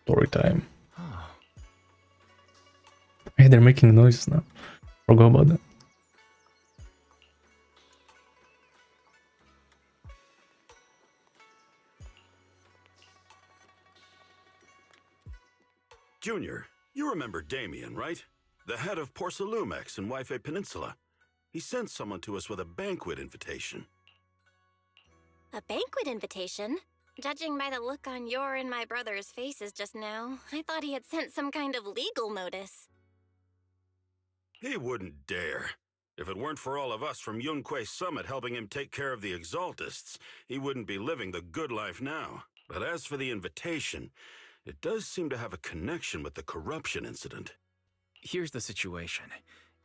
Story time. Hey, they're making noises now. Forgot about that. Junior, you remember Damian, right? The head of Porcelumex and Wuteng Peninsula. He sent someone to us with a banquet invitation. A banquet invitation? Judging by the look on your and my brother's faces just now, I thought he had sent some kind of legal notice. He wouldn't dare. If it weren't for all of us from Yunquay Summit helping him take care of the Exaltists, he wouldn't be living the good life now. But as for the invitation, it does seem to have a connection with the corruption incident. Here's the situation.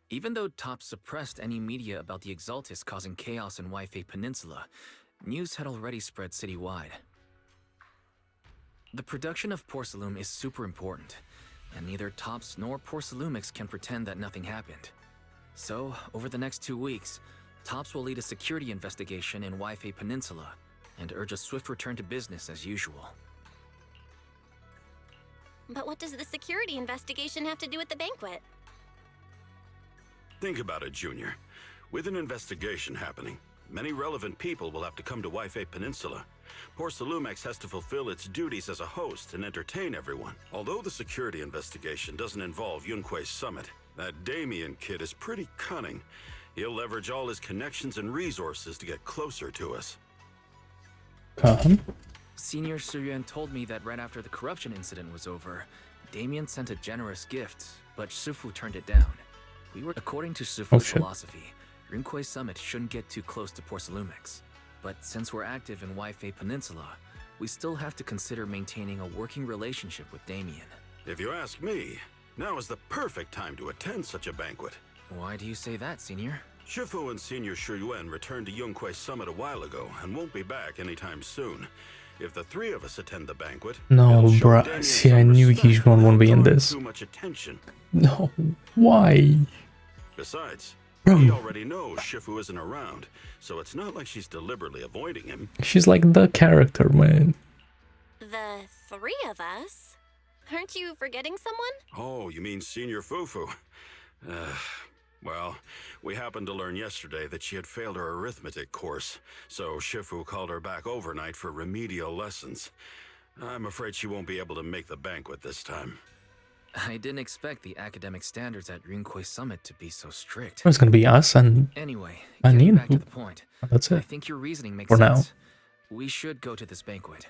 Even though Top suppressed any media about the Exaltists causing chaos in Wuteng Peninsula, news had already spread citywide. The production of Porcelume is super important, and neither Tops nor Porcelumex can pretend that nothing happened. So, over the next 2 weeks, Tops will lead a security investigation in Wuteng Peninsula and urge a swift return to business as usual. But what does the security investigation have to do with the banquet? Think about it, Junior. With an investigation happening, many relevant people will have to come to Wuteng Peninsula. Porcelumex has to fulfill its duties as a host and entertain everyone. Although the security investigation doesn't involve Yunquay Summit, that Damian kid is pretty cunning. He'll leverage all his connections and resources to get closer to us. Senior Suyuan told me that right after the corruption incident was over, Damian sent a generous gift, but Shifu turned it down. According to Shifu's philosophy, Yunquay Summit shouldn't get too close to Porcelumex. But since we're active in Wuteng Peninsula, we still have to consider maintaining a working relationship with Damian. If you ask me, now is the perfect time to attend such a banquet. Why do you say that, Senior? Shifu and Senior Shuyuan returned to Yunquay Summit a while ago and won't be back anytime soon. If the three of us attend the banquet, no, bruh. See, I knew Yixuan won't be in this. Too much attention. No, why? Besides, Bro. he already knows Shifu isn't around, so it's not like she's deliberately avoiding him. She's like the character, man. The three of us? Aren't you forgetting someone? Oh, you mean Senior Fufu? Well, we happened to learn yesterday that she had failed her arithmetic course, so Shifu called her back overnight for remedial lessons. I'm afraid she won't be able to make the banquet this time. I didn't expect the academic standards at Yunquay Summit to be so strict. It's gonna be us and Anyway, I getting need back to the point. That's I it. think your reasoning makes For now. sense. We should go to this banquet.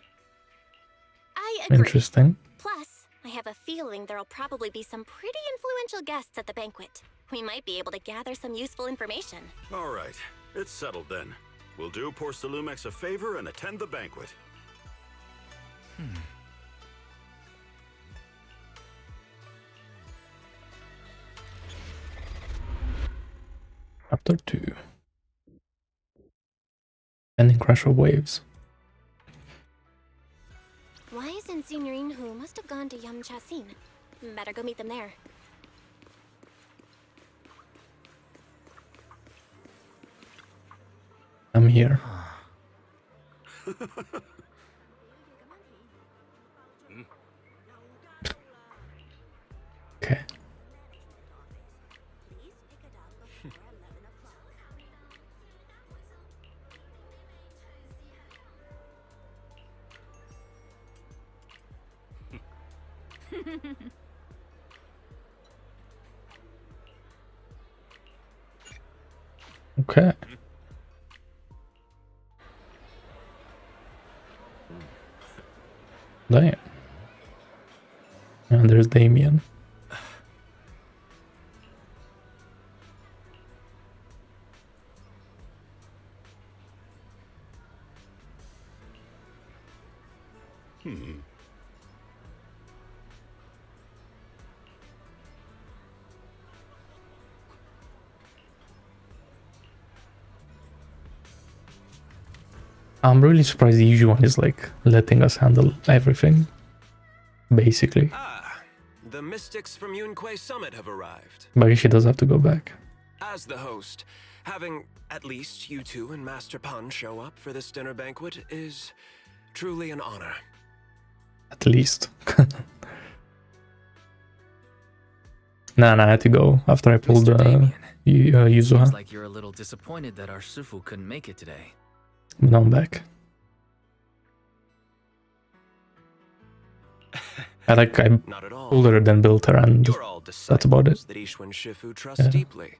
I agree. Interesting. Plus, I have a feeling there'll probably be some pretty influential guests at the banquet. We might be able to gather some useful information. All right, it's settled then. We'll do Porcelumex a favor and attend the banquet. Chapter 2. Ending crash of waves. Wise and Senior Inhu must have gone to Yamchasin. Better go meet them there. I'm here. Okay. Okay. Damn. And there's Damian. I'm really surprised the usual one is like letting us handle everything. Basically. Ah, the mystics from Yunquay Summit have arrived. But she does have to go back. As the host, having at least you two and Master Pan show up for this dinner banquet is truly an honor. At least. Nah, I had to go after I pulled Yuzuha. Seems like you're a little disappointed that our Shifu couldn't make it today. But now I'm back. I pulled her, then built her, and that's about it. That Yixuan Shifu trusts deeply.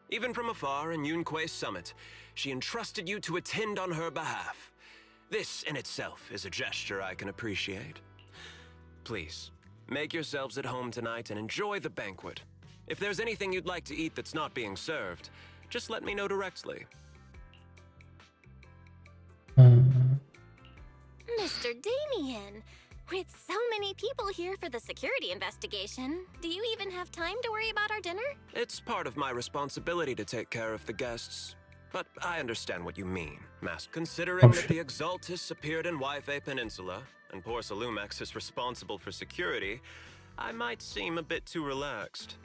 Even from afar in Yunque's summit, she entrusted you to attend on her behalf. This in itself is a gesture I can appreciate. Please, make yourselves at home tonight and enjoy the banquet. If there's anything you'd like to eat that's not being served, just let me know directly. Mr. Damian, with so many people here for the security investigation, do you even have time to worry about our dinner? It's part of my responsibility to take care of the guests. But I understand what you mean, Master. Considering that the Exaltus appeared in Wuteng Peninsula, and Porcelumex is responsible for security, I might seem a bit too relaxed.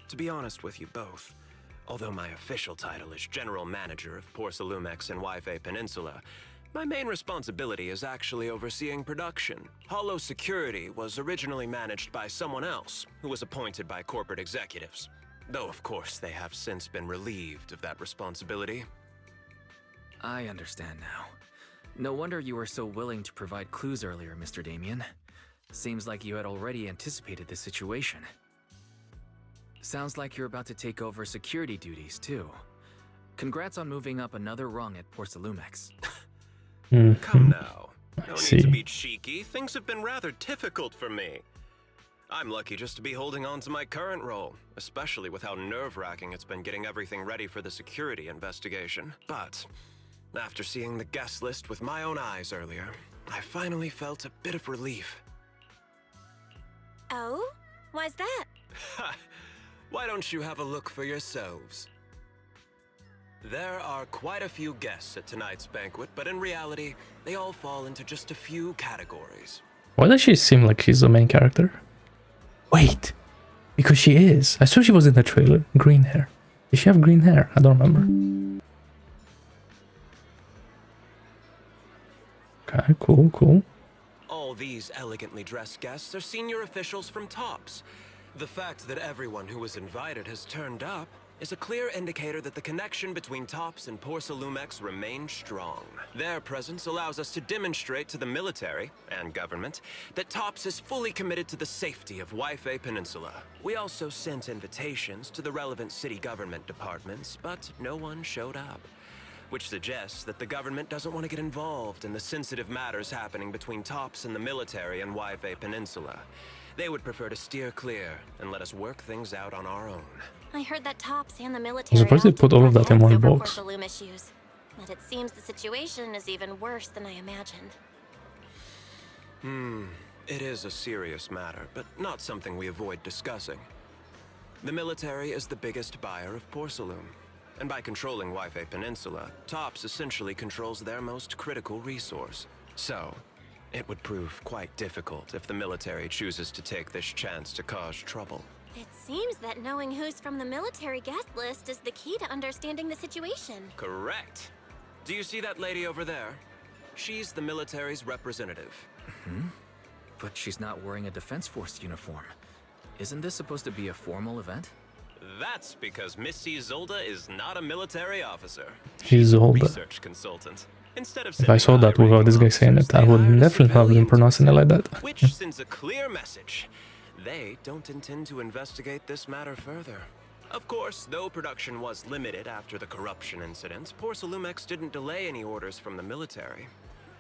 To be honest with you both, although my official title is General Manager of Porcelumex and Wuteng Peninsula, my main responsibility is actually overseeing production. Hollow Security was originally managed by someone else, who was appointed by corporate executives. Though, of course, they have since been relieved of that responsibility. I understand now. No wonder you were so willing to provide clues earlier, Mr. Damian. Seems like you had already anticipated this situation. Sounds like you're about to take over security duties, too. Congrats on moving up another rung at Porcelumex. Come now. No need to be cheeky. Things have been rather difficult for me. I'm lucky just to be holding on to my current role, especially with how nerve-wracking it's been getting everything ready for the security investigation. But after seeing the guest list with my own eyes earlier, I finally felt a bit of relief. Oh? Why's that? Why don't you have a look for yourselves? There are quite a few guests at tonight's banquet, but in reality, they all fall into just a few categories. Why does she seem like she's the main character? Wait, because she is. I saw she was in the trailer. Green hair. Did she have green hair? I don't remember. Okay, cool. All these elegantly dressed guests are senior officials from TOPS. The fact that everyone who was invited has turned up is a clear indicator that the connection between TOPS and Porcelumex remains strong. Their presence allows us to demonstrate to the military and government that TOPS is fully committed to the safety of Wuteng Peninsula. We also sent invitations to the relevant city government departments, but no one showed up, which suggests that the government doesn't want to get involved in the sensitive matters happening between TOPS and the military and Wuteng Peninsula. They would prefer to steer clear and let us work things out on our own. I heard that TOPS and the military I'm surprised they put all of that in one box. Issues, but it seems the situation is even worse than I imagined. It is a serious matter, but not something we avoid discussing. The military is the biggest buyer of Porcelume, and by controlling Wuteng Peninsula, TOPS essentially controls their most critical resource. So, it would prove quite difficult if the military chooses to take this chance to cause trouble. It seems that knowing who's from the military guest list is the key to understanding the situation. Correct. Do you see that lady over there? She's the military's representative. But she's not wearing a Defense Force uniform. Isn't this supposed to be a formal event? That's because Miss Isolde is not a military officer. She's a older. Research consultant. Instead of if I saw that without this guy saying it, I would definitely have been pronouncing it like that. Which sends a clear message. They don't intend to investigate this matter further. Of course, though production was limited after the corruption incident, Porcelumex didn't delay any orders from the military.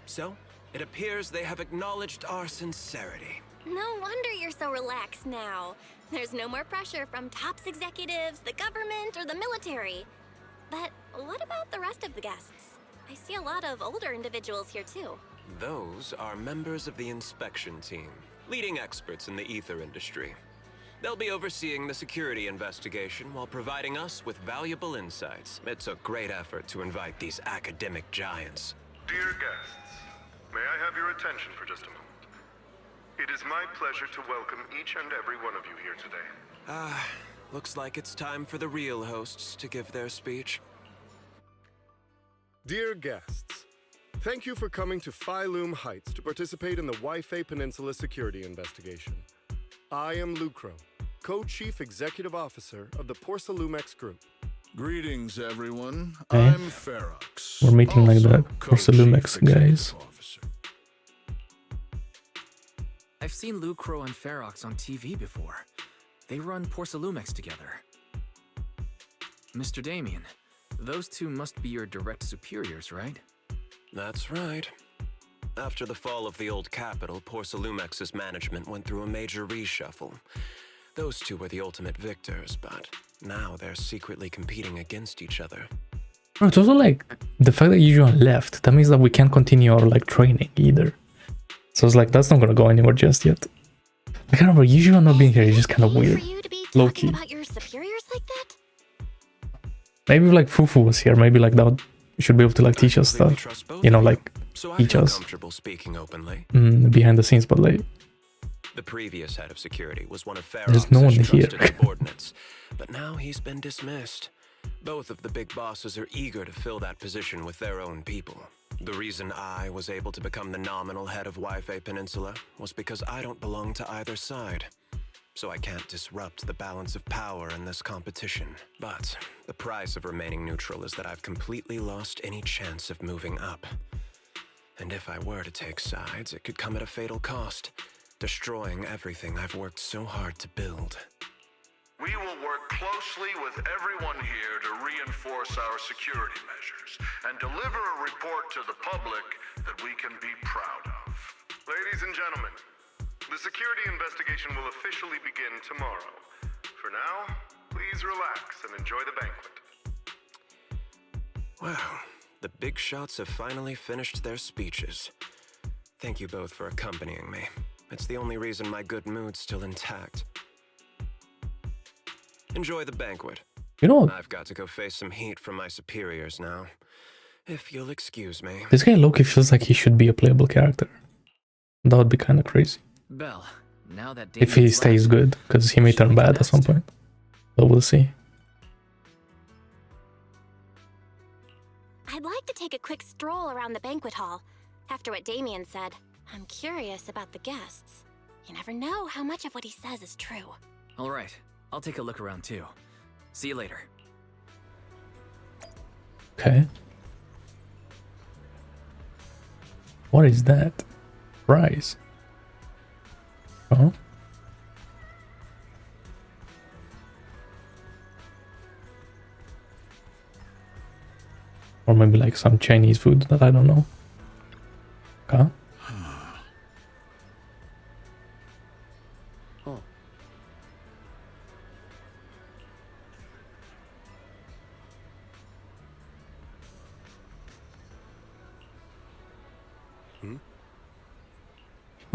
So, it appears they have acknowledged our sincerity. No wonder you're so relaxed now. There's no more pressure from TOPS executives, the government, or the military. But what about the rest of the guests? I see a lot of older individuals here too. Those are members of the inspection team, leading experts in the ether industry. They'll be overseeing the security investigation while providing us with valuable insights. It's a great effort to invite these academic giants. Dear guests, may I have your attention for just a moment? It is my pleasure to welcome each and every one of you here today. Looks like it's time for the real hosts to give their speech. Dear guests, thank you for coming to Phylume Heights to participate in the Wuteng Peninsula security investigation. I am Lucro, co-chief executive officer of the Porcelumex Group. Greetings, everyone. Okay. I'm Ferox. We're meeting like also the Porcelumex co-chief guys. executive officer. I've seen Lucro and Ferox on TV before. They run Porcelumex together. Mr. Damian, those two must be your direct superiors, right? That's right. After the fall of the old capital, Porcelumex's management went through a major reshuffle. Those two were the ultimate victors, but now they're secretly competing against each other. Bro, it's also like the fact that Yuzuha left. That means that we can't continue our like training either. So it's like that's not gonna go anywhere just yet. I can't remember Yuzuha not being here is just kind of weird. Low key. About your superiors like that? Maybe if, like Fufu was here, maybe like that would, should be able to like teach us stuff. You know, like So I teach feel us comfortable speaking openly. behind the scenes, but like The previous head of security was one of there's no one Ferox's here. trusted subordinates, but now he's been dismissed. Both of the big bosses are eager to fill that position with their own people. The reason I was able to become the nominal head of Wuteng Peninsula was because I don't belong to either side. So I can't disrupt the balance of power in this competition. But the price of remaining neutral is that I've completely lost any chance of moving up. And if I were to take sides, it could come at a fatal cost, destroying everything I've worked so hard to build. We will work closely with everyone here to reinforce our security measures and deliver a report to the public that we can be proud of. Ladies and gentlemen, the security investigation will officially begin tomorrow. For now, please relax and enjoy the banquet. Wow, the big shots have finally finished their speeches. Thank you both for accompanying me. It's the only reason my good mood's still intact. Enjoy the banquet. you know I've got to go face some heat from my superiors now. If you'll excuse me. this guy Loki feels like he should be a playable character. That would be kind of crazy Bell, now that if he Damian's stays left, good, because he may should turn we do bad at some next? point. So we'll see. I'd like to take a quick stroll around the banquet hall. After what Damian said, I'm curious about the guests. You never know how much of what he says is true. All right, I'll take a look around too. See you later. Okay. What is that? Prize. Oh. Or maybe like some Chinese food that I don't know. Okay.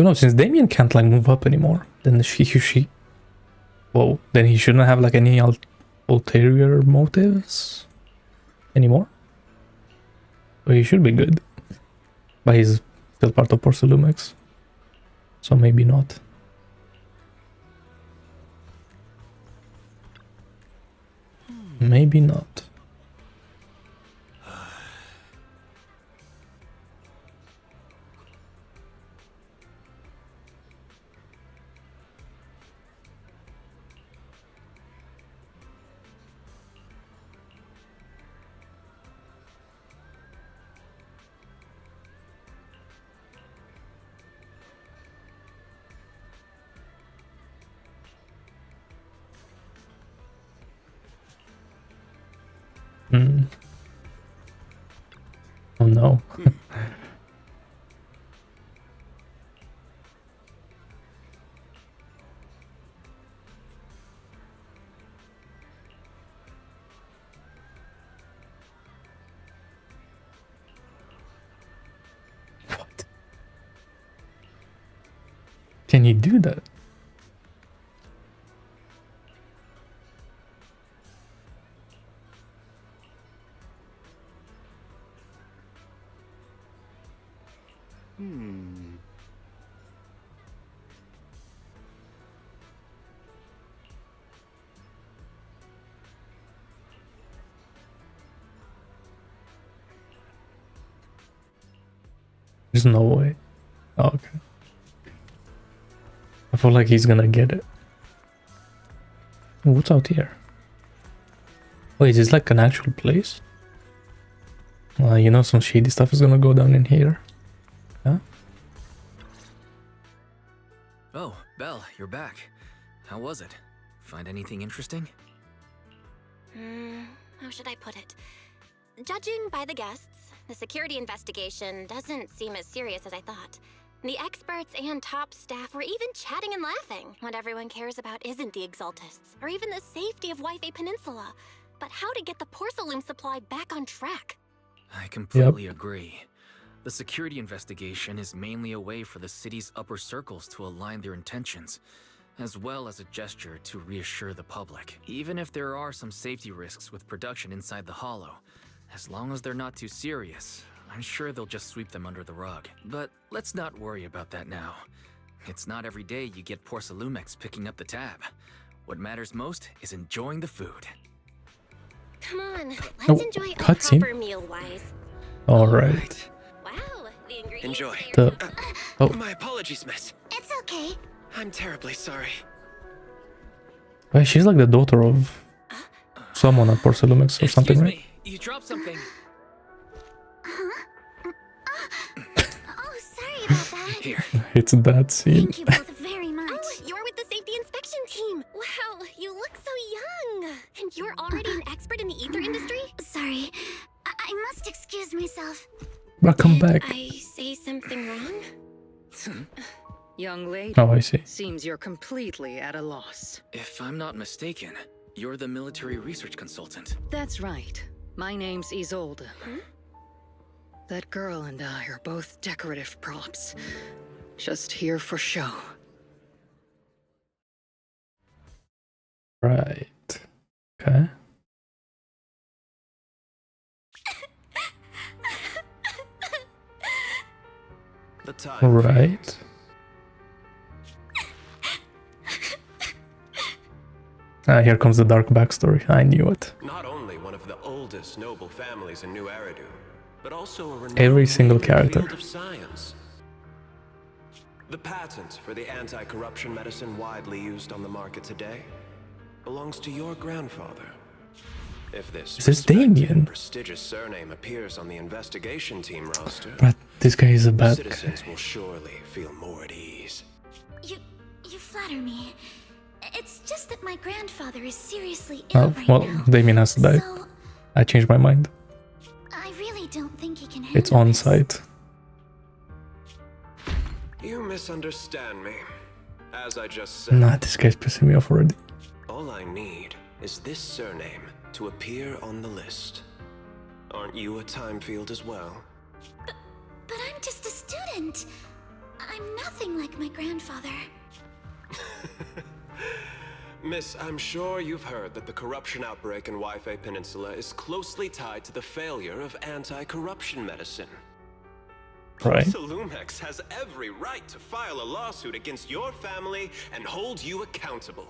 Well, no, since Damian can't like move up anymore, then she. Whoa, then he shouldn't have like any ulterior motives anymore. So he should be good. But he's still part of Porcelumex. So maybe not. Maybe not. Oh no. What? Can you do that? There's no way. Oh, okay. I feel like he's gonna get it. What's out here? Wait, is this like an actual place? You know, some shady stuff is gonna go down in here. Huh? Oh, Belle, you're back. How was it? Find anything interesting? How should I put it? Judging by the guests, the security investigation doesn't seem as serious as I thought. The experts and top staff were even chatting and laughing. What everyone cares about isn't the Exaltists, or even the safety of Waife Peninsula, but how to get the porcelain supply back on track. I completely agree. The security investigation is mainly a way for the city's upper circles to align their intentions, as well as a gesture to reassure the public. Even if there are some safety risks with production inside the Hollow, as long as they're not too serious, I'm sure they'll just sweep them under the rug. But let's not worry about that now. It's not every day you get Porcelumex picking up the tab. What matters most is enjoying the food. Come on, let's enjoy a cutscene. proper meal-wise. Alright. Wow, the ingredients Enjoy. there- Oh. My apologies, miss. It's okay. I'm terribly sorry. Wait, she's like the daughter of someone at Porcelumex or something, Excuse right? me, you dropped something. Oh, sorry about that. Here. It's that scene. Thank you both very much. Oh, you're with the safety inspection team. Wow, you look so young. And you're already an expert in the ether industry? Sorry, I must excuse myself. Welcome back. I say something wrong? Young lady, Oh, I see. seems you're completely at a loss. If I'm not mistaken, you're the military research consultant. That's right. My name's Isolde. That girl and I are both decorative props. Just here for show. Right. Okay. The time. Right. Ah, here comes the dark backstory. I knew it. Not only one of the oldest noble families in New Eridu, but also a renowned Every single leader in the character. field of science. The patent for the anti-corruption medicine widely used on the market today belongs to your grandfather. If this Is this respected and Damian? prestigious surname appears on the investigation team roster, But this guy is a bad guy. citizens will surely feel more at ease. You flatter me. It's just that my grandfather is seriously ill Oh, right well, now. Damian has to die. So, I changed my mind. I really don't think he can handle It's on this. site. You misunderstand me. As I just said, Nah, this guy's pissing me off already. all I need is this surname to appear on the list. Aren't you a Thymefield as well? But I'm just a student. I'm nothing like my grandfather. Miss, I'm sure you've heard that the corruption outbreak in Waife Peninsula is closely tied to the failure of anti-corruption medicine. Right. Porcelumex has every right to file a lawsuit against your family and hold you accountable.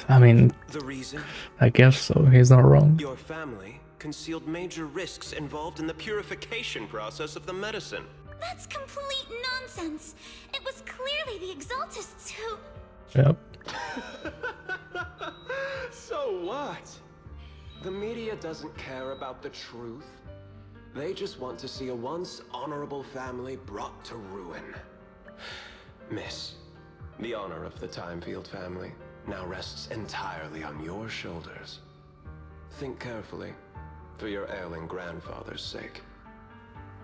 I mean, The reason? I guess so. He's not wrong. Your family concealed major risks involved in the purification process of the medicine. That's complete nonsense. It was clearly the Exaltists who... Yep. So what? The media doesn't care about the truth. They just want to see a once honorable family brought to ruin. Miss, the honor of the Thymefield family now rests entirely on your shoulders. Think carefully, for your ailing grandfather's sake.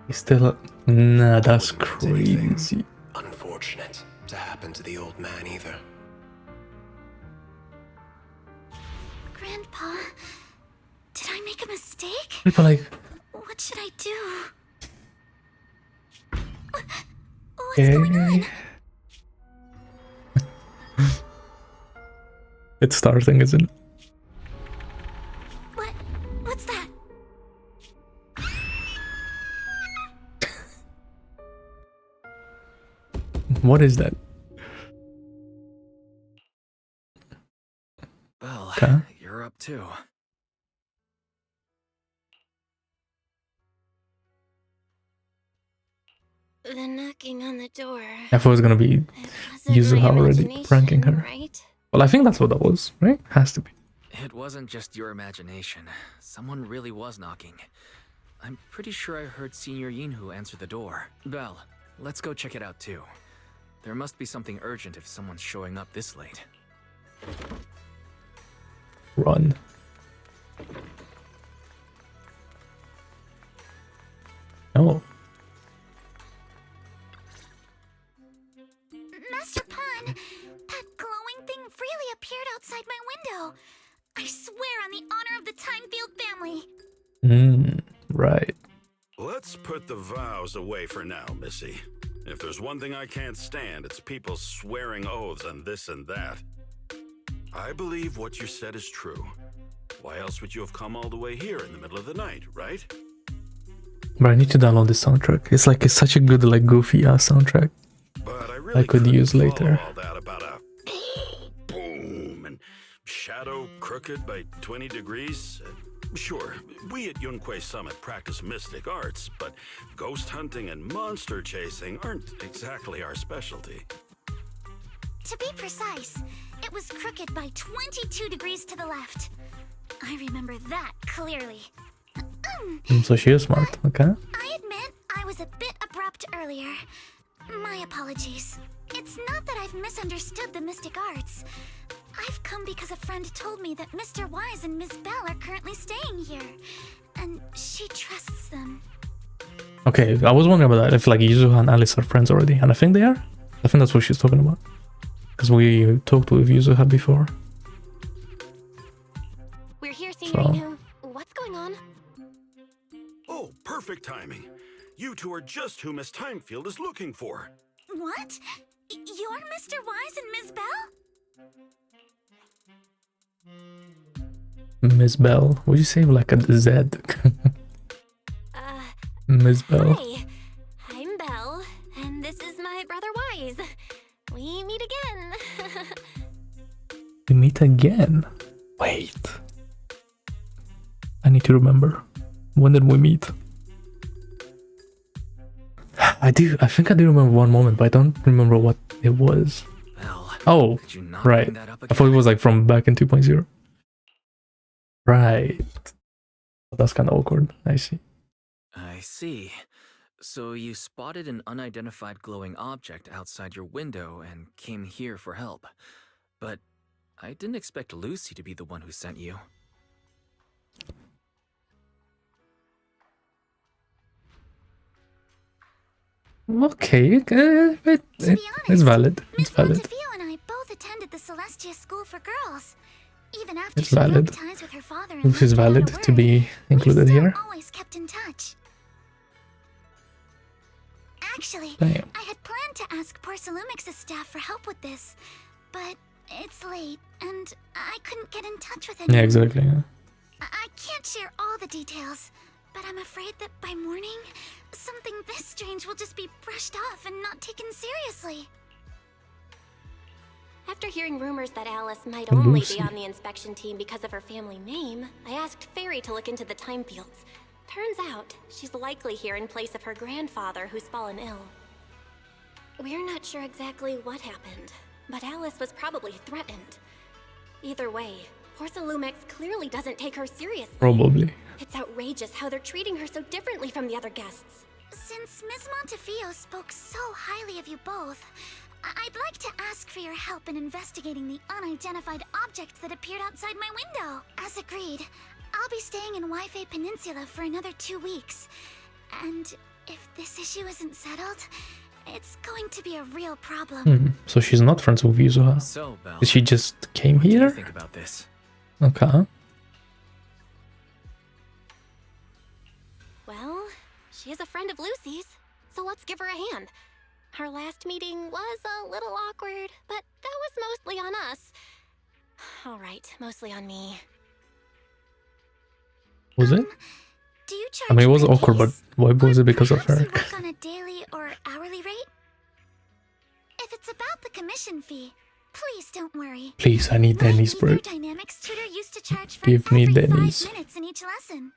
He's still... Nah, that's Wouldn't want anything crazy. unfortunate to happen to the old man either. Grandpa, did I make a mistake? People like... What should I do? What's going on? Okay. It's starting, isn't it? What's that? What is that? Well, Okay. you're up too. The knocking on the door. I thought it was gonna be Yuzuha already pranking her. Right? Well, I think that's what that was, right? Has to be. It wasn't just your imagination. Someone really was knocking. I'm pretty sure I heard Senior Yinhu answer the door. Belle, let's go check it out too. There must be something urgent if someone's showing up this late. Run. Oh. Master Pun, that glowing thing really appeared outside my window. I swear on the honor of the Thymefield family. Right. Let's put the vows away for now, Missy. If there's one thing I can't stand, it's people swearing oaths on this and that. I believe what you said is true. Why else would you have come all the way here in the middle of the night, right? But I need to download the soundtrack. It's such a good, like, goofy ass soundtrack. But I really could use follow later. all that about a boom and shadow crooked by 20 degrees. Sure, we at Yunquay Summit practice mystic arts, but ghost hunting and monster chasing aren't exactly our specialty. To be precise, it was crooked by 22 degrees to the left. I remember that clearly. So she is smart, okay? I admit I was a bit abrupt earlier. My apologies. It's not that I've misunderstood the mystic arts. I've come because a friend told me that Mr. Wise and Miss Bell are currently staying here, and she trusts them. Okay, I was wondering about that, if like Yuzuha and Alice are friends already, and I think they are. I think that's what she's talking about. Because we talked with Yuzuha before. We're here, Senior Yinhu. What's going on? Oh, perfect timing. You two are just who Miss Thymefield is looking for. What? You're Mr. Wise and Miss Bell? Miss Bell. Would you say like a Z? Miss Bell. Hi, I'm Belle, and this is my brother Wise. We meet again. We meet again. Wait. I need to remember. When did we meet? I think I do remember one moment, but I don't remember what it was. Belle, Oh, could you not right. bring that up I thought it again? was like from back in 2.0. Right. That's kind of awkward. I see. I see. So you spotted an unidentified glowing object outside your window and came here for help. But I didn't expect Lucy to be the one who sent you. Okay, it's valid. It's valid. Montevio and I both attended the Celestia School for Girls. Even after It's she valid. broke ties with her father and This is left valid without a to word, be included we still here. always kept in touch. Actually, Damn. I had planned to ask Porcelumex's staff for help with this, but it's late and I couldn't get in touch with anyone. Yeah, exactly. Yeah. I can't share all the details, but I'm afraid that by morning, something this strange will just be brushed off and not taken seriously. After hearing rumors that Alice might only Lucy. be on the inspection team because of her family name, I asked Fairy to look into the Thymefields. Turns out, she's likely here in place of her grandfather who's fallen ill. We're not sure exactly what happened, but Alice was probably threatened. Either way, Porcelumex clearly doesn't take her seriously. Probably. It's outrageous how they're treating her so differently from the other guests. Since Ms. Montefio spoke so highly of you both, I'd like to ask for your help in investigating the unidentified object that appeared outside my window. As agreed, I'll be staying in Wi-Fi Peninsula for another 2 weeks. And if this issue isn't settled, it's going to be a real problem. So she's not friends with Yuzuha. So, Belle, She just came what do you here? think about this? Okay. Well, she is a friend of Lucy's, so let's give her a hand. Our last meeting was a little awkward, but that was mostly on us. All right, mostly on me. Was it? Do you charge I mean, it was per awkward, but case? why was it because of Perhaps her? you work on a daily or hourly rate? If it's about the commission fee, please don't worry. Please, I need My Denny's, bro. Ether Dynamics tutor used to charge for Give me every Denny's. 5 minutes in each lesson.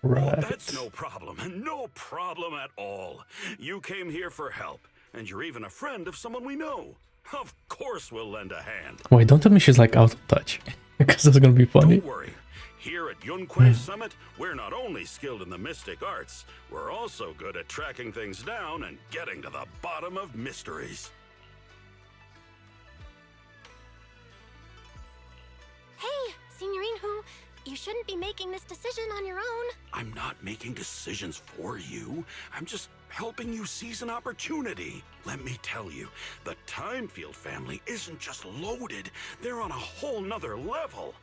Right. Oh, that's no problem. No problem at all. You came here for help, and you're even a friend of someone we know. Of course we'll lend a hand. Wait, don't tell me she's like out of touch. Because that's gonna be funny. Don't worry. Here at Yunquei Summit, we're not only skilled in the mystic arts, we're also good at tracking things down and getting to the bottom of mysteries. Hey, Signorine Hu, you shouldn't be making this decision on your own. I'm not making decisions for you. I'm just helping you seize an opportunity. Let me tell you, the Thymefield family isn't just loaded. They're on a whole nother level.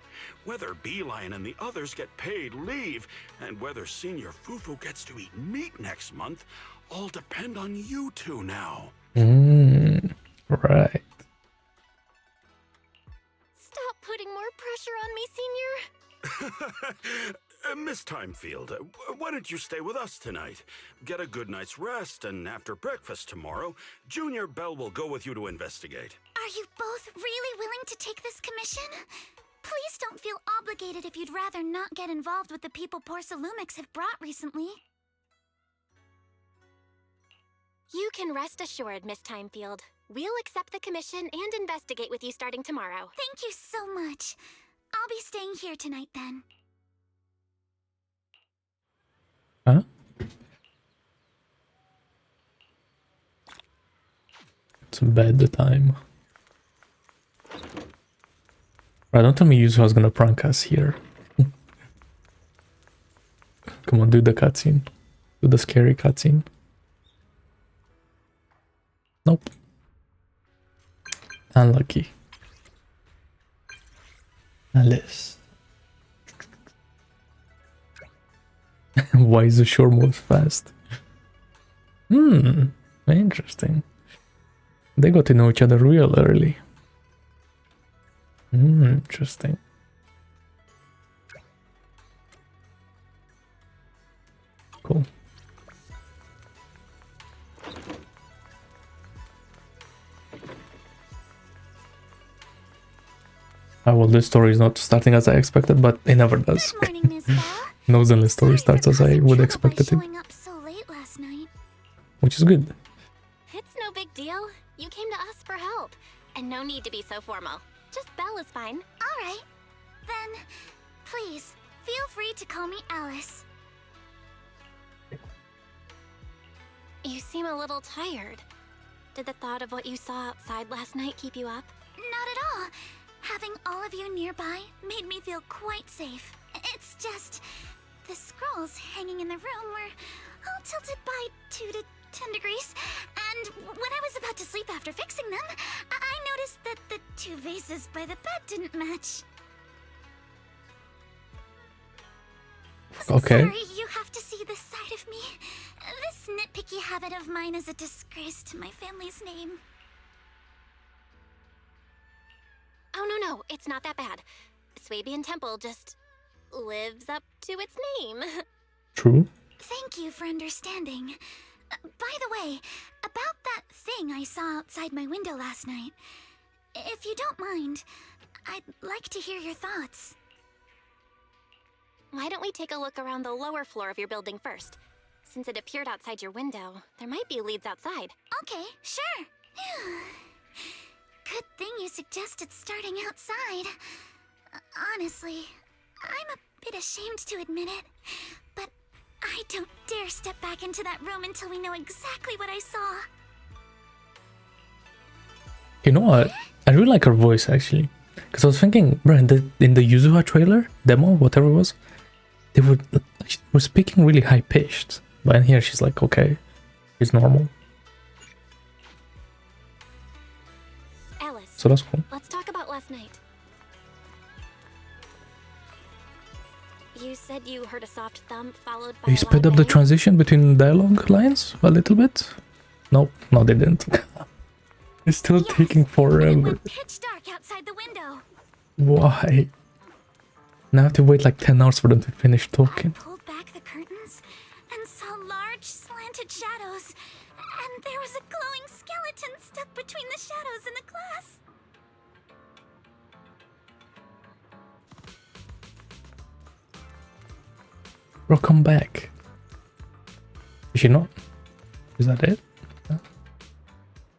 Whether Beeline and the others get paid leave, and whether Senior Fufu gets to eat meat next month, all depend on you two now. Right. Stop putting more pressure on me, Senior. Miss Thymefield, why don't you stay with us tonight? Get a good night's rest, and after breakfast tomorrow, Junior Bell will go with you to investigate. Are you both really willing to take this commission? Please don't feel obligated if you'd rather not get involved with the people Porcelumex have brought recently. You can rest assured, Miss Thymefield. We'll accept the commission and investigate with you starting tomorrow. Thank you so much. I'll be staying here tonight then. Huh? It's bad the time. Right, don't tell me Yuzuha's gonna prank us here. Come on, do the cutscene. Do the scary cutscene. Nope. Unlucky. Alice. Why is the shore move fast? Interesting. They got to know each other real early. Interesting. Cool. Well, this story is not starting as I expected, but it never does. Good morning, Miss Bell. No Zenless story starts as I would expect it to. Showing up so late last night. Which is good. It's no big deal. You came to us for help. And no need to be so formal. Just Belle is fine. All right. Then, please, feel free to call me Alice. You seem a little tired. Did the thought of what you saw outside last night keep you up? Not at all. Having all of you nearby made me feel quite safe. It's just, the scrolls hanging in the room were all tilted by 2 to 10 degrees, and when I was about to sleep after fixing them, I noticed that the 2 vases by the bed didn't match. Okay. Sorry, you have to see this side of me. This nitpicky habit of mine is a disgrace to my family's name. Oh, no, it's not that bad. Swabian Temple just lives up to its name. True. Thank you for understanding. By the way, about that thing I saw outside my window last night, if you don't mind, I'd like to hear your thoughts. Why don't we take a look around the lower floor of your building first? Since it appeared outside your window, there might be leads outside. Okay, sure. Good thing you suggested starting outside. Honestly, I'm a bit ashamed to admit it, but I don't dare step back into that room until we know exactly what I saw. You know what? I really like her voice actually. Because I was thinking, bro, in the Yuzuha trailer, demo, whatever it was, they were speaking really high pitched. But in here she's like, okay, it's normal. Alice, So that's cool. let's talk about last night. You said you heard a soft thump followed by They sped up the transition between dialogue lines a little bit? Nope, no they didn't. It's still taking It forever. went pitch dark outside the window. Why? Now I have to wait like 10 hours for them to finish talking. I pulled back the curtains and saw large slanted shadows, and there was a glowing skeleton stuck between the shadows and the glass. Bro, come back. Is she not? Is that it?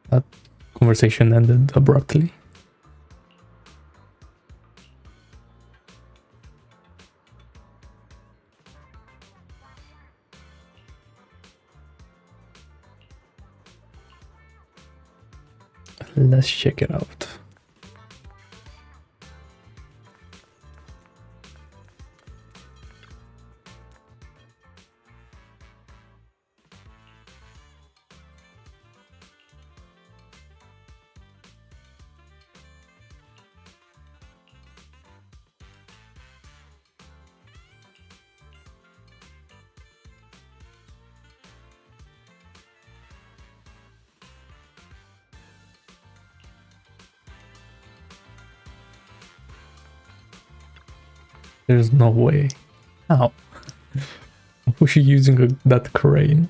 That conversation ended abruptly. Let's check it out. There's no way. How? Was she using that crane?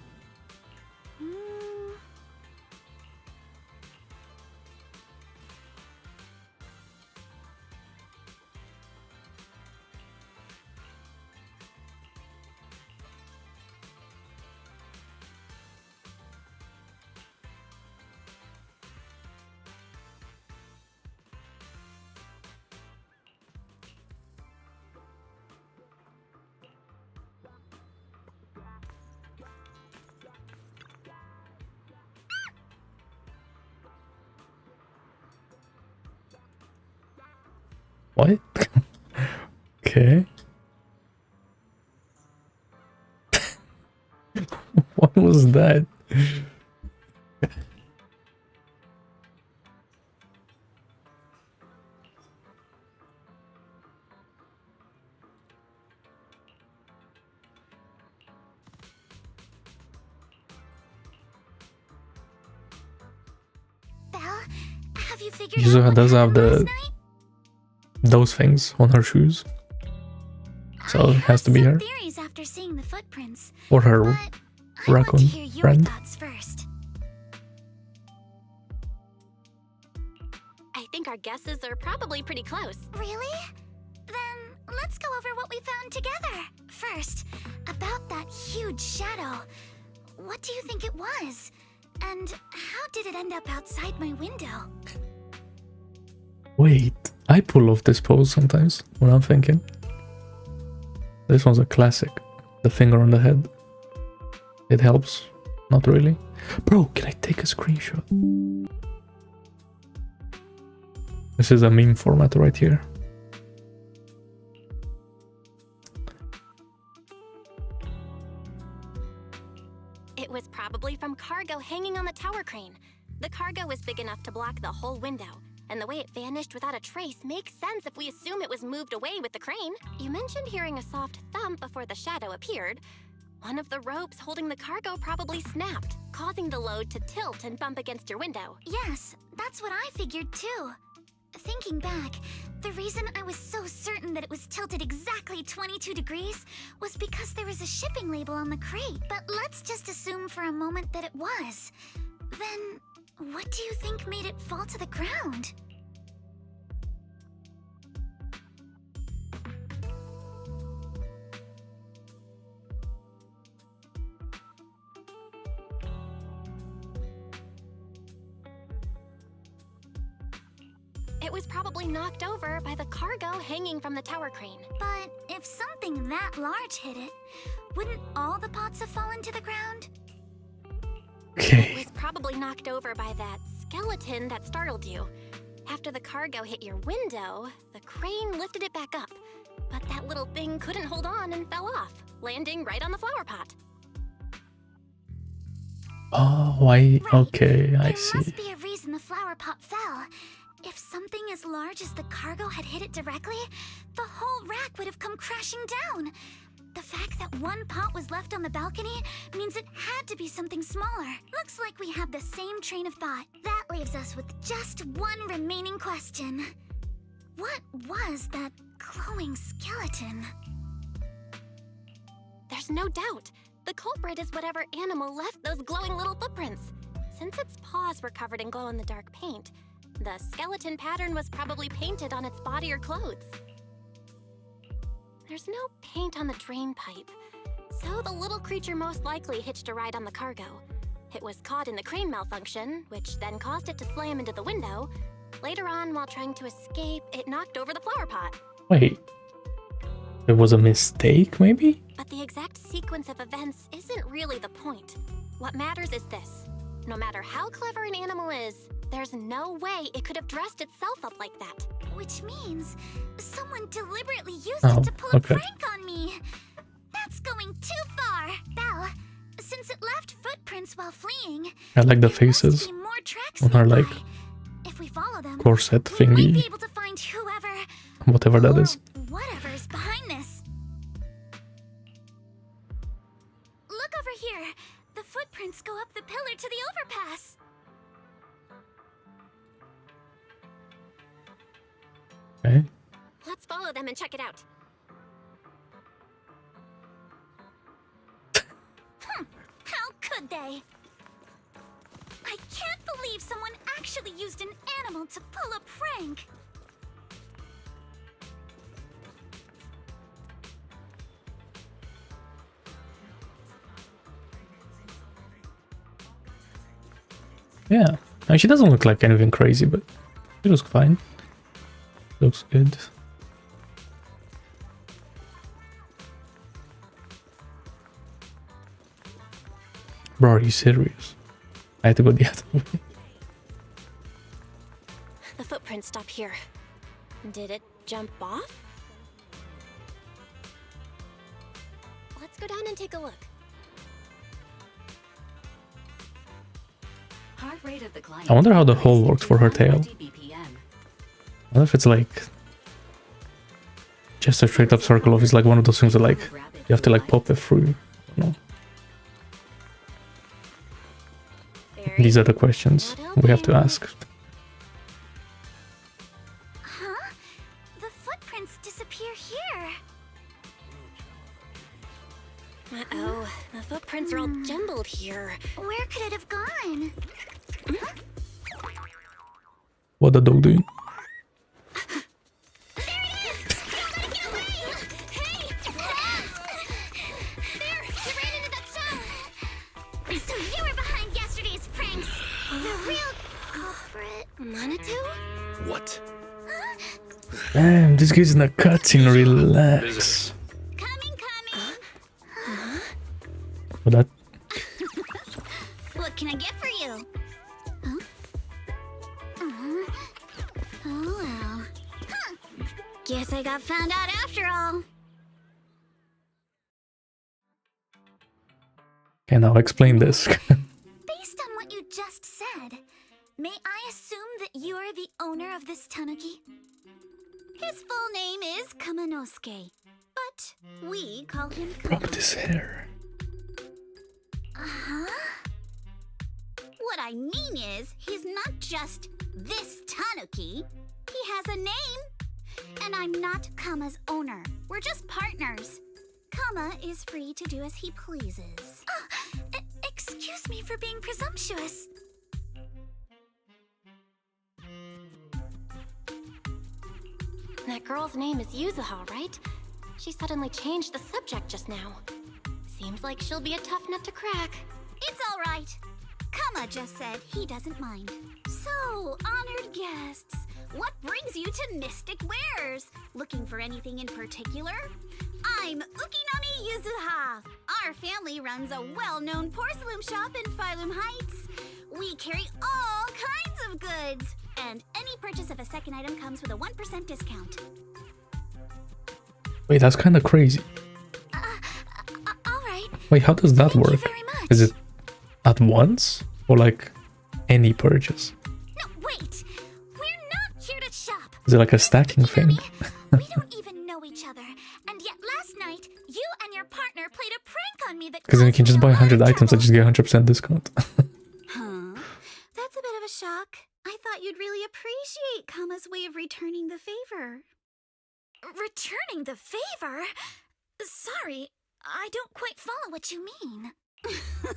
What? Okay. What was that? Belle, have you figured Yuzuha out does have last the night? those things on her shoes, so it has to be her Theories after seeing the footprints, or her but I want raccoon to hear your friend. thoughts first. I think our guesses are probably pretty close. Really? Then let's go over what we found together. First, about that huge shadow. What do you think it was? And how did it end up outside my window? Wait, I pull off this pose sometimes when I'm thinking. This one's a classic. The finger on the head. It helps. Not really. Bro, can I take a screenshot? This is a meme format right here. It was probably from cargo hanging on the tower crane. The cargo was big enough to block the whole window, and the way it vanished without a trace makes sense if we assume it was moved away with the crane. You mentioned hearing a soft thump before the shadow appeared. One of the ropes holding the cargo probably snapped, causing the load to tilt and bump against your window. Yes, that's what I figured too. Thinking back, the reason I was so certain that it was tilted exactly 22 degrees was because there was a shipping label on the crate. But let's just assume for a moment that it was. Then, what do you think made it fall to the ground? It was probably knocked over by the cargo hanging from the tower crane. But if something that large hit it, wouldn't all the pots have fallen to the ground? It was probably knocked over by that skeleton that startled you. After the cargo hit your window, the crane lifted it back up. But that little thing couldn't hold on and fell off, landing right on the flower pot. Oh, okay, I see. There must be a reason the flower pot fell. If something as large as the cargo had hit it directly, the whole rack would have come crashing down. The fact that one pot was left on the balcony means it had to be something smaller. Looks like we have the same train of thought. That leaves us with just one remaining question. What was that glowing skeleton? There's no doubt. The culprit is whatever animal left those glowing little footprints. Since its paws were covered in glow-in-the-dark paint, the skeleton pattern was probably painted on its body or clothes. There's no paint on the drain pipe. little creature most likely hitched a ride on the cargo. It was caught in the crane malfunction, which then caused it to slam into the window. Later on, while trying to escape, it knocked over the flower pot. Wait. It was a mistake, maybe? But the exact sequence of events isn't really the point. What matters is this. No matter how clever an animal is, there's no way it could have dressed itself up like that. Which means someone deliberately used it to pull a prank on me. That's going too far. Belle, since it left footprints while fleeing, I like the faces on her, like, if we follow them, corset we might be thingy. able to find Whatever that is. whatever is behind this. Look over here. The footprints go up the pillar to the overpass. Okay. Let's follow them and check it out. How could they? I can't believe someone actually used an animal to pull a prank. Yeah. And she doesn't look like anything crazy, but she looks fine. Looks good. Bro, are you serious? I had to go the other way. The footprints stop here. Did it jump off? Let's go down and take a look. I wonder how the hole works for her tail. I wonder if it's like just a straight up circle, or if it's like one of those things that like you have to like pop it through. No. These are the questions we have to ask. Huh? The footprints disappear here. Uh-oh, the footprints are all jumbled here. Where could it have gone? What the dog doing? So you were behind yesterday's pranks. The real culprit. Manato? What? Damn, this guy's in a cutscene. Relax. Coming. But that What can I get for you? Huh? Oh well. Huh. Guess I got found out after all. Okay, now explain this. Based on what you just said, may I assume that you are the owner of this tanuki? His full name is Kamanosuke, but we call him Drop this hair. Uh-huh. What I mean is, he's not just this tanuki. He has a name. And I'm not Kama's owner. We're just partners. Kama is free to do as he pleases. Excuse me for being presumptuous. That girl's name is Yuzuha, right? She suddenly changed the subject just now. Seems like she'll be a tough nut to crack. It's all right. Kama just said he doesn't mind. So, honored guests, what brings you to Mystic Wares? Looking for anything in particular? I'm Ukinoni Yuzuha. Our family runs a well-known porcelain shop in Phylum Heights. We carry all kinds of goods, and any purchase of a second item comes with a 1% discount. Wait, that's kind of crazy. All right. Wait, how does that Thank you work? very much. Is it at once or like any purchase? No, wait. We're not here to shop. Is it like a stacking thing? We don't even know each other, and yet last night you and your partner played a prank on me that. Because then you can caused just me a buy lot of 100 items and trouble. just get 100% discount. Huh? That's a bit of a shock. I thought you'd really appreciate Kama's way of returning the favor. Returning the favor? Sorry, I don't quite follow what you mean.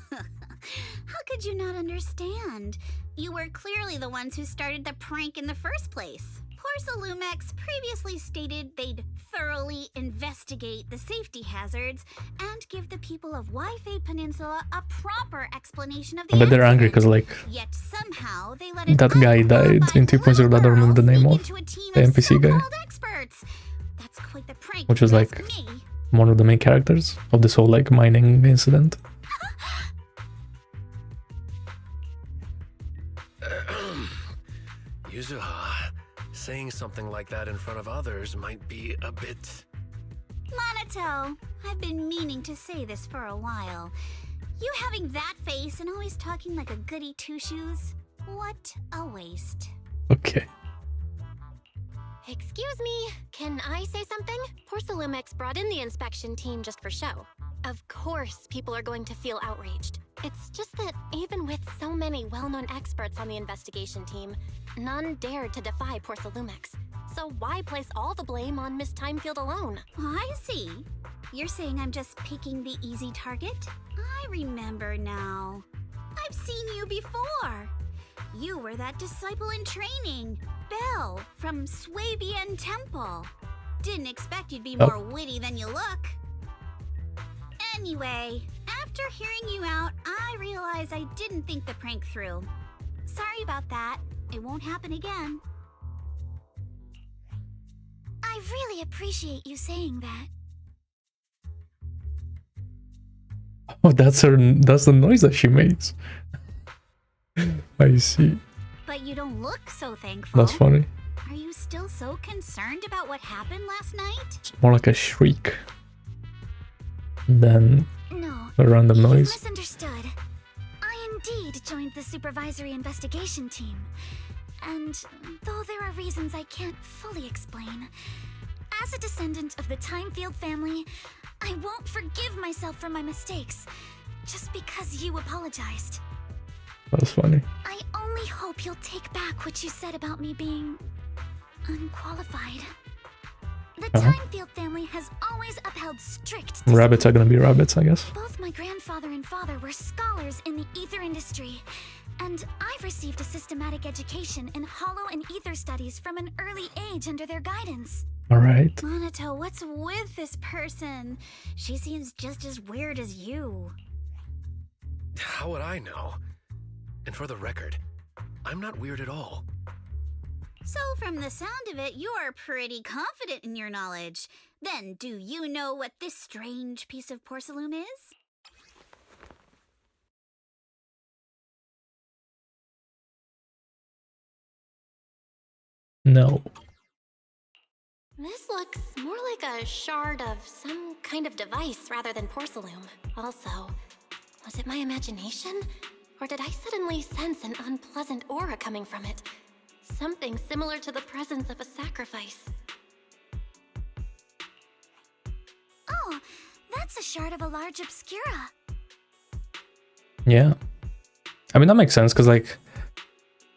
How could you not understand? You were clearly the ones who started the prank in the first place. Porcelumex previously stated they'd thoroughly investigate the safety hazards and give the people of Wifei Peninsula a proper explanation of the But they're angry because, like, Yet somehow they let that guy died in 2.0 that I don't remember the name of. The NPC guy. That's quite the prank, Which is like one of the main characters of this whole like mining incident. Yuzuha, saying something like that in front of others might be a bit... Manato, I've been meaning to say this for a while. You having that face and always talking like a goody two-shoes? What a waste. Okay. Excuse me, can I say something? Porcelumex brought in the inspection team just for show. Of course, people are going to feel outraged. It's just that even with so many well-known experts on the investigation team, none dared to defy Porcelumex. So why place all the blame on Miss Thymefield alone? I see. You're saying I'm just picking the easy target? I remember now. I've seen you before. You were that disciple in training, Belle, from Swabian Temple. Didn't expect you'd be more witty than you look. Anyway, after hearing you out, I realized I didn't think the prank through. Sorry about that. It won't happen again. I really appreciate you saying that. Oh, that's the noise that she makes. I see. But you don't look so thankful. That's funny. Are you still so concerned about what happened last night? It's more like a shriek than a random noise. Misunderstood. I indeed joined the supervisory investigation team. And though there are reasons I can't fully explain, as a descendant of the Thymefield family, I won't forgive myself for my mistakes just because you apologized. That's funny. I only hope you'll take back what you said about me being unqualified. The Thymefield family has always upheld strict discipline. Rabbits are gonna be rabbits, I guess. Both my grandfather and father were scholars in the ether industry, and I've received a systematic education in hollow and ether studies from an early age under their guidance. Alright. Manato, what's with this person? She seems just as weird as you. How would I know? And for the record, I'm not weird at all. So from the sound of it, you're pretty confident in your knowledge. Then do you know what this strange piece of porcelain is? No. This looks more like a shard of some kind of device rather than porcelain. Also, was it my imagination? Or did I suddenly sense an unpleasant aura coming from it? Something similar to the presence of a sacrifice. Oh, that's a shard of a large Obscura. Yeah. I mean, that makes sense, because, like,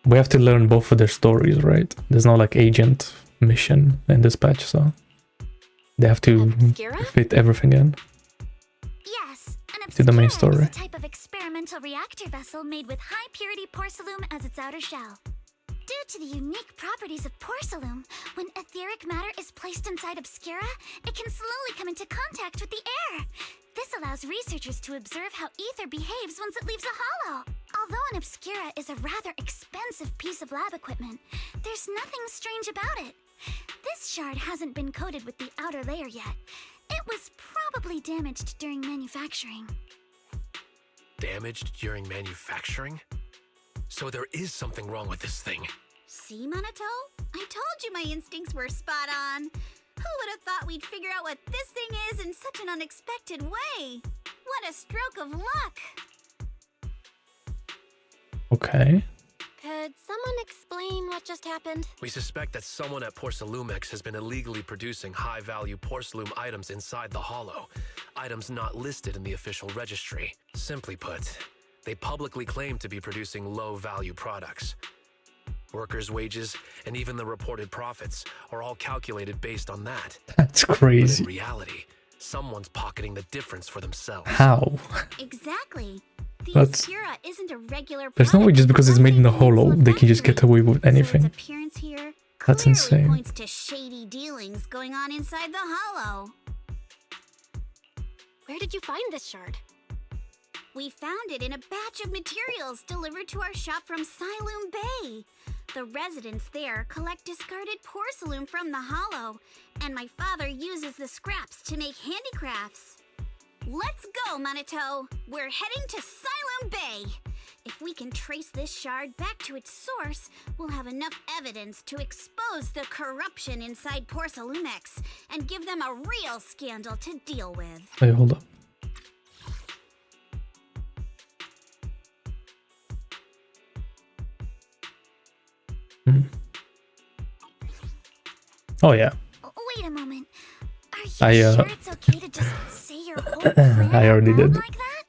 we have to learn both of their stories, right? There's no, like, agent mission in this patch, so they have to fit everything in. Yes, an to the main Obscura story. is a type of experimental reactor vessel made with high-purity porcelain as its outer shell. Due to the unique properties of porcelain, when etheric matter is placed inside Obscura, it can slowly come into contact with the air. This allows researchers to observe how ether behaves once it leaves a hollow. Although an Obscura is a rather expensive piece of lab equipment, there's nothing strange about it. This shard hasn't been coated with the outer layer yet. It was probably damaged during manufacturing. Damaged during manufacturing? So there is something wrong with this thing. See, Manato? I told you my instincts were spot on. Who would have thought we'd figure out what this thing is in such an unexpected way? What a stroke of luck! Okay. Could someone explain what just happened? We suspect that someone at Porcelumex has been illegally producing high-value porcelain items inside the hollow. Items not listed in the official registry. Simply put, they publicly claim to be producing low-value products. Workers' wages and even the reported profits are all calculated based on that. That's crazy. But in reality, someone's pocketing the difference for themselves. How? Exactly. The That's... Obscura isn't a regular There's no way just because it's made in a hollow, they can just get away with anything. So its appearance here That's clearly insane. points to shady dealings going on inside the hollow. Where did you find this shard? We found it in a batch of materials delivered to our shop from Siloom Bay. The residents there collect discarded porcelain from the hollow, and my father uses the scraps to make handicrafts. Let's go, Manato! We're heading to Siloom Bay! If we can trace this shard back to its source, we'll have enough evidence to expose the corruption inside Porcelumex and give them a real scandal to deal with. Hey, hold up. Oh yeah. Wait a moment. Are you sure it's okay to just say your whole plan I already out did. like that?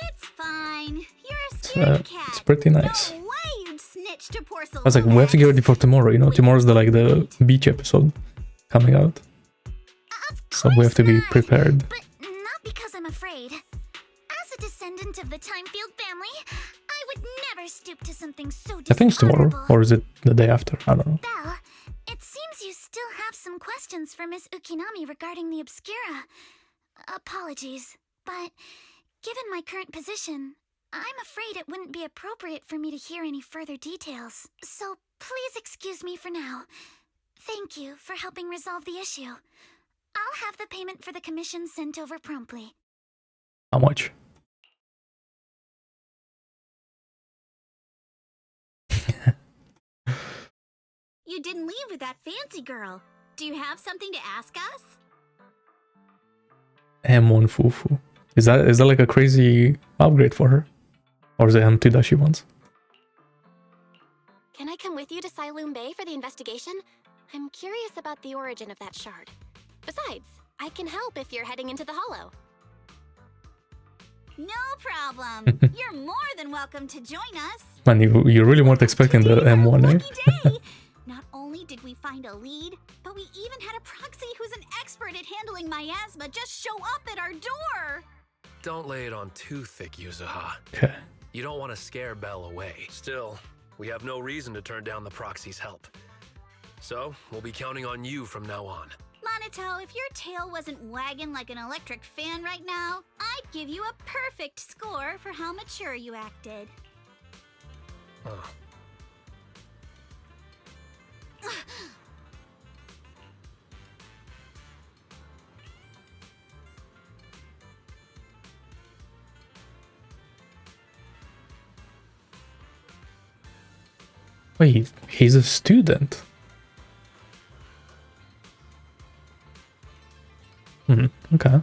It's fine. You're a scaredy cat. It's pretty nice. No way you'd snitch to Porcelumex. I was like, we have to get ready for tomorrow. You know, tomorrow's the beach episode coming out, so we have to be prepared. But not because I'm afraid. As a descendant of the Thymefield family, I would never stoop to something so I think it's tomorrow, dishonorable. or is it the day after? I don't know. Belle, it seems you still have some questions for Miss Ukinami regarding the Obscura. Apologies, but given my current position, I'm afraid it wouldn't be appropriate for me to hear any further details. So please excuse me for now. Thank you for helping resolve the issue. I'll have the payment for the commission sent over promptly. How much? You didn't leave with that fancy girl. Do you have something to ask us? M1 Fufu. Is that like a crazy upgrade for her? Or is it M2 that she wants? Can I come with you to Siloom Bay for the investigation? I'm curious about the origin of that shard. Besides, I can help if you're heading into the hollow. No problem. You're more than welcome to join us. Man, you really weren't expecting the M1, eh? Lucky day. Not only did we find a lead, but we even had a proxy who's an expert at handling miasma just show up at our door. Don't lay it on too thick, Yuzuha. Okay. You don't want to scare Belle away. Still, we have no reason to turn down the proxy's help. So, we'll be counting on you from now on. Manato, if your tail wasn't wagging like an electric fan right now, I'd give you a perfect score for how mature you acted. Oh. Wait, he's a student. Okay.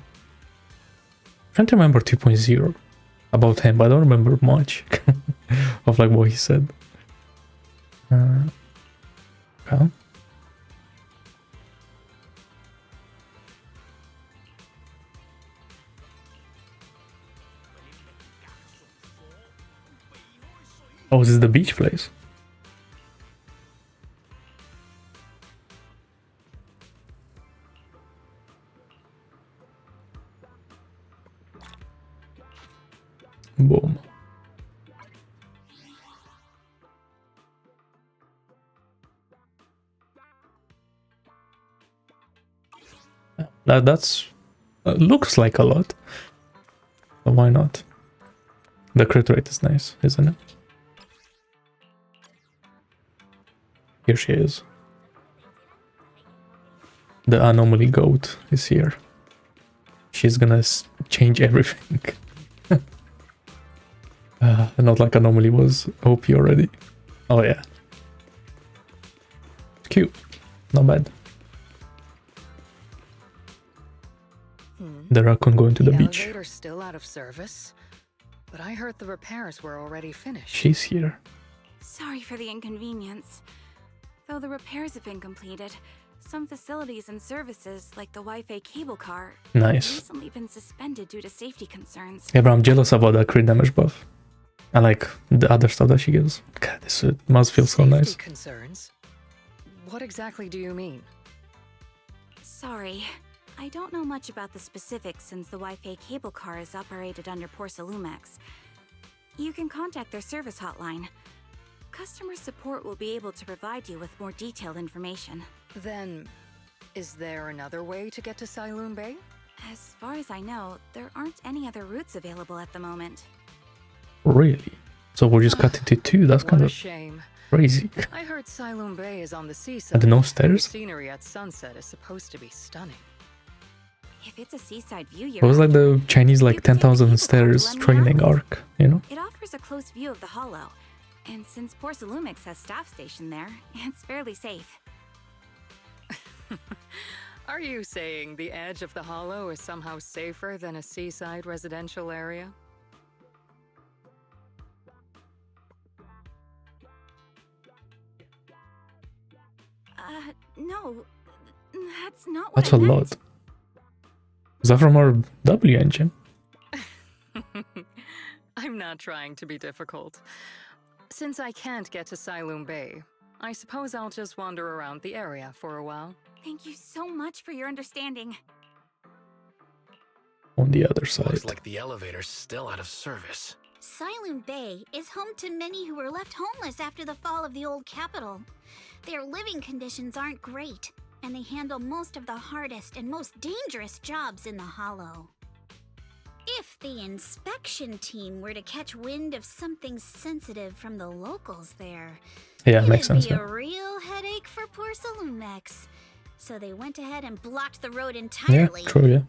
Trying to remember 2.0 about him, but I don't remember much of like what he said. Okay. Oh, this is the beach place. Boom. That's looks like a lot, but why not? The crit rate is nice, isn't it? Here she is. The anomaly goat is here. She's gonna change everything. Not like anomaly was OP already. Oh yeah. Cute. Not bad. The raccoon going to the beach. Elevator's still out of service, but I heard the repairs were already finished. She's here. Sorry for the inconvenience. Though the repairs have been completed, some facilities and services, like the Wi-Fi cable car, Nice. have recently been suspended due to safety concerns. Yeah, but I'm jealous about that crit damage buff. I like the other stuff that she gives. God, this must feel so nice. Safety concerns? What exactly do you mean? Sorry, I don't know much about the specifics since the Wi-Fi cable car is operated under Porcelumex. You can contact their service hotline. Customer support will be able to provide you with more detailed information. Then, is there another way to get to Sailoon Bay? As far as I know, there aren't any other routes available at the moment. Really? So we're just cut into two? That's kind What a of shame. crazy. I heard Sailoon Bay is on the seaside. And no The stairs? scenery at sunset is supposed to be stunning. If it's a seaside view, It was like the Chinese like You can take the 10,000 cable car to stairs Lemon training Island. arc, you know? It offers a close view of the hollow, and since Porcelumex has staff stationed there, it's fairly safe. Are you saying the edge of the hollow is somehow safer than a seaside residential area? No, that's not what That's I a meant. lot. Is that from our W engine? I'm not trying to be difficult. Since I can't get to Sailoon Bay, I suppose I'll just wander around the area for a while. Thank you so much for your understanding. On the other side. Looks like the elevator's still out of service. Sailoon Bay is home to many who were left homeless after the fall of the old capital. Their living conditions aren't great, and they handle most of the hardest and most dangerous jobs in the Hollow. If the inspection team were to catch wind of something sensitive from the locals there, Yeah, makes sense. it'd be Yeah. a real headache for Porcelumex. So they went ahead and blocked the road Yeah, entirely. true, yeah.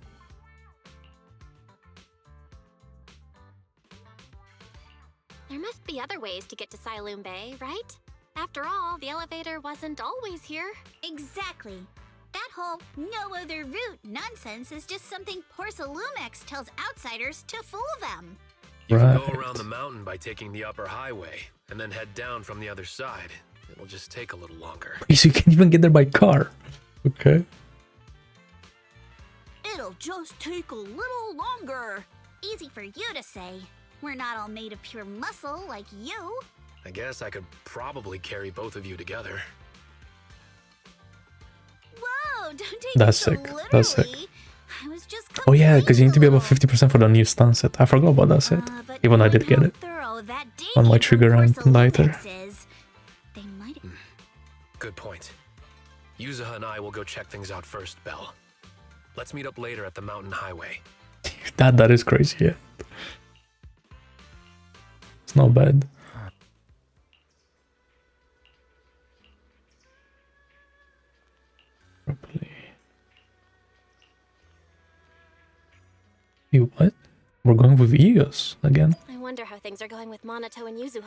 There must be other ways to get to Sailoon Bay, right? After all, the elevator wasn't always here. Exactly. That whole no other route nonsense is just something Porcelumex tells outsiders to fool them. You can Right. go around the mountain by taking the upper highway, and then head down from the other side. It'll just take a little longer. So you can't even get there by car. Okay. It'll just take a little longer. Easy for you to say. We're not all made of pure muscle like you. I guess I could probably carry both of you together. Whoa, don't take That's it so sick. That's sick. literally. I was just Oh yeah, because you need to be above confused a 50% for the new stun set. I forgot about that set. little. But Even though I knowing did get how it. thorough that On my Damian from trigger and lighter. Porcelumex is, they might. Good point. Yuzuha and I will go check things out first, Belle. Let's meet up later at the mountain highway. That is crazy, yeah. It's not bad. Properly. You what? We're going with Eos again. I wonder how things are going with Manato and Yuzuha.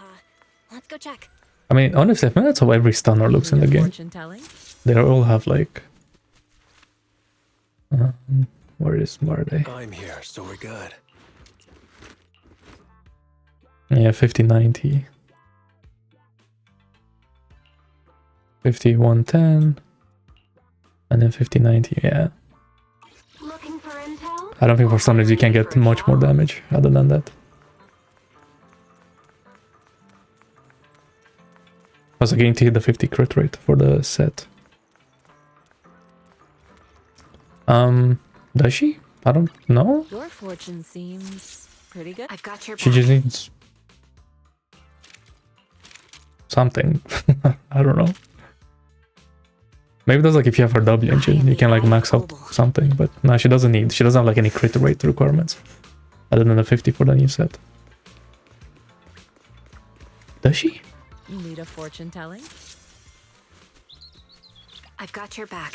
Let's go check. I mean, honestly, I think that's how every stunner looks in the game. They all have like... where are they? I'm here, so we're good. Yeah, 50-90. 50-110. And then 50-90, yeah. Looking for intel? I don't think for stunners you can get much more damage other than that. I was getting to hit the 50 crit rate for the set. Does she? I don't know. Your fortune seems pretty good. I've got your She back. just needs something. I don't know. Maybe that's like if you have her W engine, you can like max out something, but no, she doesn't have like any crit rate requirements other than the 50 for the new set. Does she? Need a fortune telling? I've got your back.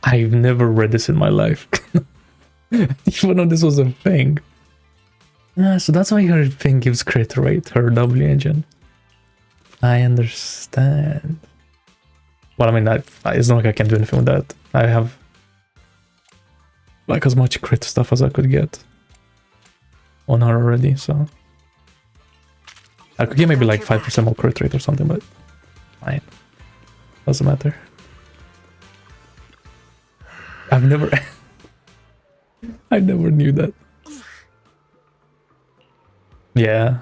I've never read this in my life. Even though this was a thing. So that's why her thing gives crit rate, her W engine. I understand. Well, I mean, it's not like I can do anything with that. I have like as much crit stuff as I could get on her already, so I could get maybe like 5% more crit rate or something, but fine. Doesn't matter. I've never... I never knew that. Yeah.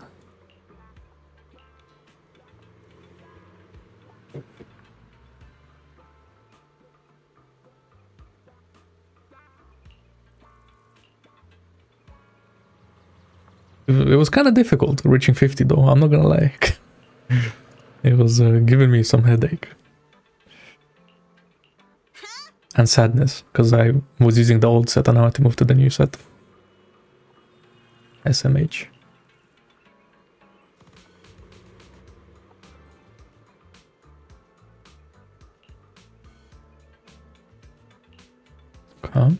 It was kind of difficult reaching 50 though, I'm not gonna lie. It was giving me some headache. And sadness, because I was using the old set and now I had to move to the new set. SMH. Come.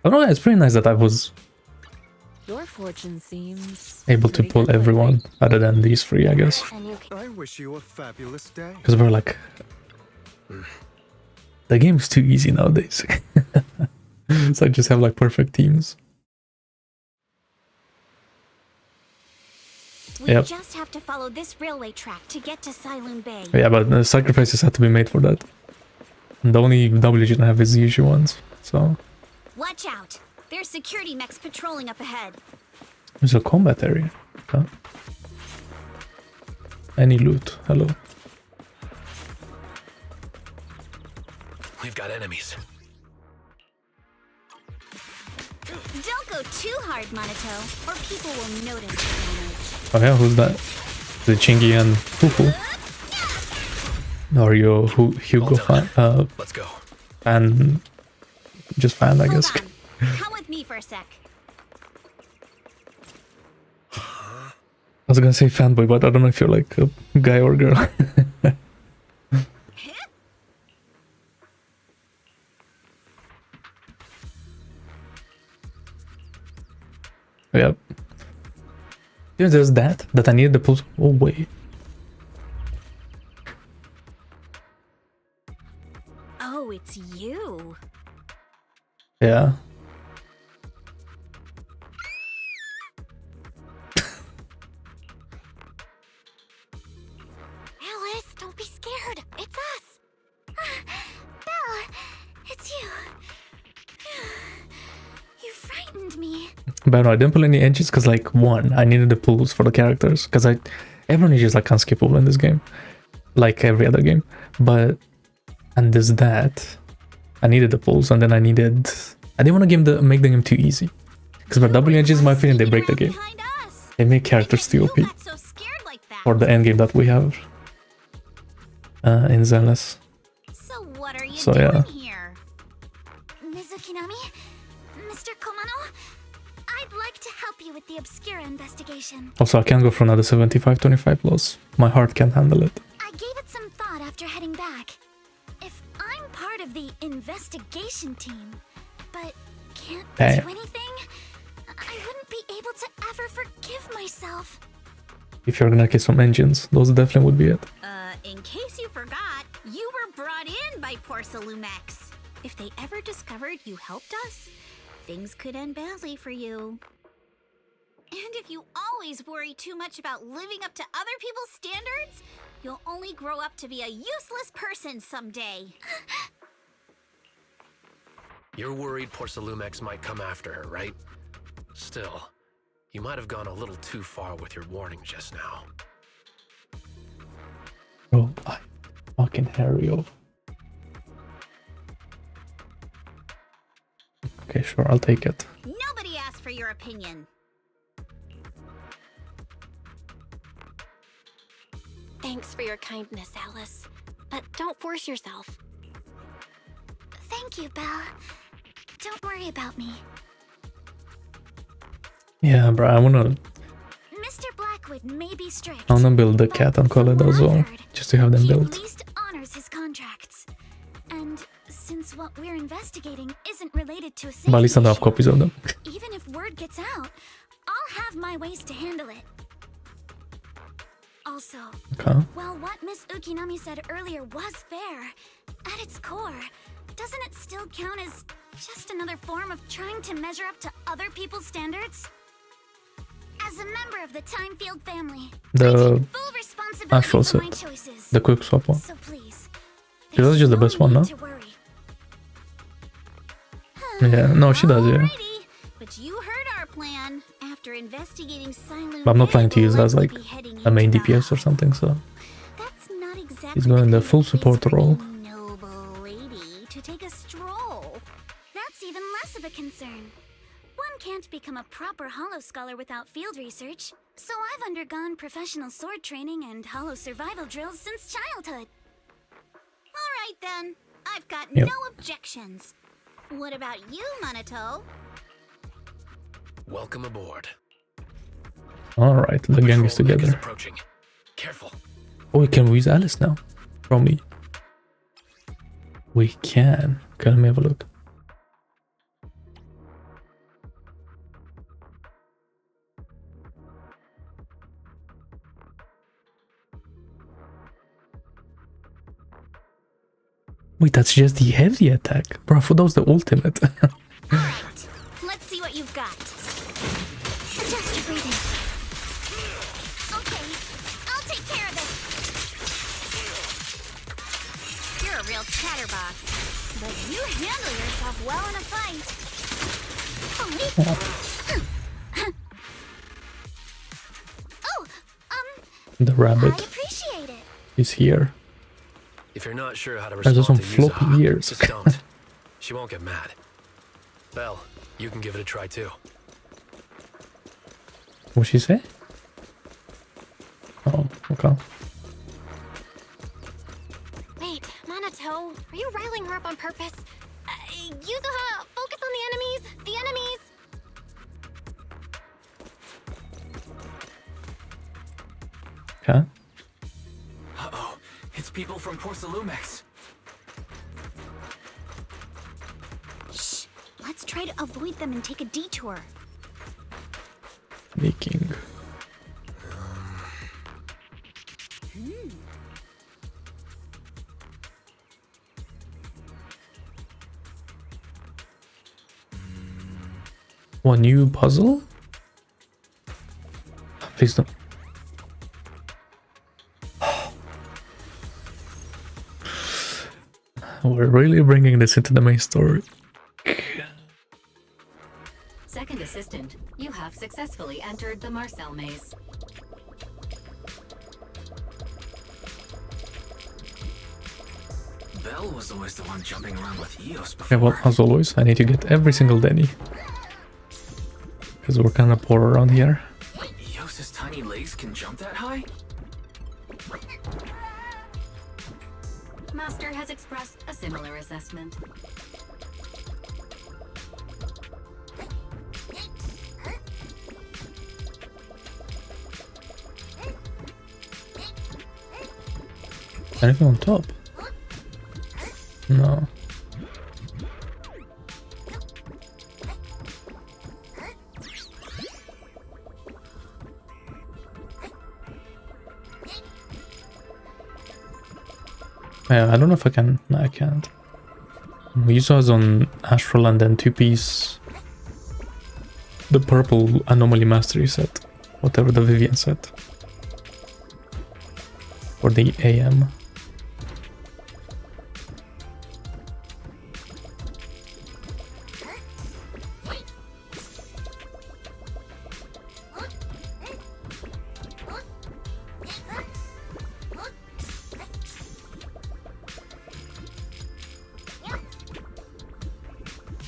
I don't know, it's pretty nice that I was Your fortune seems able to pull everyone other than these three, I guess. I wish you a fabulous day. Because we're like, the game's too easy nowadays. So I just have like perfect teams. We just have to follow this railway track to get to Sailoon Bay. Yeah, but the sacrifices had to be made for that. And the only W didn't have is the issue ones, so... Watch out! There's security mechs patrolling up ahead. There's a combat area. Huh? Any loot? Hello. We've got enemies. Don't go too hard, Manato, or people will notice the damage. Oh yeah, who's that? The Chingy and Fufu. Or your Hugo fan? Let's go. Fan... Just fan, I guess. Come with me for a sec. I was gonna say fanboy, but I don't know if you're like a guy or girl. Yep. Yeah, there's that I needed the pulse. Oh wait. Oh, it's you. Yeah. Alice, don't be scared. It's us. Bella, it's you. You frightened me. But no, I didn't pull any edges because, like, one, I needed the pulls for the characters because everyone is just like unskippable in this game, like every other game. But and there's that. I needed the pulls, and then I didn't want to make the game too easy. Because by double edges, in my opinion, they break the game. They make characters too OP for the end game that we have in Zenless. So what are you doing here? Mizukinami? Mr. Komano? I'd like to help you with the Obscura Investigation. Also, I can't go for another 75-25 loss. My heart can't handle it. I gave it some thought after heading back. If I'm part of the investigation team, but can't do anything, I wouldn't be able to ever forgive myself. If you're gonna get some engines, those definitely would be it. In case you forgot, you were brought in by Porcelumex. If they ever discovered you helped us, things could end badly for you. And if you always worry too much about living up to other people's standards, you'll only grow up to be a useless person someday. You're worried Porcelumex might come after her, right? Still, you might have gone a little too far with your warning just now. Oh, I fucking Harry. Okay, sure, I'll take it. Nobody asked for your opinion. Thanks for your kindness, Alice. But don't force yourself. Thank you, Belle. Don't worry about me. Yeah, bro, I wanna Mr. Blackwood may be strict. I wanna build the cat and call it as well, just to have them he built. at least honors his contracts. And since what we're investigating isn't related to a But at least I don't have copies of them. even if word gets out, I'll have my ways to handle it. also. Okay. While what Miss Ukinami said earlier was fair, at its core, doesn't it still count as just another form of trying to measure up to other people's standards? As a member of the Thymefield family, The I take full responsibility astral for my set. choices. The quick swap one. So please, Because that's just the best one, no? need to worry. Yeah, no, she does, yeah. Alrighty, but you heard our plan. After investigating Silent, But I'm not planning to use it as like a main DPS or something, so That's not exactly he's going the full support role. noble lady to take a stroll. That's even less of a concern. One can't become a proper Hollow Scholar without field research, so I've undergone professional sword training and Hollow survival drills since childhood. Alright then, I've got Yep. no objections. What about you, Manato? Welcome aboard. Alright, the gang is Patrol mech together. approaching. Careful. Oh, we can use Alice now. From me. We can. Okay, let me have a look. Wait, that's just the heavy attack. Bro, I thought that was the ultimate. Alright, let's see what you've got. Adjust your breathing. Okay, I'll take care of it. You're a real chatterbox, but you handle yourself well in a fight. The I rabbit appreciate it. is here. If you're not sure how to There's respond some to floppy Yuzuha, ears. just don't. She won't get mad. Belle, you can give it a try too. What'd she say? Oh, okay. Wait, Manato, are you riling her up on purpose? Yuzuha, focus on the enemies! The enemies! Okay. Uh-oh, it's people from Porcelumex. Shh, let's try to avoid them and take a detour. Making. One new puzzle? Please don't. We're really bringing this into the main story. Second assistant, you have successfully entered the Marcel maze. Belle was always the one jumping around with Eos before. Okay, well, as always, I need to get every single Denny. Because we're kind of poor around here. Eos's tiny legs can jump that high? Master has expressed a similar assessment. Anything on top? No. Yeah, I don't know if I can. No, I can't. Yuzuha's on Astral and then 2-piece. The purple Anomaly Mastery set. Whatever the Vivian set. Or the AM.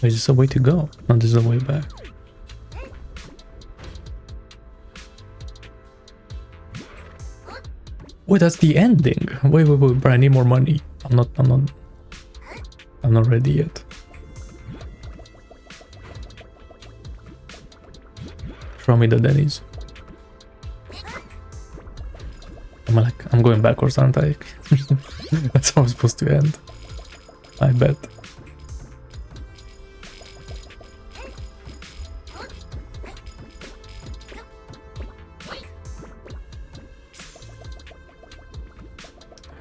Is this a way to go? No, this is a way back. Wait, that's the ending. Wait, bro, I need more money. I'm not ready yet. Show me the Denny's. I'm going backwards, aren't I? That's how it's supposed to end. I bet.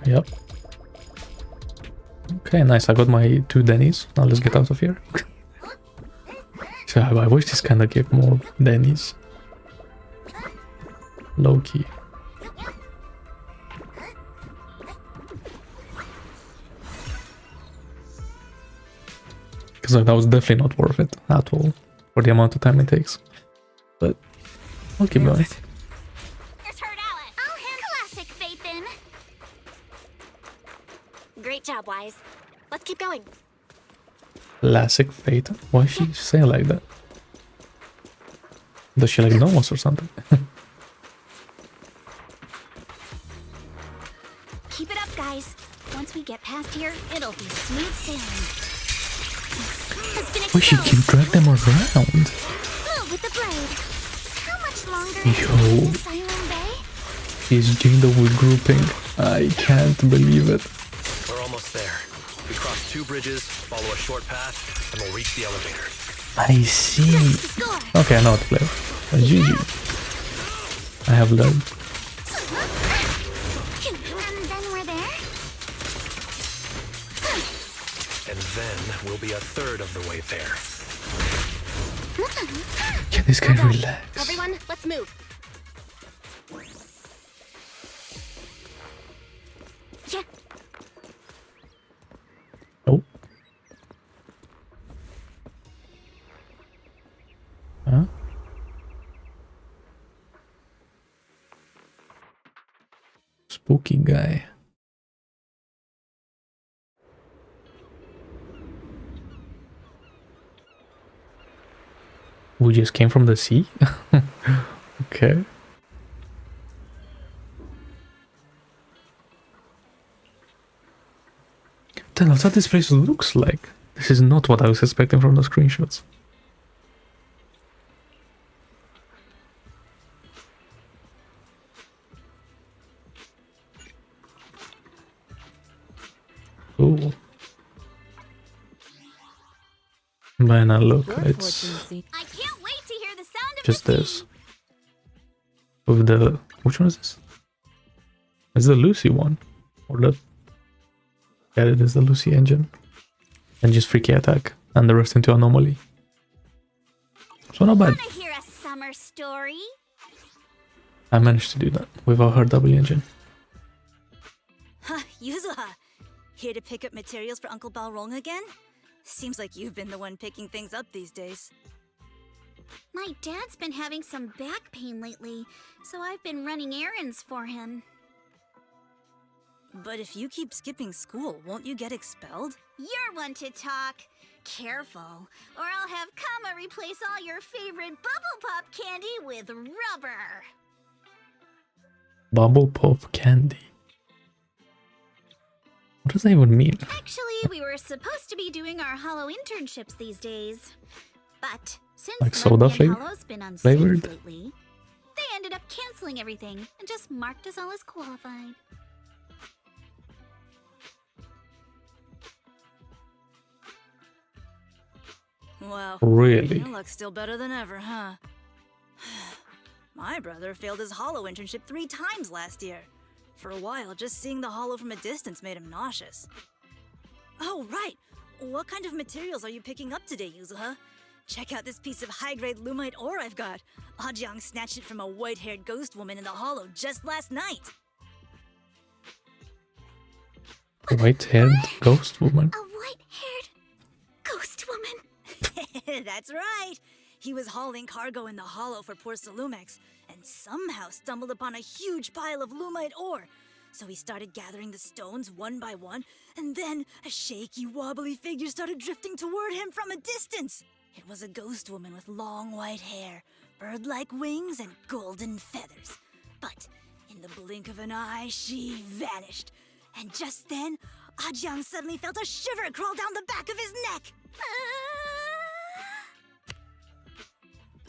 Yep. Okay, nice. I got my 2 Denny's. Now let's get out of here. So I wish this kind of gave more Denny's. Low key. Because that was definitely not worth it at all for the amount of time it takes. But I'll keep going. Classic Phaethon. Great job, Wise. Let's keep going. Classic Phaethon? Why is she saying like that? Does she like know us or something? Keep it up, guys. Once we get past here, it'll be smooth sailing. Why she keep dragging them around? Move with the blade. How much longer Yo. in Asylum Bay? He's doing the wood grouping. I can't believe it. We're almost there. We cross 2 bridges, follow a short path, and we'll reach the elevator. I see. Okay, I know how to play. GG. I have learned. And then we're there? And then we'll be a third of the way there. Can this guy relax? Everyone, let's move. Yeah. Oh. Huh? Spooky guy. We just came from the sea? Okay. Then that's what this place looks like. This is not what I was expecting from the screenshots. Cool. Man, look, it's I can't wait to hear the sound of just the this. With the... Which one is this? Is the Lucy one? Or the... Yeah, it is the Lucy engine. And just freaky attack. And the rest into anomaly. So not bad. Wanna hear a summer story? I managed to do that without her double engine. Huh, Yuzuha. Here to pick up materials for Uncle Balrong again? Seems like you've been the one picking things up these days. My dad's been having some back pain lately, so I've been running errands for him. But if you keep skipping school, won't you get expelled? You're one to talk. Careful, or I'll have Kama replace all your favorite Bubble Pop candy with rubber. Bubble Pop candy. What does that even mean? Actually, we were supposed to be doing our Hollow internships these days. But since Like soda Hollow's been unsafe flavored? lately, they ended up canceling everything and just marked us all as qualified. Wow. Really? Your luck's still better than ever, huh? My brother failed his Hollow internship 3 times last year. For a while, just seeing the Hollow from a distance made him nauseous. Oh, right! What kind of materials are you picking up today, Yuzuha? Check out this piece of high-grade lumite ore I've got. Ajang snatched it from a white-haired ghost woman in the Hollow just last night. White-haired ghost woman? A white-haired ghost woman? That's right! He was hauling cargo in the Hollow for Porcelumex, and somehow stumbled upon a huge pile of lumite ore. So he started gathering the stones one by one, and then a shaky, wobbly figure started drifting toward him from a distance. It was a ghost woman with long white hair, bird-like wings, and golden feathers. But in the blink of an eye, she vanished. And just then, Ajang suddenly felt a shiver crawl down the back of his neck.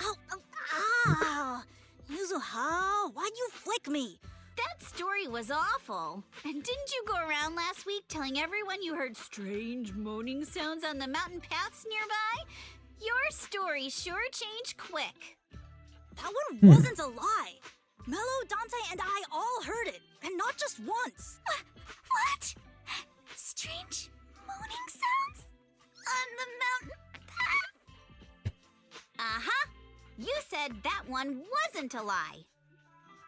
Ow! Yuzuha, why'd you flick me? That story was awful. And didn't you go around last week telling everyone you heard strange moaning sounds on the mountain paths nearby? Your story sure changed quick. That one wasn't a lie. Mello, Dante, and I all heard it, and not just once. strange moaning sounds on the mountain path. Uh-huh. You said that one wasn't a lie.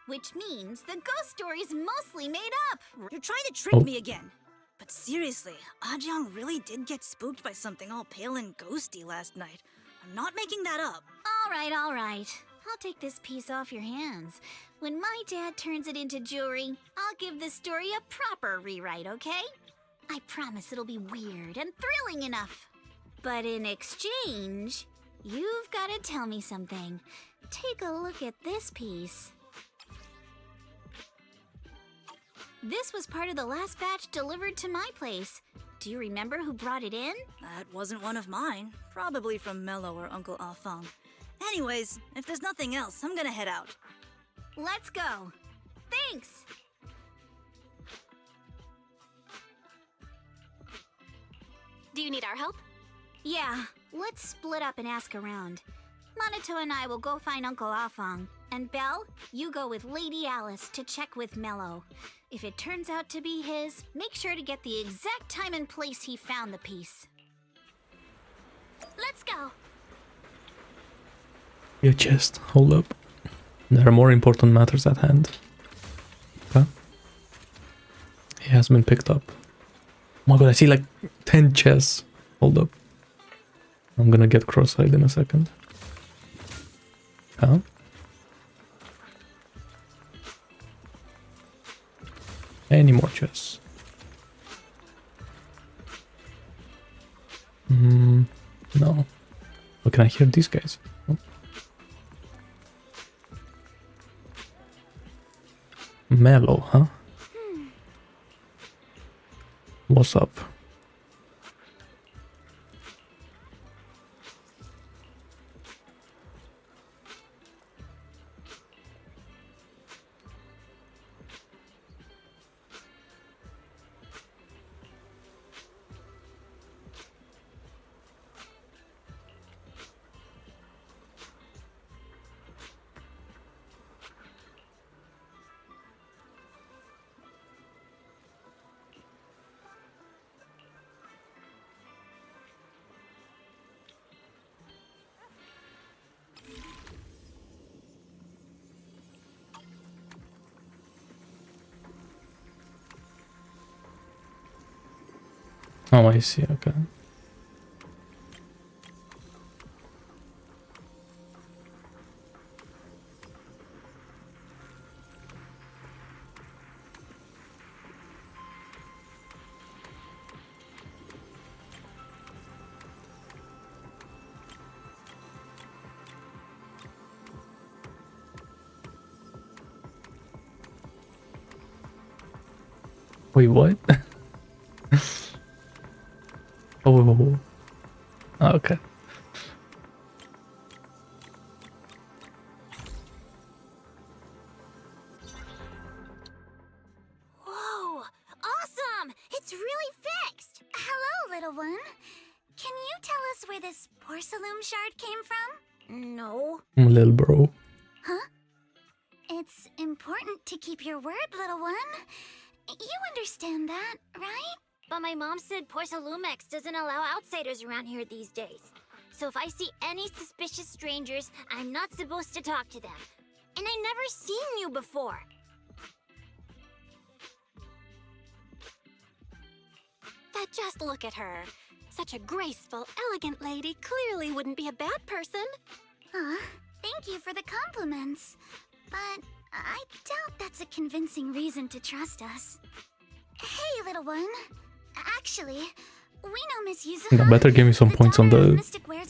Which means the ghost story's mostly made up. You're trying to trick me again. But seriously, Ajang really did get spooked by something all pale and ghosty last night. I'm not making that up. All right. I'll take this piece off your hands. When my dad turns it into jewelry, I'll give this story a proper rewrite, okay? I promise it'll be weird and thrilling enough. But in exchange, you've got to tell me something. Take a look at this piece. This was part of the last batch delivered to my place. Do you remember who brought it in? That wasn't one of mine. Probably from Mello or Uncle Afang. Anyways, if there's nothing else, I'm gonna head out. Let's go. Thanks! Do you need our help? Yeah, let's split up and ask around. Manato and I will go find Uncle Afang. And Belle, you go with Lady Alice to check with Mello. If it turns out to be his, make sure to get the exact time and place he found the piece. Let's go. Your chest. Hold up. There are more important matters at hand. Okay. He has been picked up. Oh my god, I see like 10 chests. Hold up. I'm gonna get cross-eyed in a second. Huh? Any more chests? No. But can I hear these guys? Oh. Mellow, huh? What's up? Oh, I see, okay. Wait, what? Oh, okay. Whoa! Awesome! It's really fixed! Hello, little one. Can you tell us where this porcelain shard came from? No. Little bro. Huh? It's important to keep your word, little one. You understand that, right? But my mom said Porcelumex doesn't allow outsiders around here these days. So if I see any suspicious strangers, I'm not supposed to talk to them. And I never seen you before. But just look at her. Such a graceful, elegant lady clearly wouldn't be a bad person. Thank you for the compliments. But I doubt that's a convincing reason to trust us. Hey, little one. Actually, we know Miss Yuzuha. No, better give me some points on the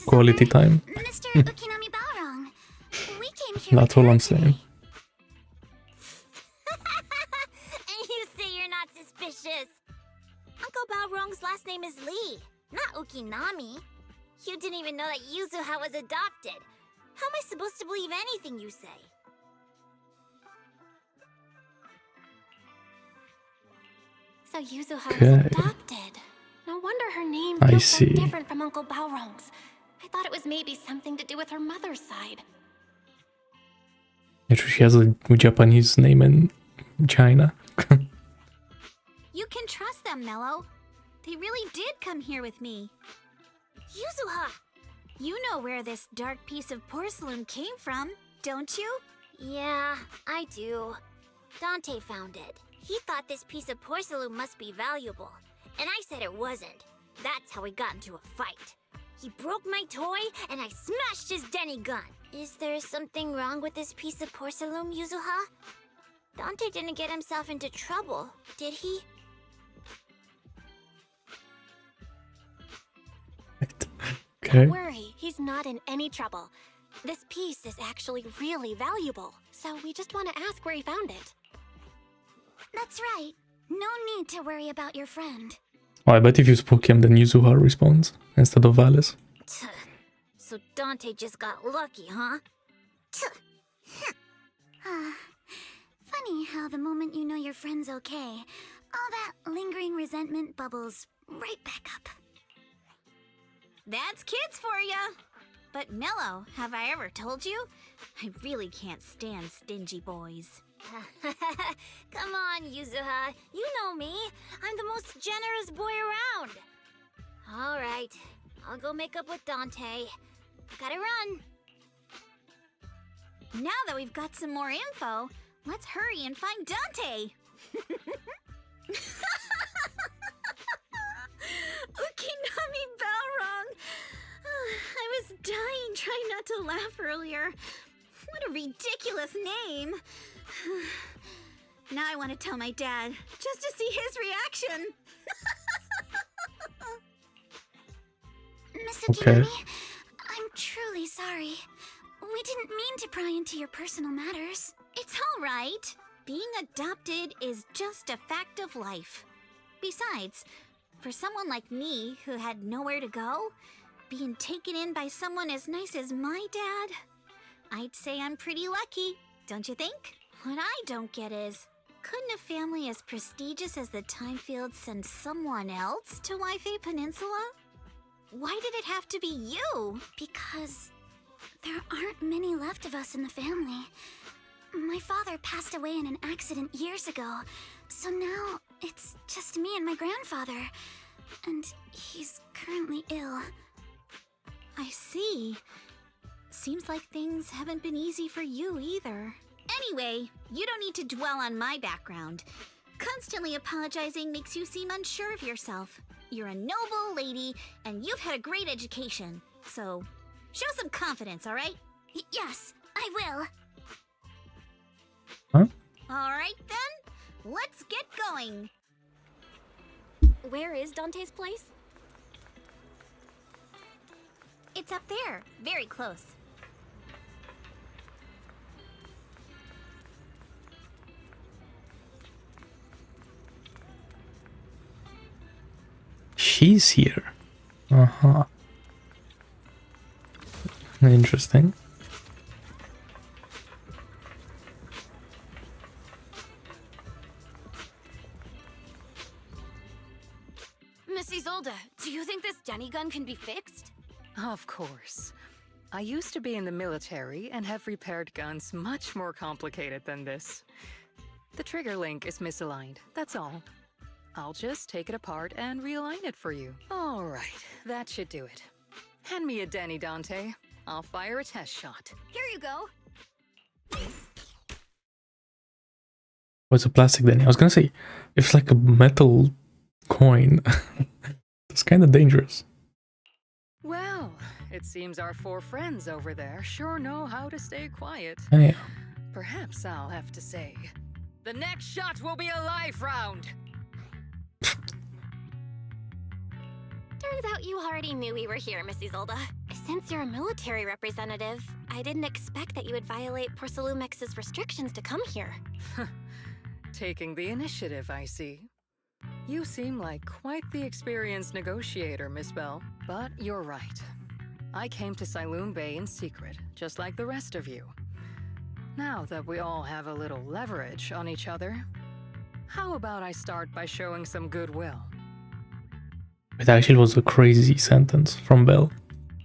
quality time. Mr. Ukinami Balrong. We came here. That's all I'm saying. And you say you're not suspicious. Uncle Balrong's last name is Lee, not Ukinami. You didn't even know that Yuzuha was adopted. How am I supposed to believe anything you say? So Yuzuha was adopted. No wonder her name feels so different from Uncle Balrong's. I thought it was maybe something to do with her mother's side. Actually, she has a Japanese name in China. You can trust them, Mello. They really did come here with me. Yuzuha! You know where this dark piece of porcelain came from, don't you? Yeah, I do. Dante found it. He thought this piece of porcelain must be valuable, and I said it wasn't. That's how we got into a fight. He broke my toy, and I smashed his Denny gun. Is there something wrong with this piece of porcelain, Yuzuha? Dante didn't get himself into trouble, did he? Okay. Don't worry, he's not in any trouble. This piece is actually really valuable, so we just want to ask where he found it. That's right. No need to worry about your friend. Oh, I bet if you spook him, then Yuzuha responds instead of Valis. So Dante just got lucky, huh? Funny how the moment you know your friend's okay, all that lingering resentment bubbles right back up. That's kids for ya! But Mello, have I ever told you? I really can't stand stingy boys. Come on, Yuzuha. You know me. I'm the most generous boy around. All right. I'll go make up with Dante. Gotta run. Now that we've got some more info, let's hurry and find Dante. Ukinami Balrog. I was dying trying not to laugh earlier. What a ridiculous name. Now I want to tell my dad, just to see his reaction. Miss Ukinami, I'm truly sorry. We didn't mean to pry into your personal matters. It's all right. Being adopted is just a fact of life. Besides, for someone like me who had nowhere to go, being taken in by someone as nice as my dad, I'd say I'm pretty lucky, don't you think? What I don't get is, couldn't a family as prestigious as the Thymefield send someone else to Wifei Peninsula? Why did it have to be you? Because there aren't many left of us in the family. My father passed away in an accident years ago, so now it's just me and my grandfather. And he's currently ill. I see. Seems like things haven't been easy for you either. Anyway, you don't need to dwell on my background. Constantly apologizing makes you seem unsure of yourself. You're a noble lady, and you've had a great education. So, show some confidence, alright? Yes, I will. Huh? Alright then, let's get going. Where is Dante's place? It's up there, very close. She's here. Uh-huh. Interesting. Miss Isolde, do you think this Denny gun can be fixed? Of course. I used to be in the military and have repaired guns much more complicated than this. The trigger link is misaligned, that's all. I'll just take it apart and realign it for you. All right, that should do it. Hand me a Denny, Dante. I'll fire a test shot. Here you go. What's a plastic Denny? I was gonna say, if it's like a metal coin, it's kind of dangerous. Well, it seems our four friends over there sure know how to stay quiet. Oh, yeah. Perhaps I'll have to say, the next shot will be a life round. Turns out you already knew we were here, Miss Isolde. Since you're a military representative, I didn't expect that you would violate Porcelumex's restrictions to come here. Taking the initiative, I see. You seem like quite the experienced negotiator, Miss Bell. But you're right. I came to Siloon Bay in secret, just like the rest of you. Now that we all have a little leverage on each other, how about I start by showing some goodwill? It actually was a crazy sentence from Belle.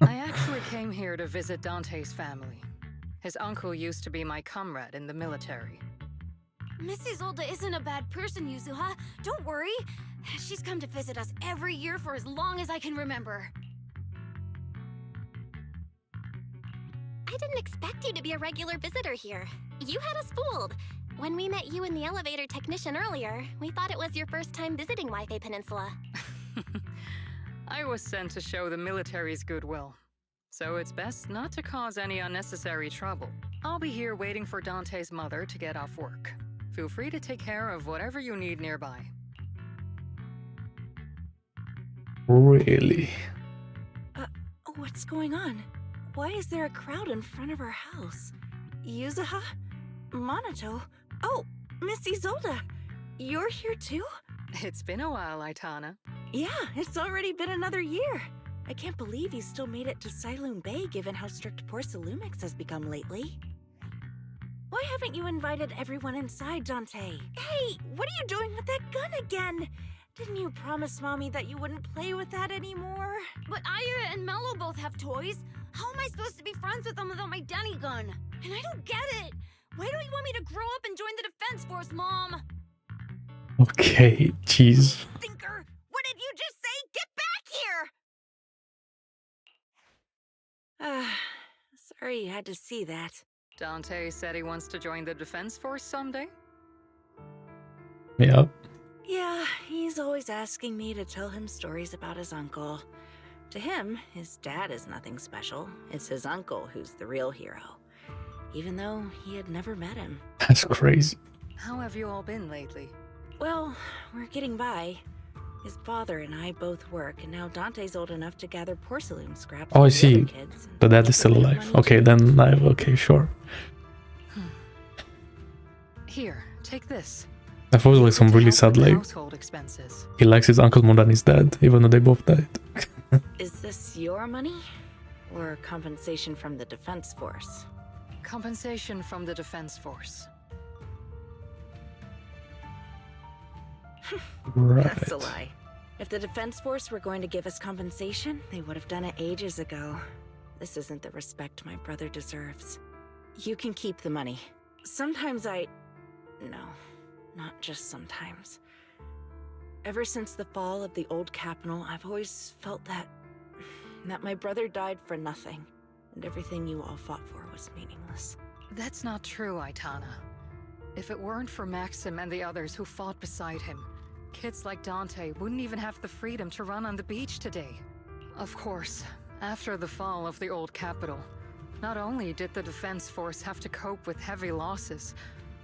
I actually came here to visit Dante's family. His uncle used to be my comrade in the military. Miss Isolde isn't a bad person, Yuzuha. Don't worry. She's come to visit us every year for as long as I can remember. I didn't expect you to be a regular visitor here. You had us fooled. When we met you and the elevator technician earlier, we thought it was your first time visiting Wi-Fi Peninsula. I was sent to show the military's goodwill. So it's best not to cause any unnecessary trouble. I'll be here waiting for Dante's mother to get off work. Feel free to take care of whatever you need nearby. Really? What's going on? Why is there a crowd in front of our house? Yuzuha? Manato? Oh, Miss Isolde! You're here too? It's been a while, Aitana. Yeah, it's already been another year. I can't believe you still made it to Sailoon Bay given how strict Porcelumex has become lately. Why haven't you invited everyone inside, Dante? Hey, what are you doing with that gun again? Didn't you promise Mommy that you wouldn't play with that anymore? But Aya and Mello both have toys. How am I supposed to be friends with them without my Denny gun? And I don't get it. Why don't you want me to grow up and join the Defense Force, Mom? Okay, jeez. Thinker, what did you just say? Get back here! Sorry you had to see that. Dante said he wants to join the Defense Force someday? Yep. Yeah, he's always asking me to tell him stories about his uncle. To him, his dad is nothing special. It's his uncle who's the real hero. Even though he had never met him. That's crazy. How have you all been lately? Well, we're getting by. His father and I both work, and now Dante's old enough to gather porcelain scraps. Oh, I for the see. other kids The dad is still alive. Okay, then okay, sure. Here, take this. I thought it was like some really sad, like, household expenses. he likes his uncle more than his dad, even though they both died. Is this your money? Or compensation from the Defense Force? Compensation from the Defense Force. Right. That's a lie. If the Defense Force were going to give us compensation, they would have done it ages ago. This isn't the respect my brother deserves. You can keep the money. Sometimes No, not just sometimes. Ever since the fall of the old capital, I've always felt that my brother died for nothing, and everything you all fought for was meaningless. That's not true, Aitana. If it weren't for Maxim and the others who fought beside him, kids like Dante wouldn't even have the freedom to run on the beach today. Of course, after the fall of the old capital, not only did the Defense Force have to cope with heavy losses,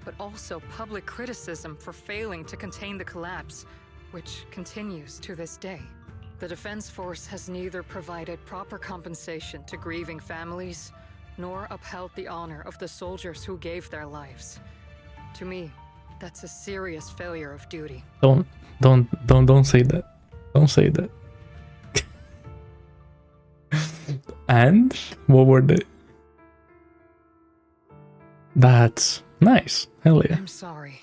but also public criticism for failing to contain the collapse, which continues to this day. The Defense Force has neither provided proper compensation to grieving families, nor upheld the honor of the soldiers who gave their lives. To me, that's a serious failure of duty. Don't say that. Don't say that. And what were they? That's nice. Hell yeah. I'm sorry.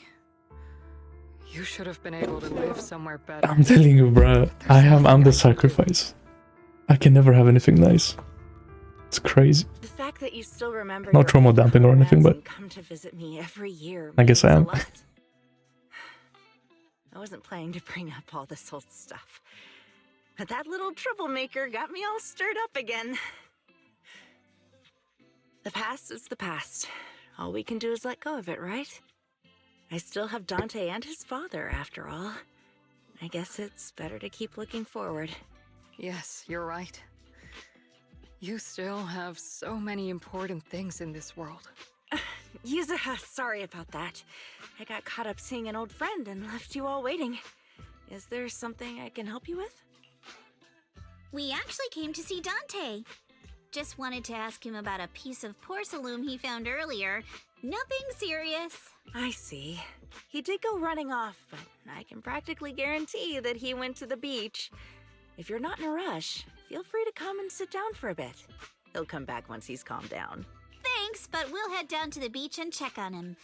You should have been able to live somewhere better. I'm telling you, bro. I'm the sacrifice. I can never have anything nice. It's crazy. The fact that you still remember Not trauma dumping or anything, but come to visit me every year. I guess I am. I wasn't planning to bring up all this old stuff, but that little troublemaker got me all stirred up again. The past is the past. All we can do is let go of it, right? I still have Dante and his father, after all. I guess it's better to keep looking forward. Yes, you're right. You still have so many important things in this world. Yuzuha, sorry about that. I got caught up seeing an old friend and left you all waiting. Is there something I can help you with? We actually came to see Dante. Just wanted to ask him about a piece of porcelain he found earlier. Nothing serious. I see. He did go running off, but I can practically guarantee that he went to the beach. If you're not in a rush, feel free to come and sit down for a bit. He'll come back once he's calmed down. Thanks, but we'll head down to the beach and check on him.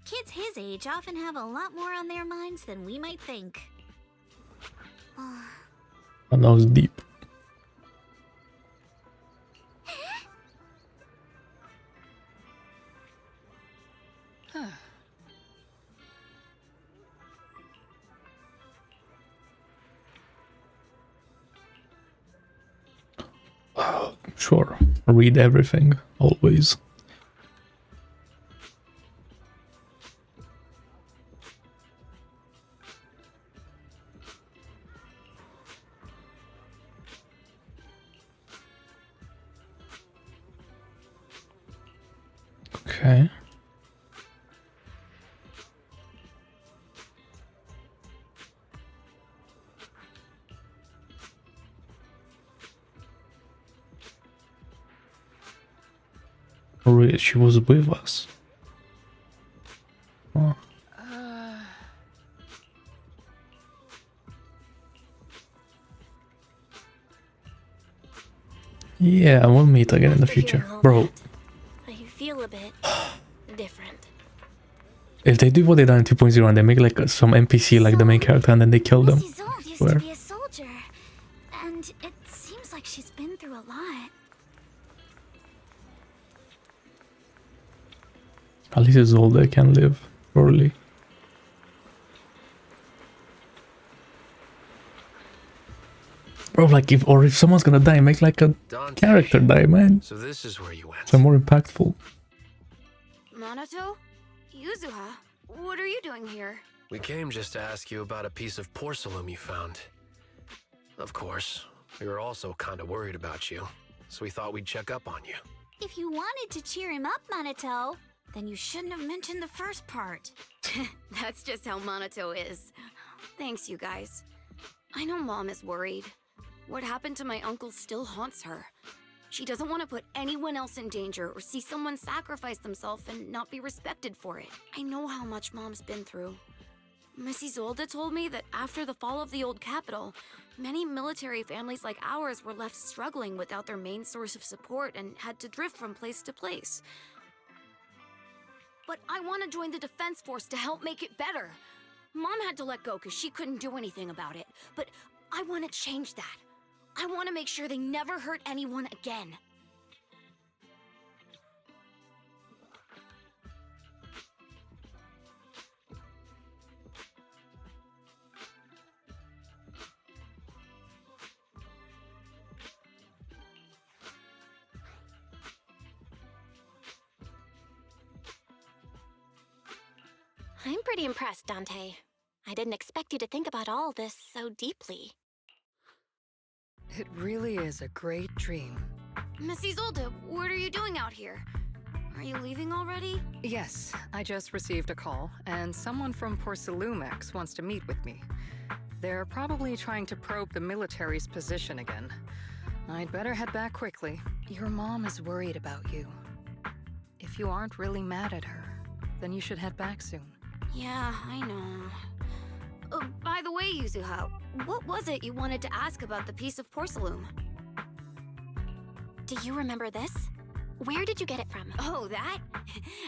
Kids his age often have a lot more on their minds than we might think. And that was deep. Sure, read everything, always. Okay. Really, she was with us. Oh. Yeah, we'll meet again in the future. Bro. I feel a bit different. If they do what they done in 2.0 and they make like some NPC like the main character and then they kill them. Isolde used to be a soldier, and it seems like she's been through a lot. At least Isolde can live early. Bro, like if someone's gonna die, make like a character die, man. So this is where you went. So more impactful. Manato? Yuzuha? What are you doing here? We came just to ask you about a piece of porcelain you found. Of course, we were also kind of worried about you, so we thought we'd check up on you. If you wanted to cheer him up, Manato, then you shouldn't have mentioned the first part. That's just how Manato is. Thanks, you guys. I know Mom is worried. What happened to my uncle still haunts her. She doesn't want to put anyone else in danger or see someone sacrifice themselves and not be respected for it. I know how much Mom's been through. Miss Isolde told me that after the fall of the old capital, many military families like ours were left struggling without their main source of support and had to drift from place to place. But I want to join the defense force to help make it better. Mom had to let go because she couldn't do anything about it. But I want to change that. I want to make sure they never hurt anyone again. I'm pretty impressed, Dante. I didn't expect you to think about all this so deeply. It really is a great dream. Miss Isolde, what are you doing out here? Are you leaving already? Yes, I just received a call, and someone from Porcelumex wants to meet with me. They're probably trying to probe the military's position again. I'd better head back quickly. Your mom is worried about you. If you aren't really mad at her, then you should head back soon. Yeah, I know. By the way, Yuzuha, what was it you wanted to ask about the piece of porcelain? Do you remember this? Where did you get it from? Oh, that?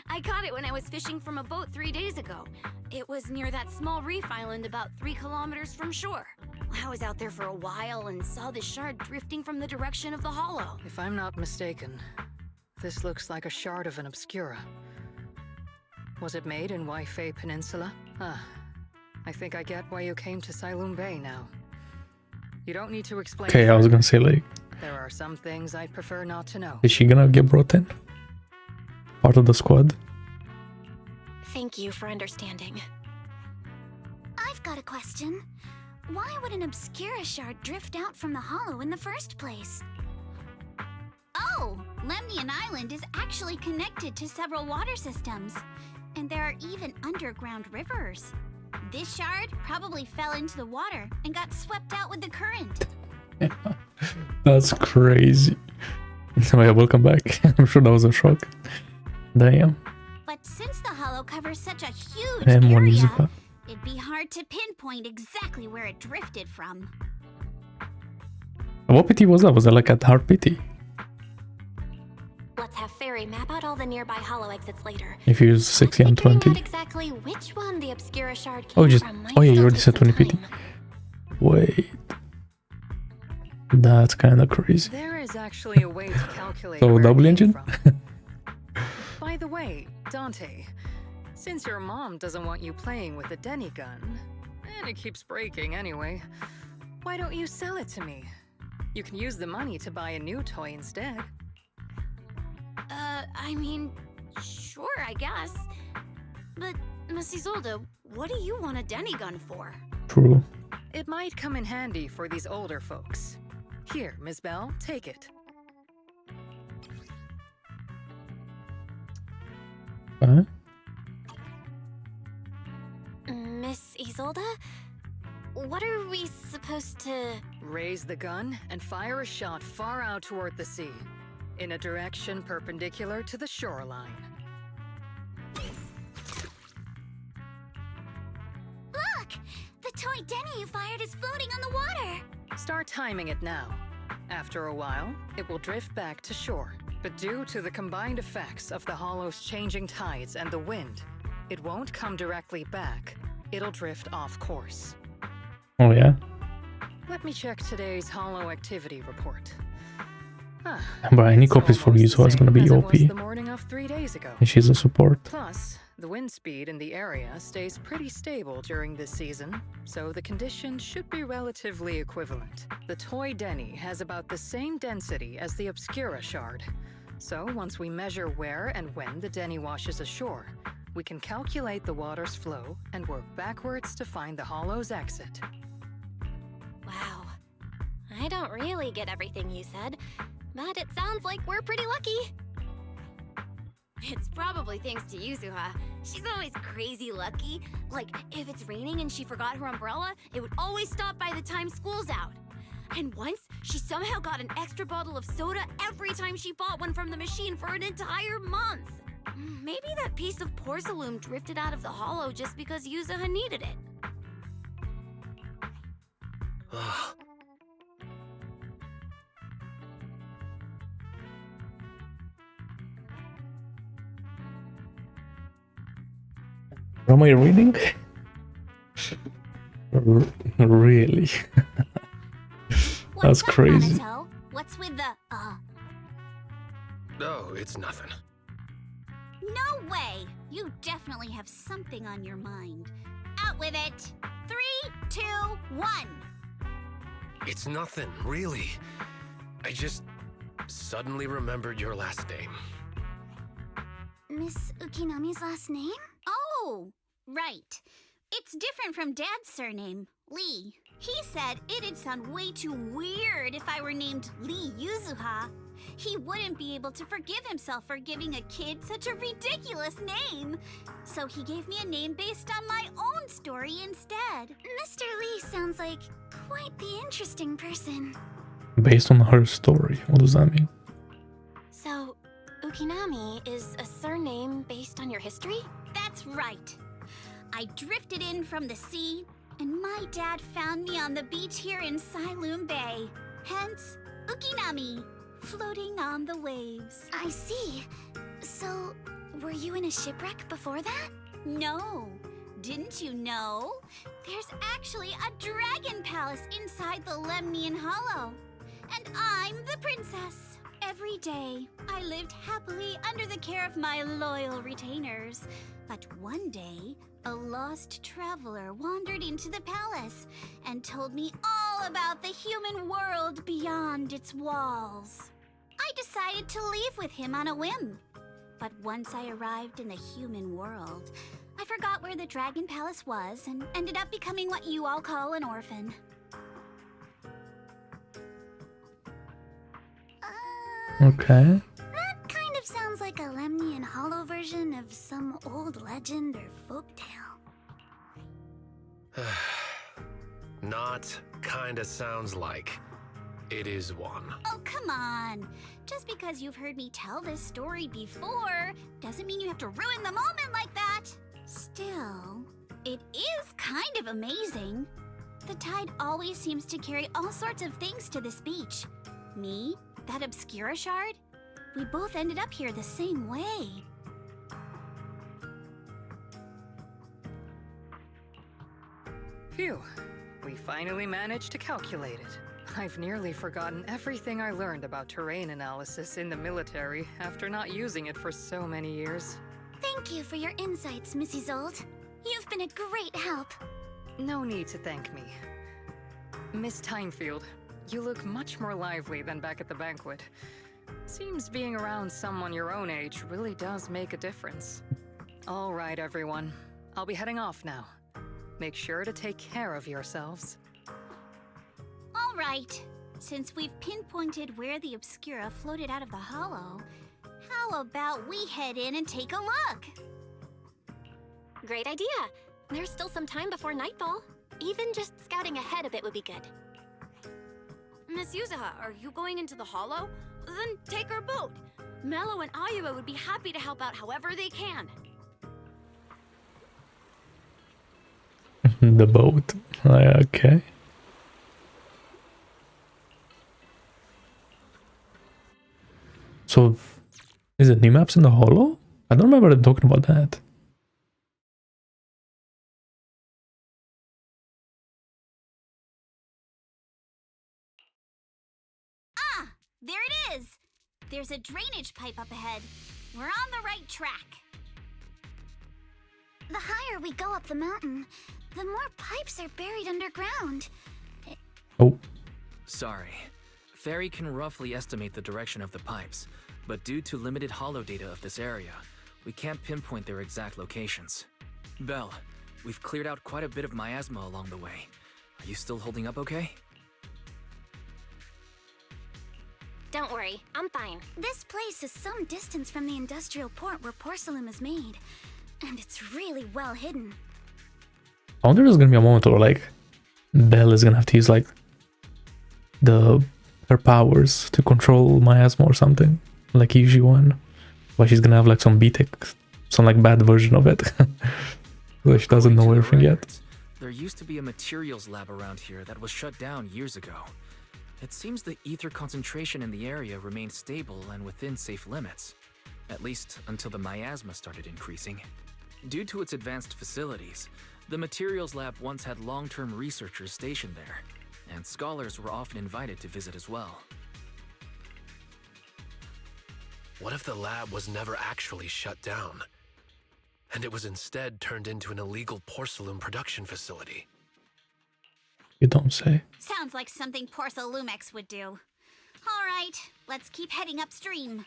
I caught it when I was fishing from a boat 3 days ago. It was near that small reef island about 3 kilometers from shore. I was out there for a while and saw the shard drifting from the direction of the hollow. If I'm not mistaken, this looks like a shard of an Obscura. Was it made in Waifei Peninsula? I think I get why you came to Sailoon Bay now. You don't need to explain. Okay, I was gonna say like... There are some things I'd prefer not to know. Is she gonna get brought in? Part of the squad? Thank you for understanding. I've got a question. Why would an Obscura shard drift out from the hollow in the first place? Oh, Lemnian Island is actually connected to several water systems. And there are even underground rivers. This shard probably fell into the water and got swept out with the current. That's crazy. So yeah, welcome back. I'm sure that was a shock. Damn. But since the hollow covers such a huge area, it'd be hard to pinpoint exactly where it drifted from. What pity was that? Was that like a hard pity? Let's have Fairy map out all the nearby hollow exits later. If you use 60 and 20. Out exactly which one the Obscura shard came Oh, just from. oh yeah, you already said 20 PT. Wait, that's kind of crazy. There is actually a way to calculate. So double engine. By the way, Dante, since your mom doesn't want you playing with the Denny gun, and it keeps breaking anyway, why don't you sell it to me? You can use the money to buy a new toy instead. I mean, sure, I guess. But, Miss Isolde, what do you want a Denny gun for? True. It might come in handy for these older folks. Here, Miss Bell, take it. Huh? Miss Isolde? What are we supposed to... Raise the gun and fire a shot far out toward the sea, in a direction perpendicular to the shoreline. Look! The toy Denny you fired is floating on the water! Start timing it now. After a while, it will drift back to shore. But due to the combined effects of the hollow's changing tides and the wind, it won't come directly back. It'll drift off course. Oh yeah? Let me check today's hollow activity report. But any copies for Yuzuha is gonna be OP. The morning of 3 days ago. And she's a support. Plus, the wind speed in the area stays pretty stable during this season, so the conditions should be relatively equivalent. The toy Denny has about the same density as the Obscura shard. So once we measure where and when the Denny washes ashore, we can calculate the water's flow and work backwards to find the hollow's exit. Wow. I don't really get everything you said, but it sounds like we're pretty lucky. It's probably thanks to Yuzuha. She's always crazy lucky. Like, if it's raining and she forgot her umbrella, it would always stop by the time school's out. And once, she somehow got an extra bottle of soda every time she bought one from the machine for an entire month. Maybe that piece of porcelain drifted out of the hollow just because Yuzuha needed it. Am I reading? Really? That's crazy. Manato? What's with the, No, it's nothing. No way! You definitely have something on your mind. Out with it! 3, 2, 1! It's nothing, really. I just suddenly remembered your last name. Miss Ukinami's last name? Oh, right. It's different from Dad's surname, Lee. He said it'd sound way too weird if I were named Lee Yuzuha. He wouldn't be able to forgive himself for giving a kid such a ridiculous name. So he gave me a name based on my own story instead. Mr. Lee sounds like quite the interesting person. Based on her story. What does that mean? So, Ukinami is a surname based on your history? That's right. I drifted in from the sea, and my dad found me on the beach here in Sailoon Bay. Hence, Ukinami, floating on the waves. I see. So, were you in a shipwreck before that? No. Didn't you know? There's actually a dragon palace inside the Lemnian Hollow. And I'm the princess. Every day, I lived happily under the care of my loyal retainers. But one day, a lost traveler wandered into the palace and told me all about the human world beyond its walls. I decided to leave with him on a whim. But once I arrived in the human world, I forgot where the Dragon Palace was and ended up becoming what you all call an orphan. Okay. That kind of sounds like a Lemnian Hollow version of some old legend or folktale. Not kinda sounds like. It is one. Oh, come on. Just because you've heard me tell this story before doesn't mean you have to ruin the moment like that. Still, it is kind of amazing. The tide always seems to carry all sorts of things to this beach. Me, that Obscura shard, we both ended up here the same way. Phew. We finally managed to calculate it. I've nearly forgotten everything I learned about terrain analysis in the military after not using it for so many years. Thank you for your insights, Miss Isolde. You've been a great help. No need to thank me. Miss Thymefield, You look much more lively than back at the banquet. Seems being around someone your own age really does make a difference. All right, everyone. I'll be heading off now. Make sure to take care of yourselves. All right. Since we've pinpointed where the Obscura floated out of the hollow, how about we head in and take a look? Great idea. There's still some time before nightfall. Even just scouting ahead a bit would be good. Miss Yuzuha, are you going into the hollow? Then take our boat. Mello and Ayuba would be happy to help out however they can. The boat. Okay. So, is it new maps in the hollow? I don't remember them talking about that. Ah, there it is. There's a drainage pipe up ahead. We're on the right track. The higher we go up the mountain, the more pipes are buried underground. Oh. Sorry. Fairy can roughly estimate the direction of the pipes, but due to limited holo data of this area, we can't pinpoint their exact locations. Belle, we've cleared out quite a bit of miasma along the way. Are you still holding up okay? Don't worry, I'm fine. This place is some distance from the industrial port where porcelain is made, and it's really well hidden. I wonder if there's gonna be a moment where, like, Belle is gonna have to use, like, her powers to control miasma or something, like Yixuan. But she's gonna have, like, some BTEC, some, like, bad version of it. So she doesn't know everything yet. There used to be a materials lab around here that was shut down years ago. It seems the ether concentration in the area remained stable and within safe limits, at least until the miasma started increasing. Due to its advanced facilities, the materials lab once had long-term researchers stationed there, and scholars were often invited to visit as well. What if the lab was never actually shut down, and it was instead turned into an illegal porcelain production facility? You don't say. Sounds like something Porcelumex would do. All right, let's keep heading upstream.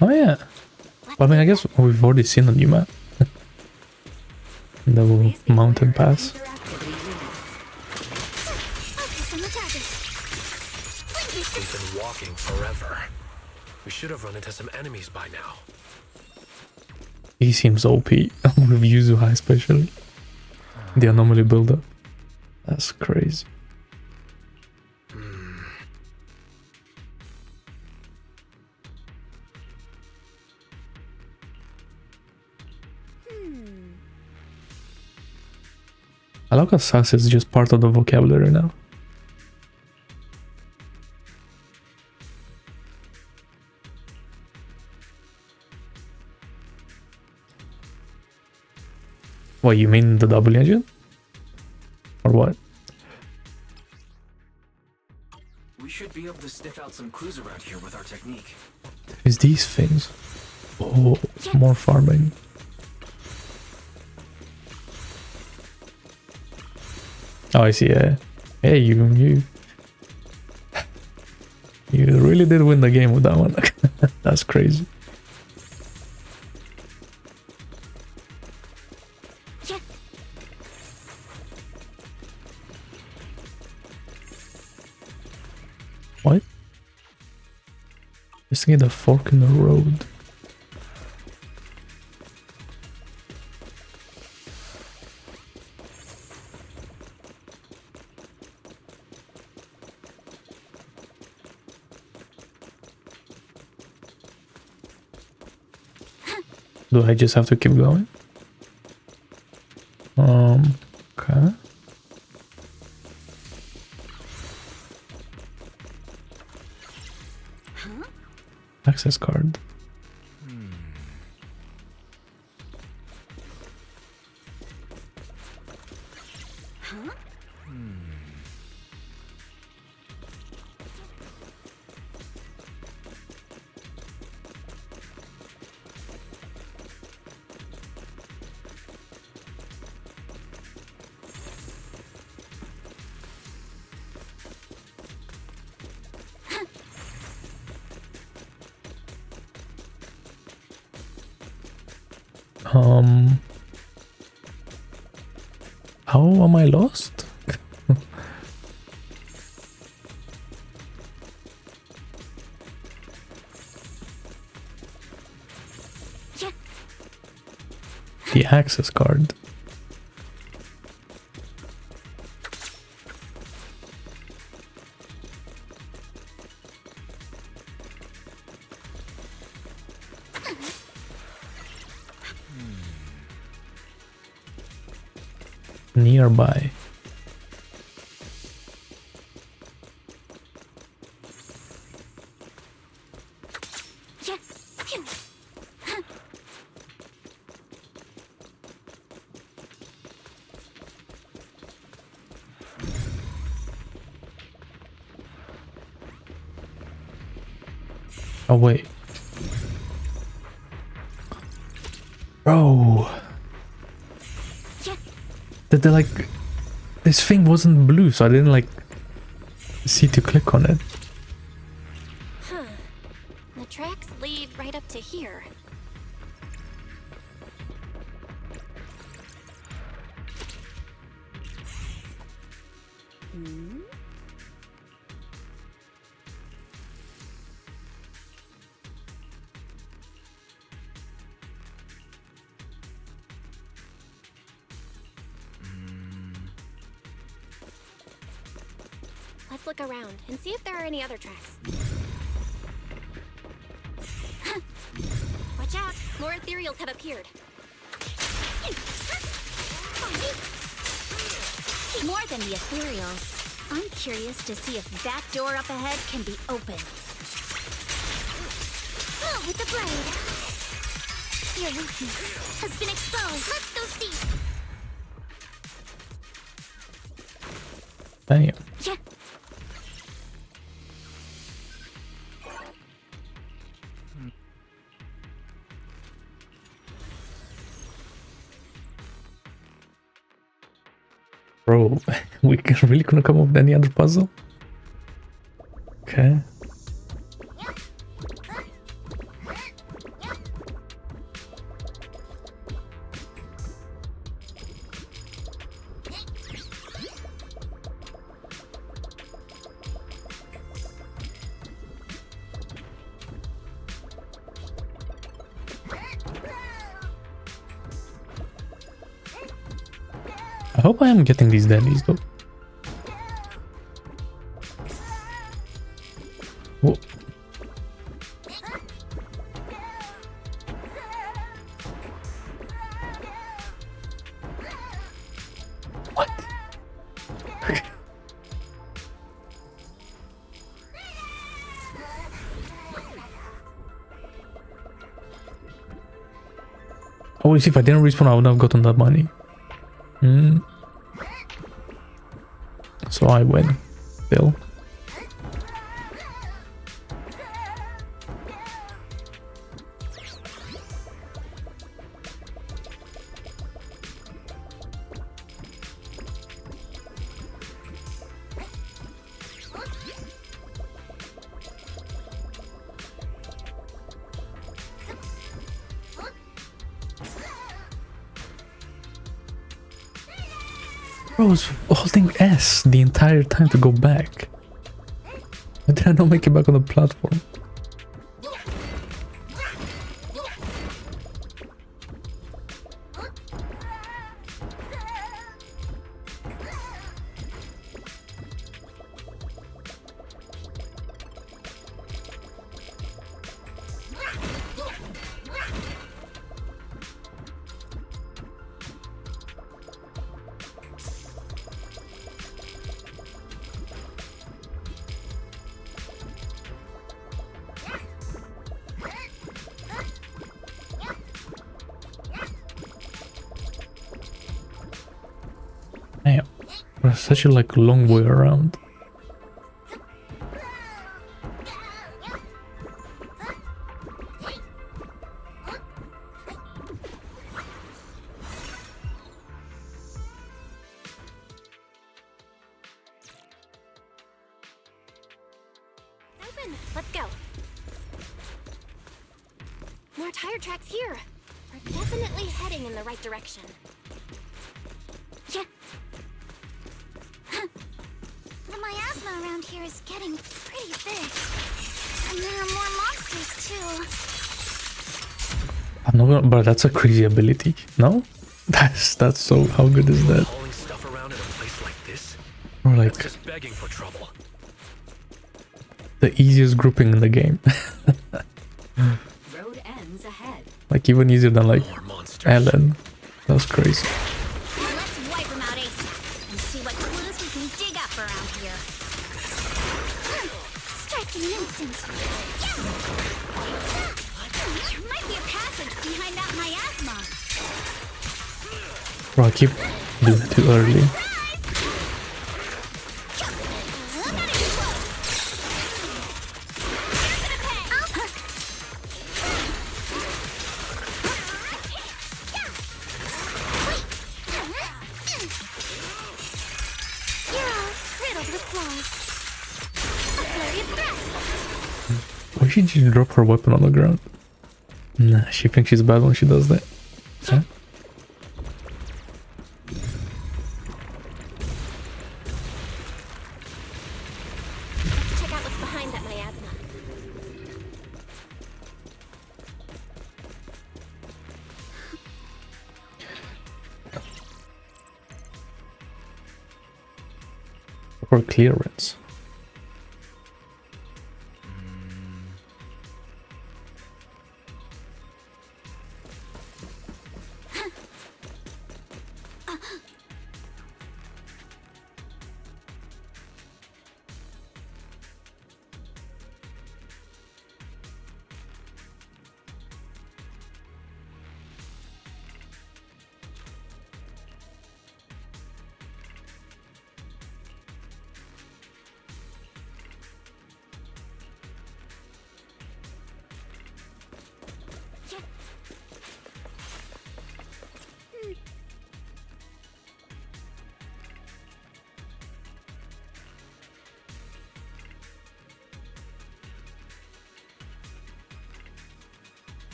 Oh yeah. Well, I mean, I guess we've already seen the new map. The mountain pass. We've been walking forever. We should have run into some enemies by now. He seems OP with Yuzuha especially. The anomaly buildup. That's crazy. I like how sus is just part of the vocabulary now. What, you mean the double engine? Or what? We should be able to sniff out some clues around here with our technique. Is these things? Oh, more farming. Oh, I see. Yeah. Hey, you really did win the game with that one. That's crazy. What? Just get a fork in the road. Do I just have to keep going? Okay. Access card. How am I lost? The access card. Nearby. Oh wait. Bro. Did they like... This thing wasn't blue, so I didn't like see to click on it. Huh. The tracks lead right up to here. Let's look around and see if there are any other tracks. Watch out! More ethereals have appeared. More than the ethereals. I'm curious to see if that door up ahead can be opened. Oh, with the blade. Your weakness has been exposed. Let's go see. Damn. Yeah. Bro, we really couldn't come up with any other puzzle? Okay. I hope I am getting these dailies though. Whoa. What? Oh, if I didn't respawn, I would have gotten that money. So I win. Still. I was holding S the entire time to go back. Why did I not make it back on the platform? Damn, we're such a like long way around. Open. Let's go. More tire tracks here. Are Definitely heading in the right direction. Yeah. The miasma around here is getting pretty big. And there are more monsters too. I'm not gonna, but that's a crazy ability, no? That's so, how good is that? Hauling stuff around in a place like this? Or like That's just begging for trouble. the easiest grouping in the game. Road ends ahead. Like even easier than like Ellen. That's crazy. Let's wipe them out ASAP and see what clues we can dig up around here. Strike in an instant. There might be a passage behind that miasma. Bro, I keep doing it too early. Why did she drop her weapon on the ground? Nah, she thinks she's bad when she does that. Huh? Let's check out what's behind that miasma. For clearance.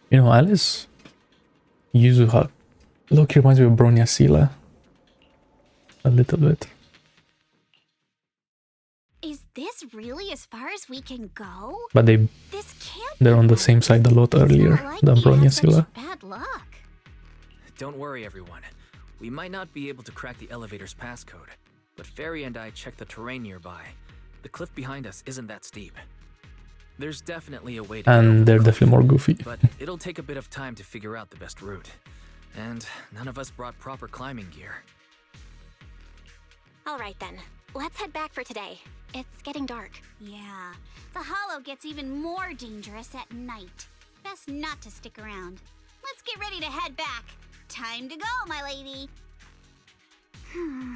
You know, Alice Yuzuha look, reminds me of Bronya Sila a little bit. Is this really as far as we can go? But they're on the same side a lot earlier than Bronya Sila. Bad luck. Don't worry, everyone. We might not be able to crack the elevator's passcode, but Fairy and I checked the terrain nearby. The cliff behind us isn't that steep. There's definitely a way to And they're definitely more goofy. But it'll take a bit of time to figure out the best route. And none of us brought proper climbing gear. All right then, let's head back for today. It's getting dark. Yeah, the hollow gets even more dangerous at night. Best not to stick around. Let's get ready to head back. Time to go, my lady. Milady!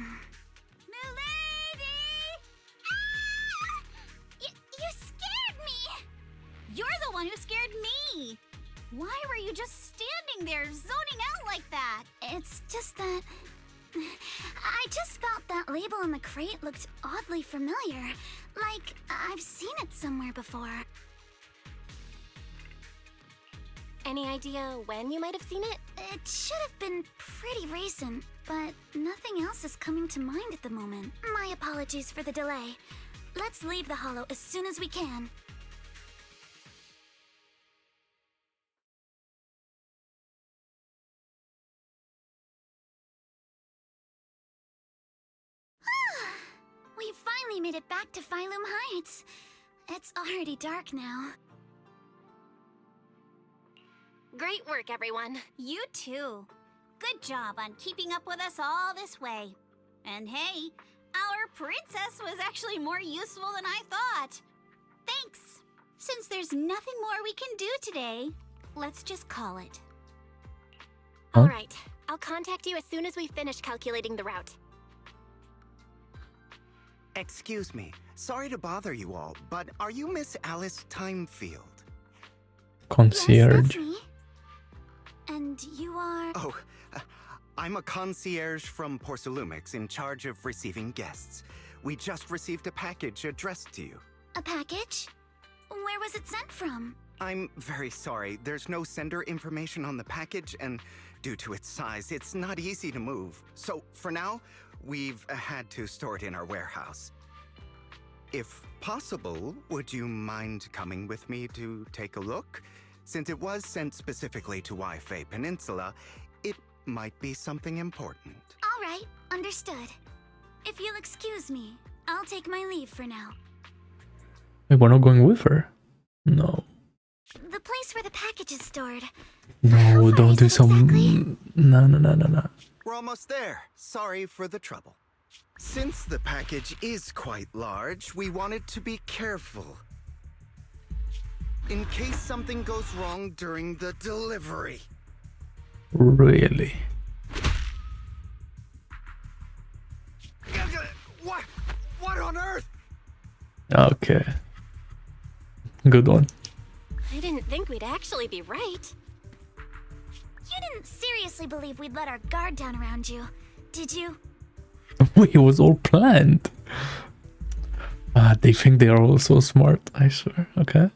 Ah! You scared me! You're the one who scared me! Why were you just standing there, zoning out like that? It's just that... I just felt that label on the crate looked oddly familiar. Like, I've seen it somewhere before. Any idea when you might have seen it? It should have been pretty recent, but nothing else is coming to mind at the moment. My apologies for the delay. Let's leave the hollow as soon as we can. We finally made it back to Phylum Heights. It's already dark now. Great work, everyone. You too. Good job on keeping up with us all this way. And hey, our princess was actually more useful than I thought. Thanks. Since there's nothing more we can do today, let's just call it. All right, I'll contact you as soon as we finish calculating the route. Excuse me. Sorry to bother you all, but are you Miss Alice Thymefield? Concierge. Yes, that's me. And you are... Oh, I'm a concierge from Porcelumex in charge of receiving guests. We just received a package addressed to you. A package? Where was it sent from? I'm very sorry. There's no sender information on the package, and due to its size, it's not easy to move. So, for now, we've had to store it in our warehouse. If possible, would you mind coming with me to take a look? Since it was sent specifically to Wi-Fi Peninsula, it might be something important. All right, understood. If you'll excuse me, I'll take my leave for now. Wait, we're not going with her? No. The place where the package is stored. No, don't do some... No. We're almost there. Sorry for the trouble. Since the package is quite large, we wanted to be careful. In case something goes wrong during the delivery. Really? What on earth? Okay. Good one. I didn't think we'd actually be right. You didn't seriously believe we'd let our guard down around you, did you? Wait, it was all planned. They think they are all so smart, I swear. Okay.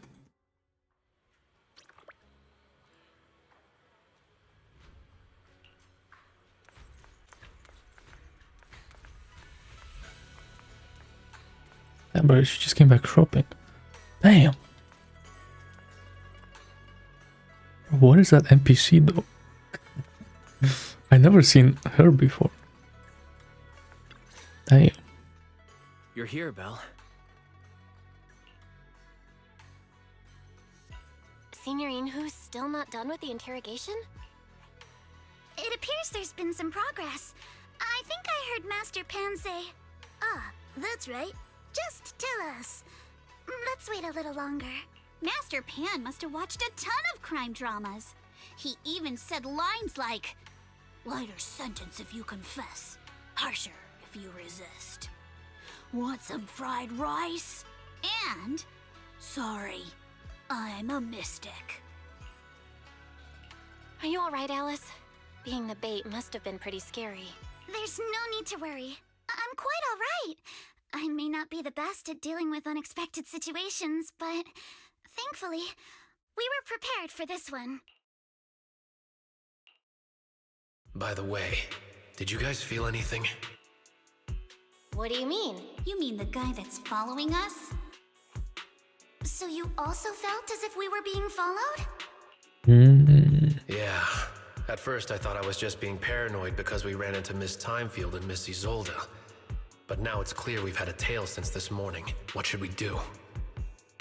Yeah, but she just came back shopping. Damn. What is that NPC though? I never seen her before. Damn. You're here, Belle. Signorine who's still not done with the interrogation? It appears there's been some progress. I think I heard Master Pan say... Ah, that's right. Just tell us. Let's wait a little longer. Master Pan must have watched a ton of crime dramas. He even said lines like, "Lighter sentence if you confess, harsher if you resist. Want some fried rice?" And, "Sorry, I'm a mystic." Are you alright, Alice? Being the bait must have been pretty scary. There's no need to worry. I'm quite alright. I may not be the best at dealing with unexpected situations, but thankfully, we were prepared for this one. By the way, did you guys feel anything? What do you mean? You mean the guy that's following us? So you also felt as if we were being followed? Yeah. At first I thought I was just being paranoid because we ran into Miss Thymefield and Miss Isolde. But now it's clear we've had a tail since this morning. What should we do?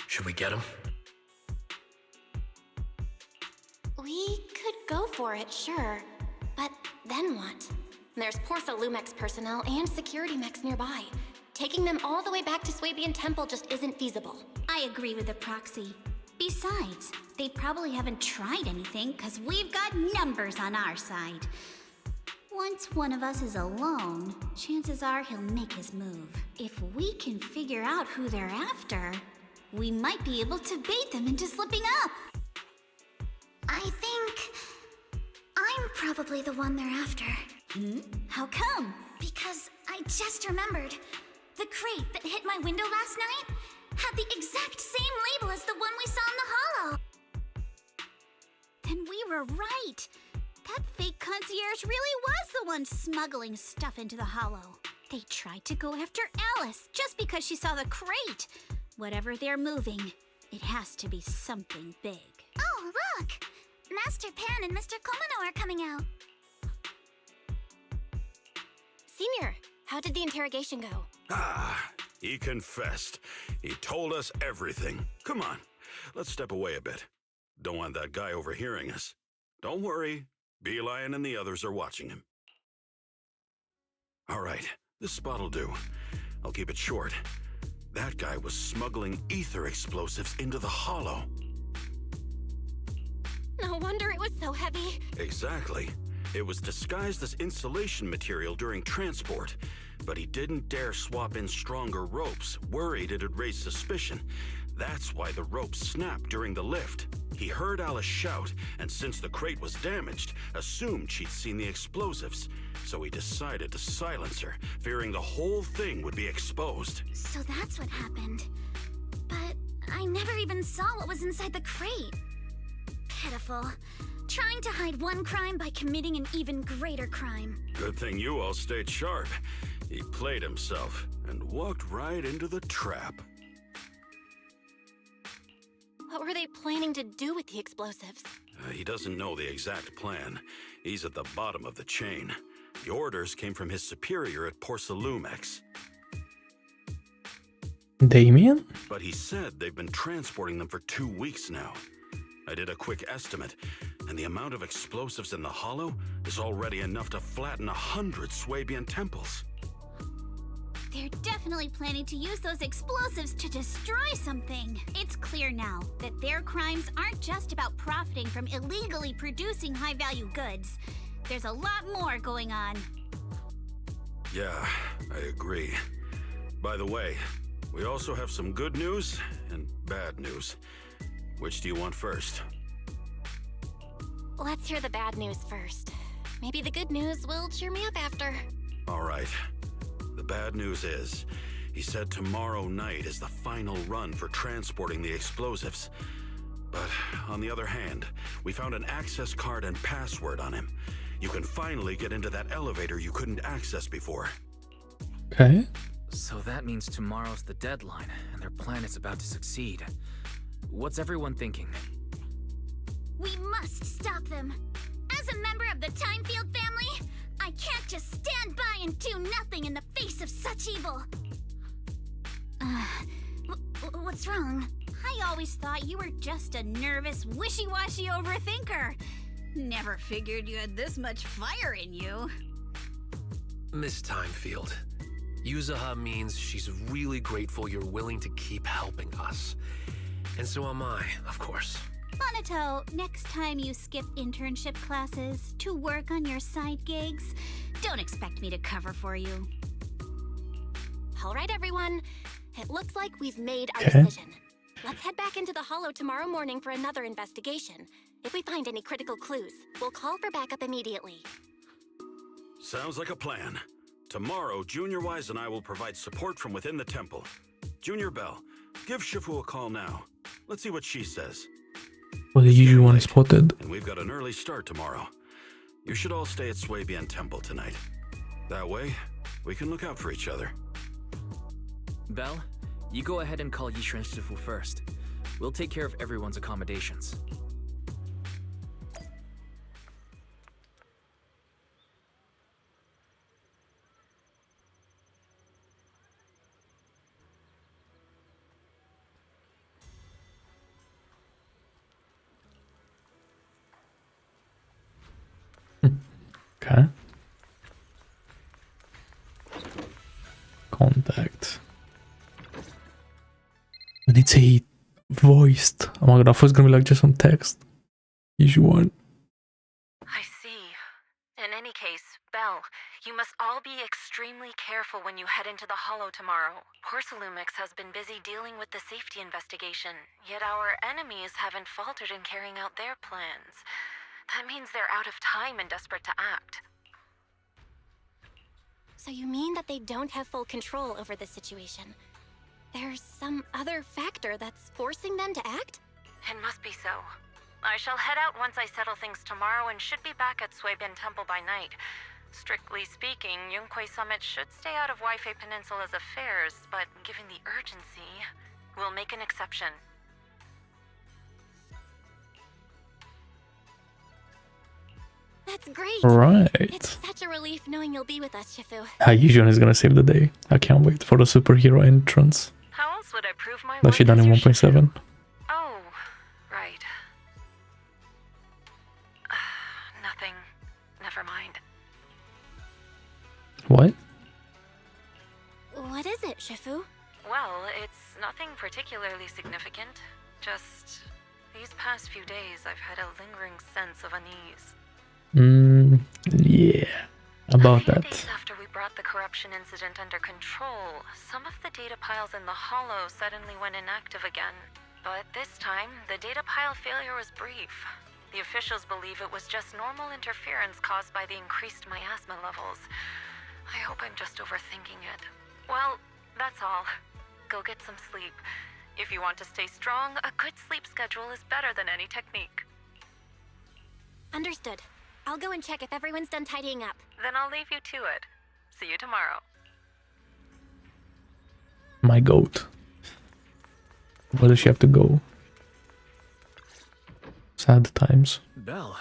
Should we get him? We could go for it, sure. But then what? There's Porcelumex personnel and security mechs nearby. Taking them all the way back to Swabian Temple just isn't feasible. I agree with the proxy. Besides, they probably haven't tried anything because we've got numbers on our side. Once one of us is alone, chances are he'll make his move. If we can figure out who they're after, we might be able to bait them into slipping up. I think I'm probably the one they're after. How come? Because I just remembered. The crate that hit my window last night had the exact same label as the one we saw in the hollow. Then we were right. That fake concierge really was the one smuggling stuff into the hollow. They tried to go after Alice just because she saw the crate. Whatever they're moving, it has to be something big. Oh, look! Master Pan and Mr. Komano are coming out. Senior, how did the interrogation go? He confessed. He told us everything. Come on, let's step away a bit. Don't want that guy overhearing us. Don't worry. Beeline and the others are watching him. All right, this spot'll do. I'll keep it short. That guy was smuggling ether explosives into the hollow. No wonder it was so heavy. Exactly. It was disguised as insulation material during transport, but he didn't dare swap in stronger ropes, worried it'd raise suspicion. That's why the ropes snapped during the lift. He heard Alice shout, and since the crate was damaged, assumed she'd seen the explosives. So he decided to silence her, fearing the whole thing would be exposed. So that's what happened. But I never even saw what was inside the crate. Pitiful. Trying to hide one crime by committing an even greater crime. Good thing you all stayed sharp. He played himself and walked right into the trap. What were they planning to do with the explosives? He doesn't know the exact plan. He's at the bottom of the chain. The orders came from his superior at Porcelumex. Damian? But he said they've been transporting them for 2 weeks now. I did a quick estimate, and the amount of explosives in the hollow is already enough to flatten 100 Swabian temples. They're definitely planning to use those explosives to destroy something. It's clear now that their crimes aren't just about profiting from illegally producing high-value goods. There's a lot more going on. Yeah, I agree. By the way, we also have some good news and bad news. Which do you want first? Let's hear the bad news first. Maybe the good news will cheer me up after. All right. The bad news is, he said tomorrow night is the final run for transporting the explosives. But on the other hand, we found an access card and password on him. You can finally get into that elevator you couldn't access before. Okay. So that means tomorrow's the deadline, and their plan is about to succeed. What's everyone thinking? We must stop them. As a member of the Thymefield family, I can't just stand by and do nothing in the face of such evil. What's wrong? I always thought you were just a nervous, wishy-washy overthinker. Never figured you had this much fire in you. Miss Thymefield, Yuzuha means she's really grateful you're willing to keep helping us. And so am I, of course. Manato, next time you skip internship classes to work on your side gigs, don't expect me to cover for you. All right, everyone. It looks like we've made our decision. Let's head back into the hollow tomorrow morning for another investigation. If we find any critical clues, we'll call for backup immediately. Sounds like a plan. Tomorrow, Junior Wise and I will provide support from within the temple. Junior Bell, give Shifu a call now. Let's see what she says. Well, the usual one spotted. And we've got an early start tomorrow. You should all stay at Swabian Temple tonight. That way, we can look out for each other. Belle, you go ahead and call Yixuan Shifu first. We'll take care of everyone's accommodations. Okay. Contact. And it's a voiced. Oh my god, I thought it was gonna be like just some text. Yixuan. I see. In any case, Belle, you must all be extremely careful when you head into the hollow tomorrow. Porcelumex has been busy dealing with the safety investigation, yet our enemies haven't faltered in carrying out their plans. That means they're out of time and desperate to act. So you mean that they don't have full control over the situation? There's some other factor that's forcing them to act? It must be so. I shall head out once I settle things tomorrow and should be back at Swabian Temple by night. Strictly speaking, Yunquay Summit should stay out of Waifei Peninsula's affairs, but given the urgency, we'll make an exception. That's great! Right. It's such a relief knowing you'll be with us, Shifu. Yixuan is gonna save the day. I can't wait for the superhero entrance. How else would I prove my That she worth done as in your 1.7. Oh, right. Nothing. Never mind. What? What is it, Shifu? Well, it's nothing particularly significant. Just these past few days I've had a lingering sense of unease. Yeah. About that. Days after we brought the corruption incident under control, some of the data piles in the hollow suddenly went inactive again. But this time, the data pile failure was brief. The officials believe it was just normal interference caused by the increased miasma levels. I hope I'm just overthinking it. Well, that's all. Go get some sleep. If you want to stay strong, a good sleep schedule is better than any technique. Understood. I'll go and check if everyone's done tidying up. Then I'll leave you to it. See you tomorrow. My goat. Where does she have to go? Sad times. Belle,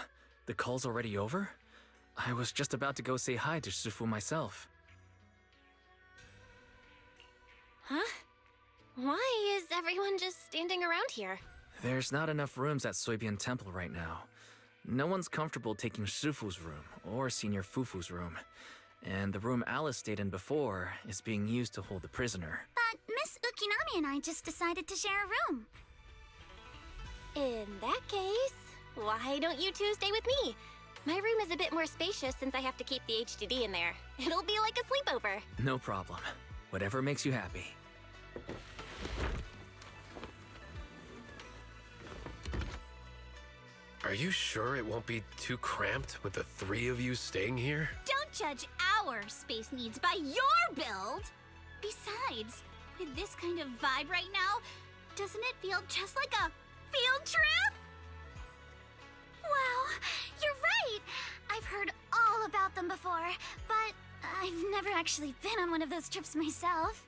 the call's already over? I was just about to go say hi to Sufu myself. Huh? Why is everyone just standing around here? There's not enough rooms at Soybian Temple right now. No one's comfortable taking Sufu's room or Senior Fufu's room. And the room Alice stayed in before is being used to hold the prisoner. But Miss Ukinami and I just decided to share a room. In that case, why don't you two stay with me? My room is a bit more spacious since I have to keep the HDD in there. It'll be like a sleepover. No problem. Whatever makes you happy. Are you sure it won't be too cramped with the three of you staying here? Don't judge our space needs by your build! Besides, with this kind of vibe right now, doesn't it feel just like a field trip? Wow, you're right! I've heard all about them before, but I've never actually been on one of those trips myself.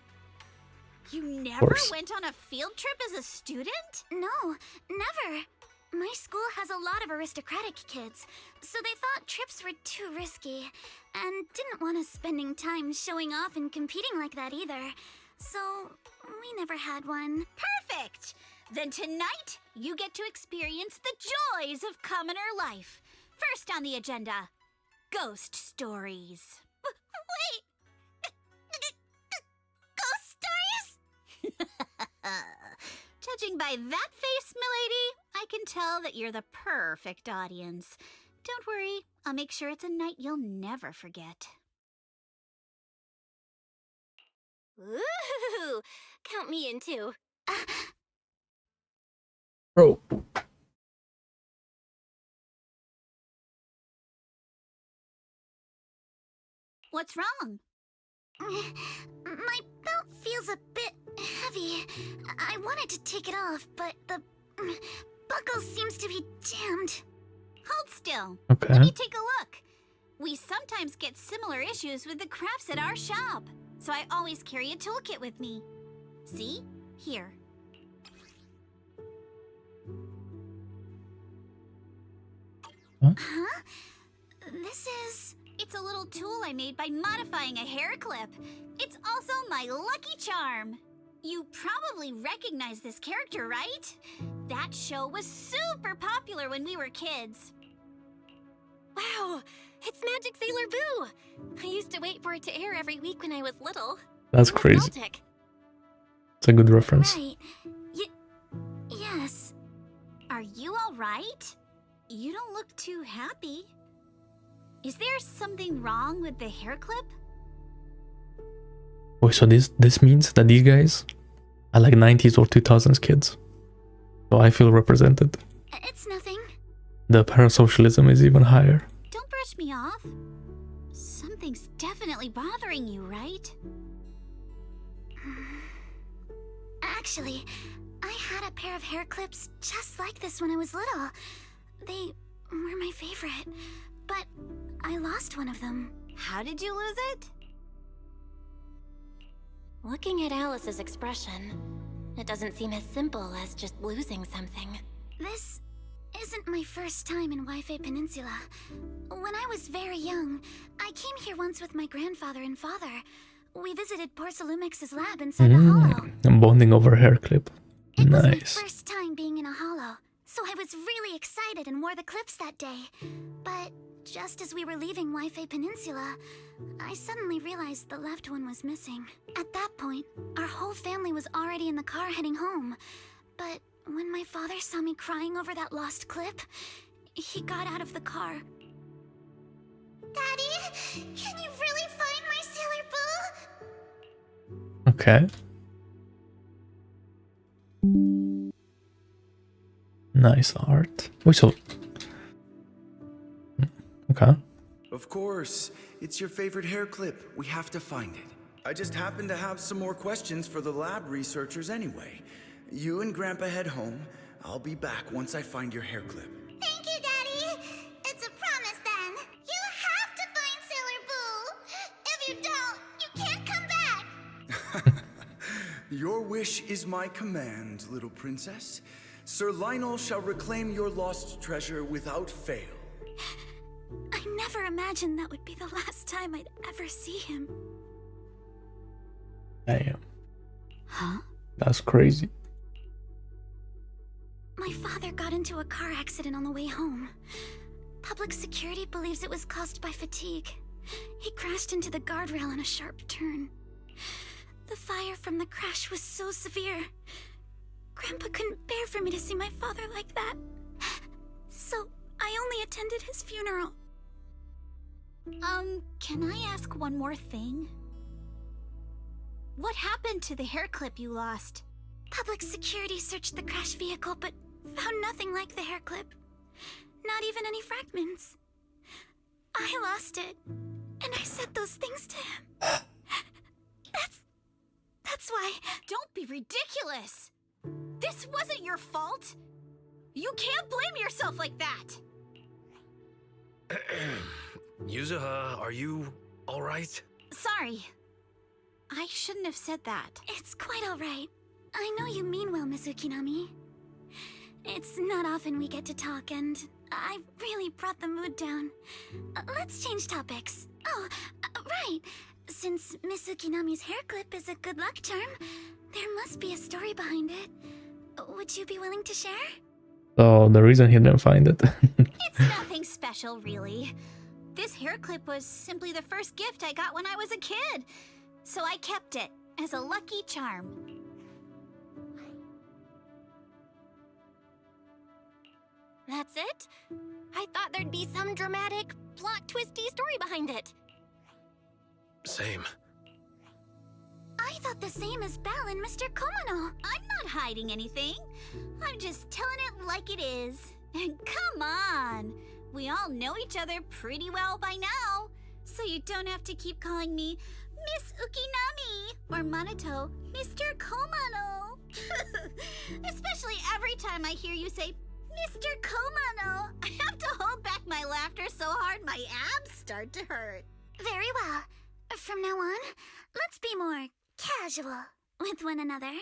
You never went on a field trip as a student? No, never. My school has a lot of aristocratic kids, so they thought trips were too risky, and didn't want us spending time showing off and competing like that either. So, we never had one. Perfect! Then tonight, you get to experience the joys of commoner life. First on the agenda, ghost stories. Wait! Ghost stories? Judging by that face, milady, I can tell that you're the perfect audience. Don't worry, I'll make sure it's a night you'll never forget. Ooh, count me in too. Bro. What's wrong? My belt feels a bit heavy. I wanted to take it off, but the buckle seems to be jammed. Hold still. Okay. Let me take a look. We sometimes get similar issues with the crafts at our shop, so I always carry a toolkit with me. See? Here. Huh? This is... It's a little tool I made by modifying a hair clip. It's also my lucky charm. You probably recognize this character, right? That show was super popular when we were kids. Wow, it's Magic Sailor Boo! I used to wait for it to air every week when I was little. That's crazy. Nostalgic. It's a good reference. Right. Yes. Are you all right? You don't look too happy. Is there something wrong with the hair clip? Oh, so this means that these guys are like 90s or 2000s kids. So I feel represented. It's nothing. The parasocialism is even higher. Don't brush me off. Something's definitely bothering you, right? Actually, I had a pair of hair clips just like this when I was little. They were my favorite, but I lost one of them. How did you lose it? Looking at Alice's expression, it doesn't seem as simple as just losing something. This isn't my first time in Wi-Fi Peninsula. When I was very young, I came here once with my grandfather and father. We visited Porcelumex's lab inside a hollow. I'm bonding over hair clip. It was my Nice. first time being in a hollow, so I was really excited and wore the clips that day. But just as we were leaving Wi-Fi Peninsula, I suddenly realized the left one was missing. At that point, our whole family was already in the car heading home. But when my father saw me crying over that lost clip, he got out of the car. Daddy, can you really find my Sailor Boo? Okay. Nice art. Wait, so... Okay. Of course. It's your favorite hair clip. We have to find it. I just happen to have some more questions for the lab researchers anyway. You and Grandpa head home. I'll be back once I find your hair clip. Thank you, Daddy. It's a promise then. You have to find Sailor Boo. If you don't, you can't come back. Your wish is my command, little princess. Sir Lionel shall reclaim your lost treasure without fail. I never imagined that would be the last time I'd ever see him. Damn. Huh? That's crazy. My father got into a car accident on the way home. Public security believes it was caused by fatigue. He crashed into the guardrail on a sharp turn. The fire from the crash was so severe. Grandpa couldn't bear for me to see my father like that. So I only attended his funeral. Can I ask one more thing? What happened to the hair clip you lost? Public security searched the crash vehicle, but found nothing like the hair clip. Not even any fragments. I lost it, and I said those things to him. That's why... Don't be ridiculous! This wasn't your fault! You can't blame yourself like that! Yuzuha, are you alright? Sorry. I shouldn't have said that. It's quite alright. I know you mean well, Miss Ukinami. It's not often we get to talk, and I really brought the mood down. Let's change topics. Oh, right. Since Miss Ukinami's hair clip is a good luck charm, there must be a story behind it. Would you be willing to share? So the reason he didn't find it. It's nothing special, really. This hair clip was simply the first gift I got when I was a kid. So I kept it as a lucky charm. That's it? I thought there'd be some dramatic, plot-twisty story behind it. Same. I thought the same as Belle and Mr. Komono. I'm not hiding anything. I'm just telling it like it is. And come on! We all know each other pretty well by now. So you don't have to keep calling me Miss Ukinami or Manato Mr. Komono. Especially every time I hear you say Mr. Komono, I have to hold back my laughter so hard my abs start to hurt. Very well. From now on, let's be more casual with one another.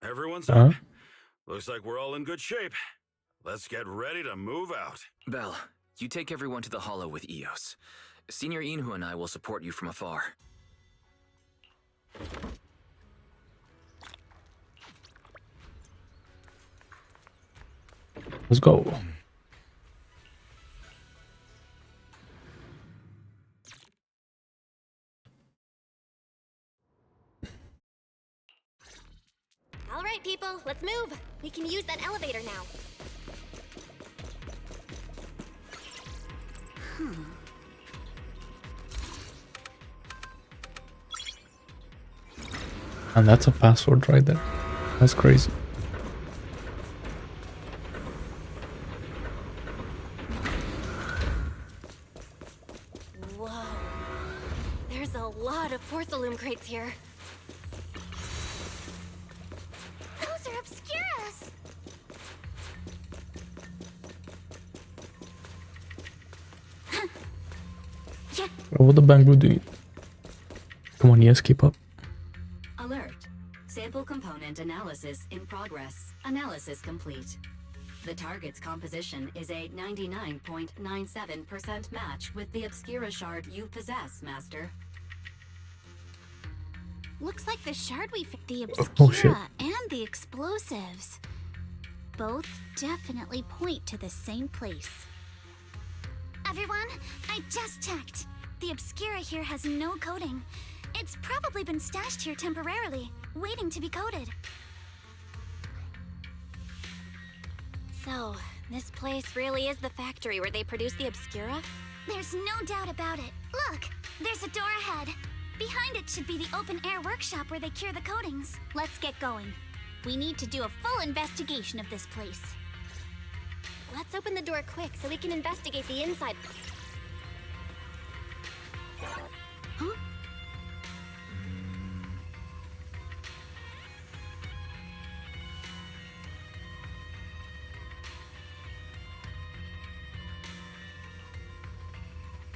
Everyone's up. Looks like we're all in good shape. Let's get ready to move out. Belle, you take everyone to the Hollow with Eos. Senior Inhu and I will support you from afar. Let's go. All right, people, let's move. We can use that elevator now. And that's a password right there. That's crazy. Whoa. There's a lot of porcelain crates here. Those are Obscuras! Yeah. What the Banquet doing? Come on, yes, keep up. Alert. Sample component analysis in progress. Analysis complete. The target's composition is a 99.97% match with the Obscura shard you possess, Master. Looks like the shard we found, the Obscura and the explosives. Both definitely point to the same place. Everyone, I just checked. The Obscura here has no coding. It's probably been stashed here temporarily, waiting to be coded. So, this place really is the factory where they produce the Obscura? There's no doubt about it. Look, there's a door ahead. Behind it should be the open-air workshop where they cure the coatings. Let's get going. We need to do a full investigation of this place. Let's open the door quick so we can investigate the inside. Huh?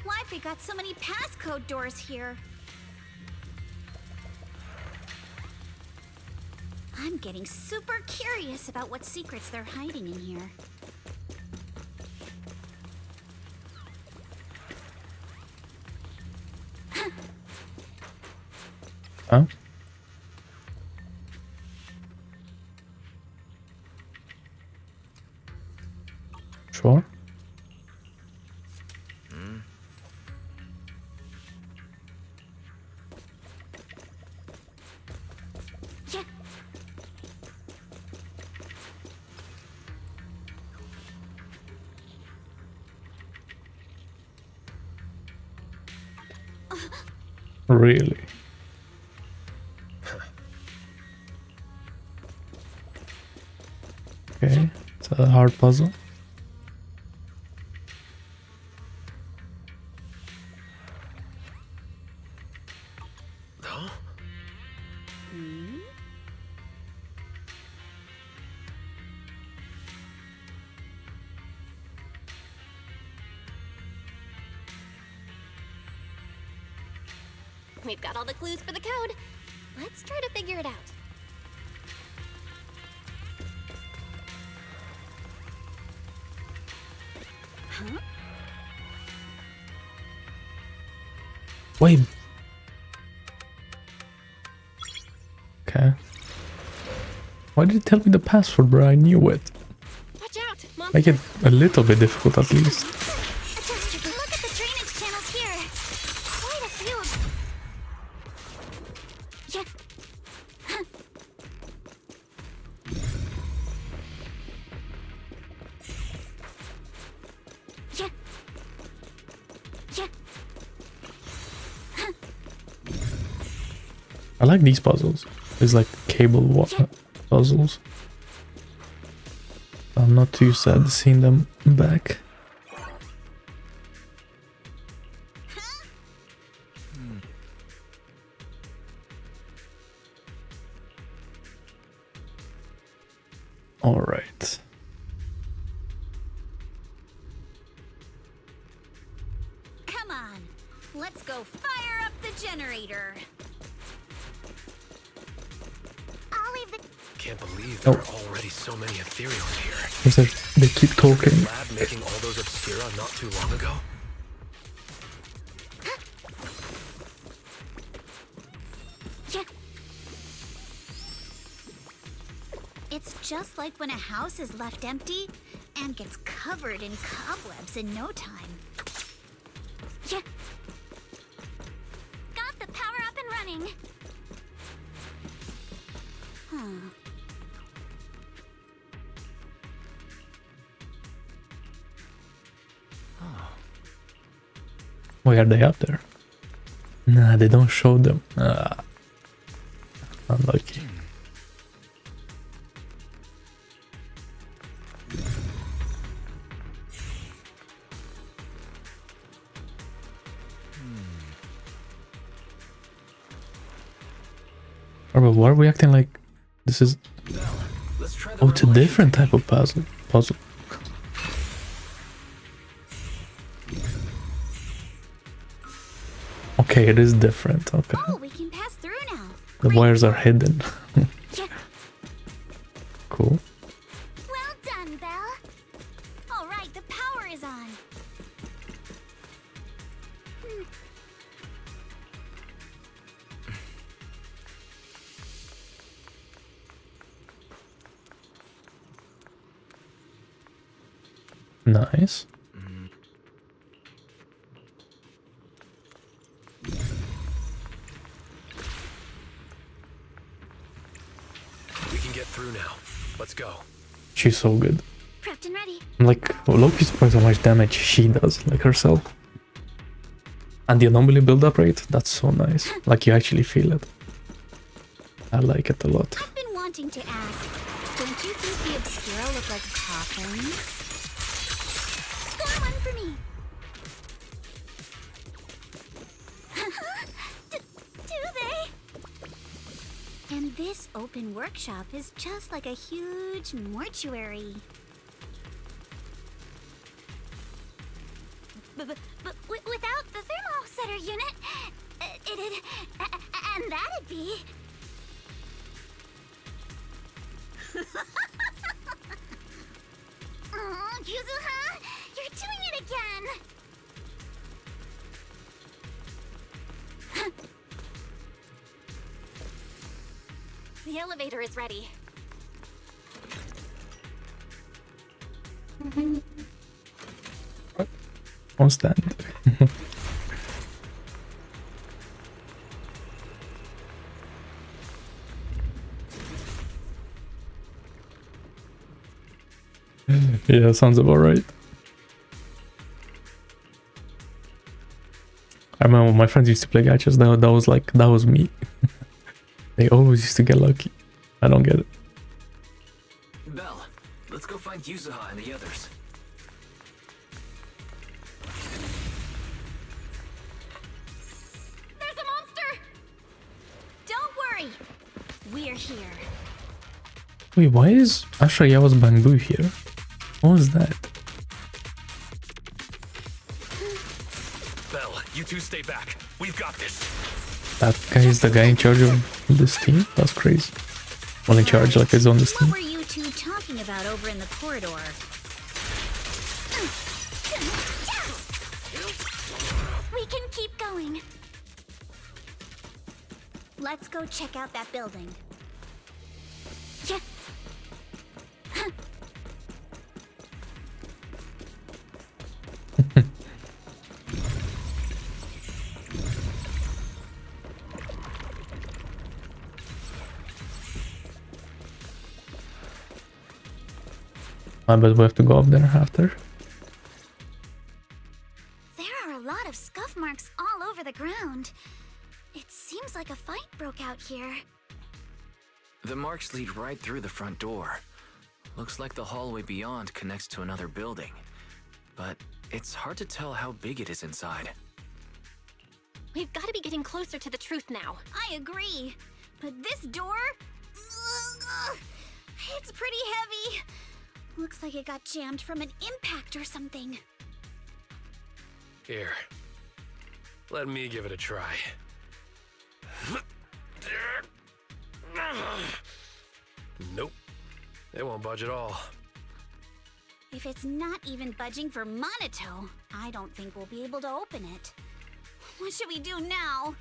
Why've we got so many passcode doors here? I'm getting super curious about what secrets they're hiding in here. Huh? Sure. Yeah. Really? Okay, it's a hard puzzle. We've got all the clues for the code. Let's try to figure it out. Huh? Wait. Okay. Why did you tell me the password, bro? I knew it. Watch out, Make it a little bit difficult at least. Look at the drainage channels here. Quite a few. Yeah. Huh. Yeah. Yeah. Huh. I like these puzzles. It's like cable puzzles. I'm not too sad seeing them back. All right. Come on. Let's go fire up the generator. I'll leave the... Can't believe there are already so many ethereals here. It's like they keep talking. Was the lab making all those Obscura not too long ago? Yeah. It's just like when a house is left empty and gets covered in cobwebs in no time. Yeah. Got the power up and running. Huh. Why are they up there? Nah, they don't show them. Ah, unlucky. Oh, why are we acting like this is? Oh, it's a different type of puzzle. Okay, it is different. Okay. Oh, we can pass through now. The wires are hidden. Yeah. Cool. Well done, Belle. All right, the power is on. Nice. We can get through now. Let's go. She's so good. Prepped and ready. I'm like, Loki's surprised how much damage she does, like herself. And the anomaly build-up rate, that's so nice. Like, you actually feel it. I like it a lot. I've been wanting to ask, don't you think the Obscura look like coffins? Score one for me! Do they? And this open workshop is just like a huge mortuary. But without the thermosetter unit, it'd... and that'd be... Oh, Yuzuha, you're doing it again! The elevator is ready. On stand. Yeah, sounds about right. I remember when my friends used to play gachas, that was me. They always used to get lucky. I don't get it. Belle, let's go find Yuzuha and the others. There's a monster! Don't worry, we're here. Wait, why is Ashayawa's bamboo here? What was that? Belle, you two stay back. We've got this. That guy is the guy in charge of this team? That's crazy. Well, in charge, like he's on this team. What were you two talking about over in the corridor? We can keep going. Let's go check out that building. Yeah. I bet we have to go up there after. There are a lot of scuff marks all over the ground. It seems like a fight broke out here. The marks lead right through the front door. Looks like the hallway beyond connects to another building. But it's hard to tell how big it is inside. We've got to be getting closer to the truth now. I agree. But this door... it's pretty heavy. Looks like it got jammed from an impact or something. Here. Let me give it a try. Nope. It won't budge at all. If it's not even budging for Manato, I don't think we'll be able to open it. What should we do now?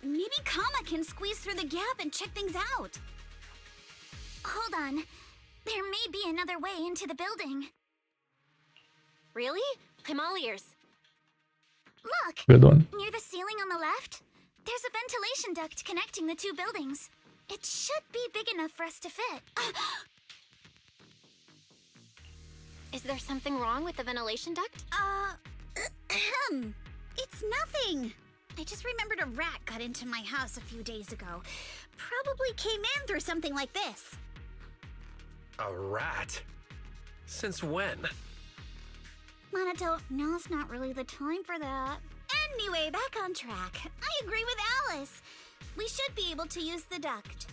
Maybe Kama can squeeze through the gap and check things out. Hold on. There may be another way into the building. Really? I'm all ears. Look! Good one. Near the ceiling on the left, there's a ventilation duct connecting the two buildings. It should be big enough for us to fit. Is there something wrong with the ventilation duct? It's nothing. I just remembered a rat got into my house a few days ago. Probably came in through something like this. A rat? Since when? Manato, now's not really the time for that. Anyway, back on track. I agree with Alice. We should be able to use the duct.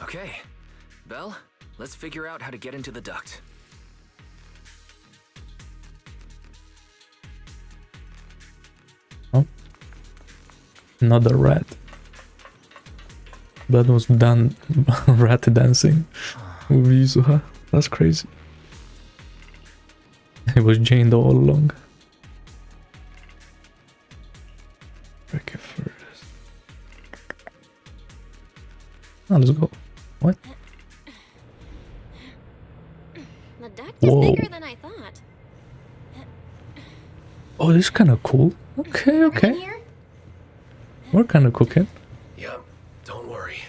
Okay. Belle, let's figure out how to get into the duct. Oh. Another rat. That was done rat dancing with Yuzuha. That's crazy. It was chained all along. Break it first. Oh, let's go. What? The duct is bigger than I thought. Oh, this is kind of cool. Okay, okay. We're kind of cooking. Yep, don't worry.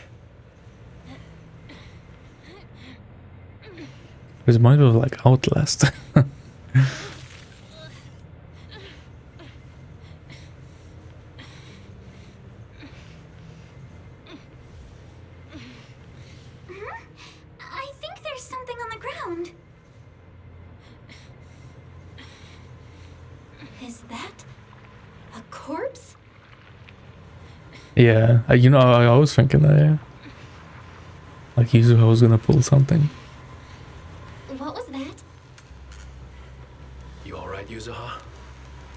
This reminds me of like Outlast. Yeah, you know, I was thinking that, yeah. Like Yuzuha was gonna pull something. What was that? You alright, Yuzuha?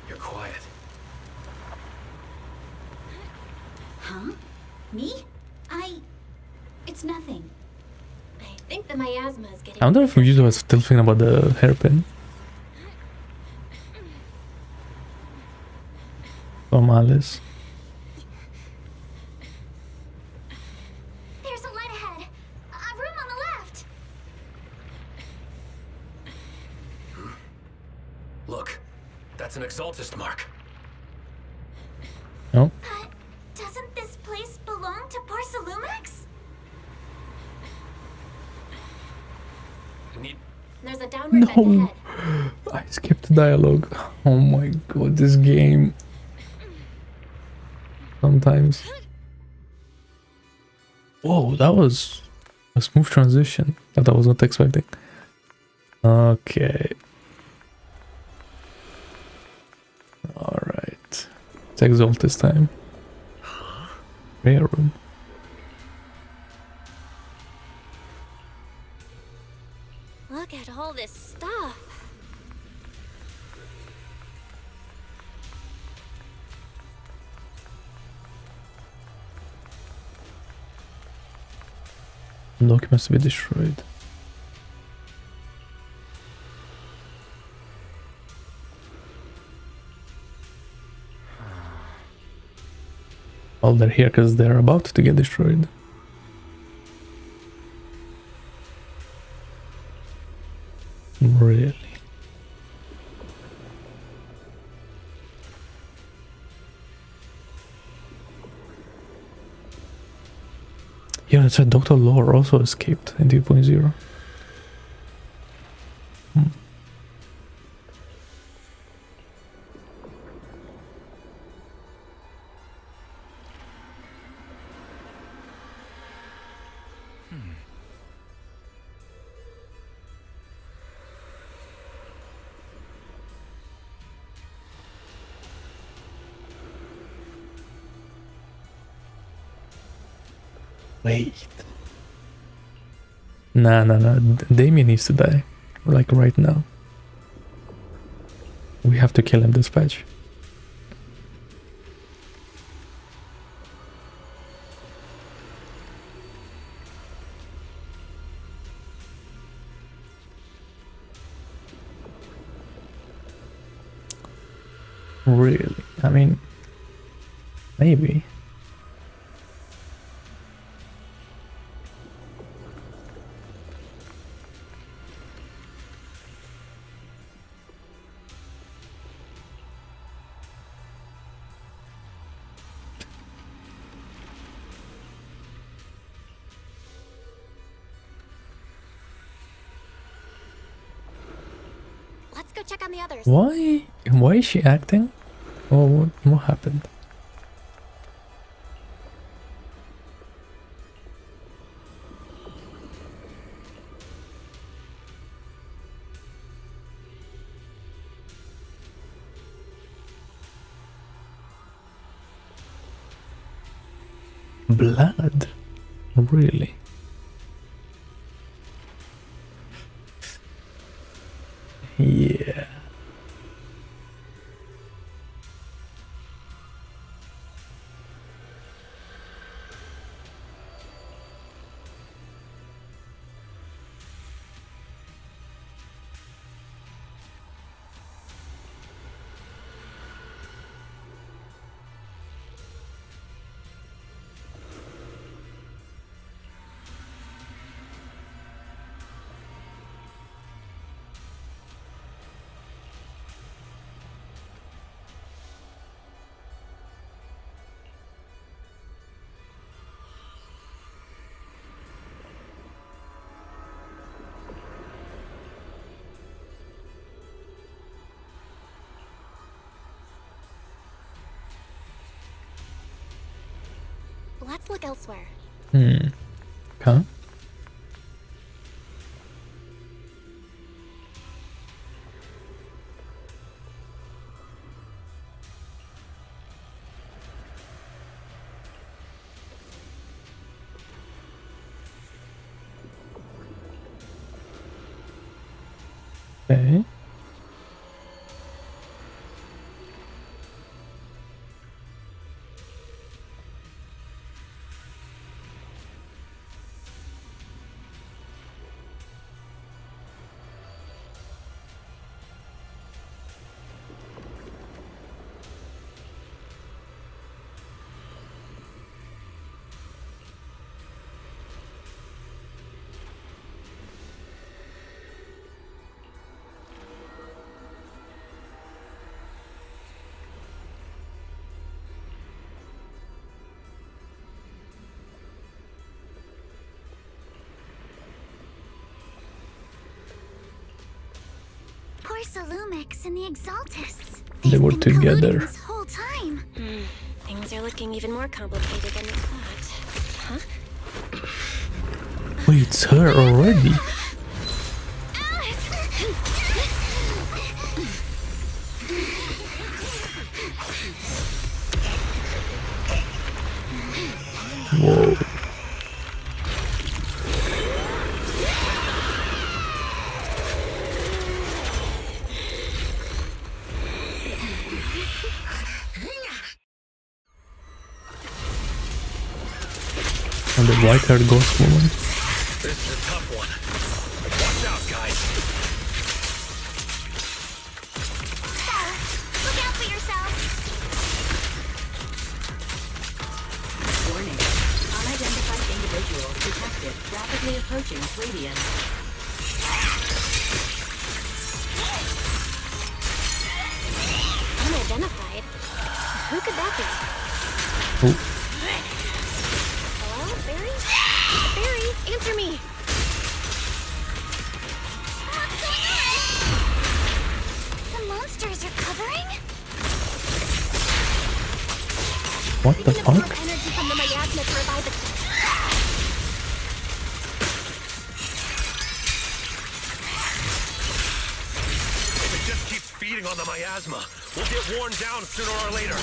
You're quiet. Huh? Me? It's nothing. I think the miasma is getting... I wonder if Yuzuha was still thinking about the hairpin. From Alice. There's a light ahead. A room on the left. Look, that's an exaltist mark. No? But doesn't this place belong to Porcelumex? We need... There's a downward bend No! ahead. I skipped the dialogue. Oh my god, this game. Sometimes. Whoa, that was a smooth transition that I was not expecting. Okay. Alright. Let's exalt this time. Rare room. Look at all this stuff. Documents to be destroyed. Well, they're here because they're about to get destroyed. Really? Yeah, that's right. Dr. Lore also escaped in 2.0. Wait. Nah. Damian needs to die. Like right now. We have to kill him, dispatch. Really? I mean, maybe. Let's go check on the others. Why? Why is she acting? Oh, what happened? Blood? Really? Yeah. Let's look elsewhere. Huh? Okay. Porcelumex and the Exaltists. They were together. This whole time. Things are looking even more complicated than we thought. Huh? Wait, it's her already. Whoa. And the white-haired ghost woman. This is a tough one. Watch out, guys. Look out for yourselves. Warning. Unidentified individual detected rapidly approaching Swadian. Unidentified? Who could that be? Oh. Hello, Barry? Barry, answer me! What's going on? The monsters are covering? What the fuck? Energy from the miasma to revive itself. If it just keeps feeding on the miasma, we'll get worn down sooner or later.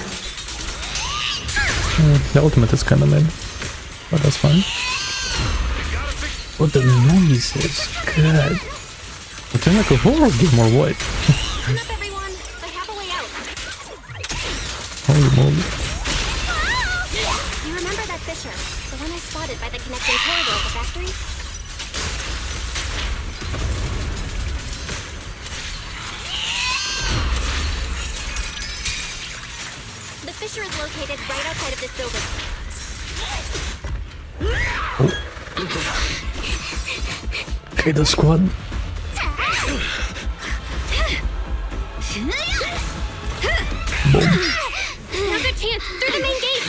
The ultimate is kinda mid, but that's fine. What the noises? God. It's like a horror game or what? Listen up, everyone. I have a way out. Holy moly. You remember that fissure? The one I spotted by the connecting corridor of the factory? The fissure is located right outside of this building. Okay, the squad. Boom. Now's our chance! Through the main gate!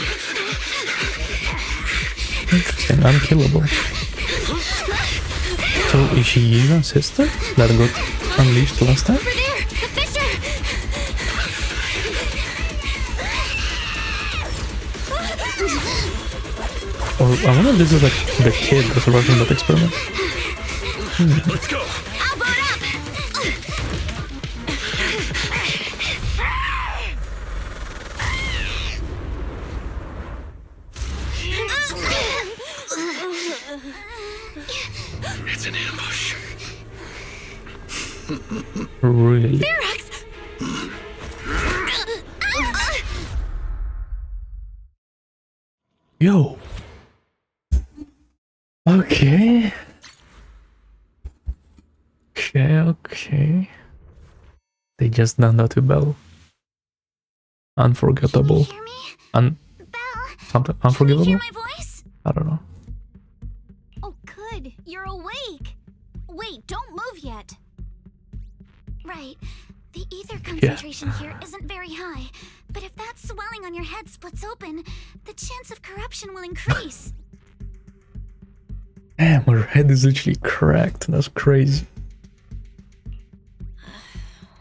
Interesting, unkillable. So is she Yuzuha's sister that got unleashed last time? Over there! The fissure! Or I wonder if this is like the kid that survived from that experiment. Let's go! I'll board up! It's an ambush. Really? Ferox! Yo. Okay. Okay. They just done that to Belle. Unforgettable. Something unforgivable? Hear my voice? I don't know. Oh, good. You're awake. Wait, don't move yet. Right. The ether concentration here isn't very high, but if that swelling on your head splits open, the chance of corruption will increase. Damn, her head is literally cracked. That's crazy.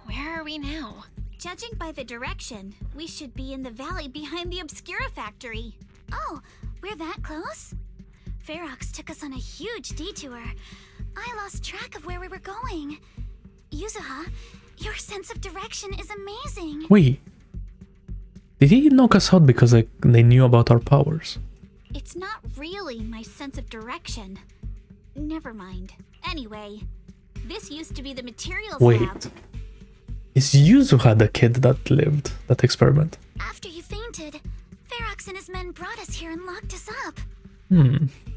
Where are we now? Judging by the direction, we should be in the valley behind the Obscura factory. Oh, we're that close? Ferox took us on a huge detour. I lost track of where we were going. Yuzuha, your sense of direction is amazing. Wait. Did he knock us out because like, they knew about our powers? It's not really my sense of direction. Never mind. Anyway, This used to be the materials Wait. lab. Is Yuzuha the kid that lived that experiment? After you fainted, Ferox and his men brought us here and locked us up.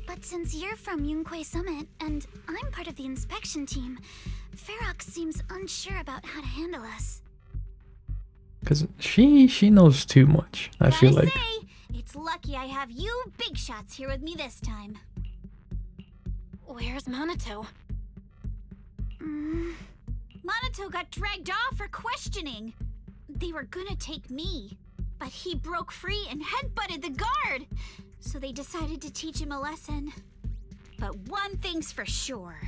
But since you're from Yunquay Summit and I'm part of the inspection team, Ferox seems unsure about how to handle us. Because she knows too much, I feel like. It's lucky I have you big shots here with me this time. Where's Manato? Manato got dragged off for questioning. They were gonna take me, but he broke free and headbutted the guard. So they decided to teach him a lesson. But one thing's for sure.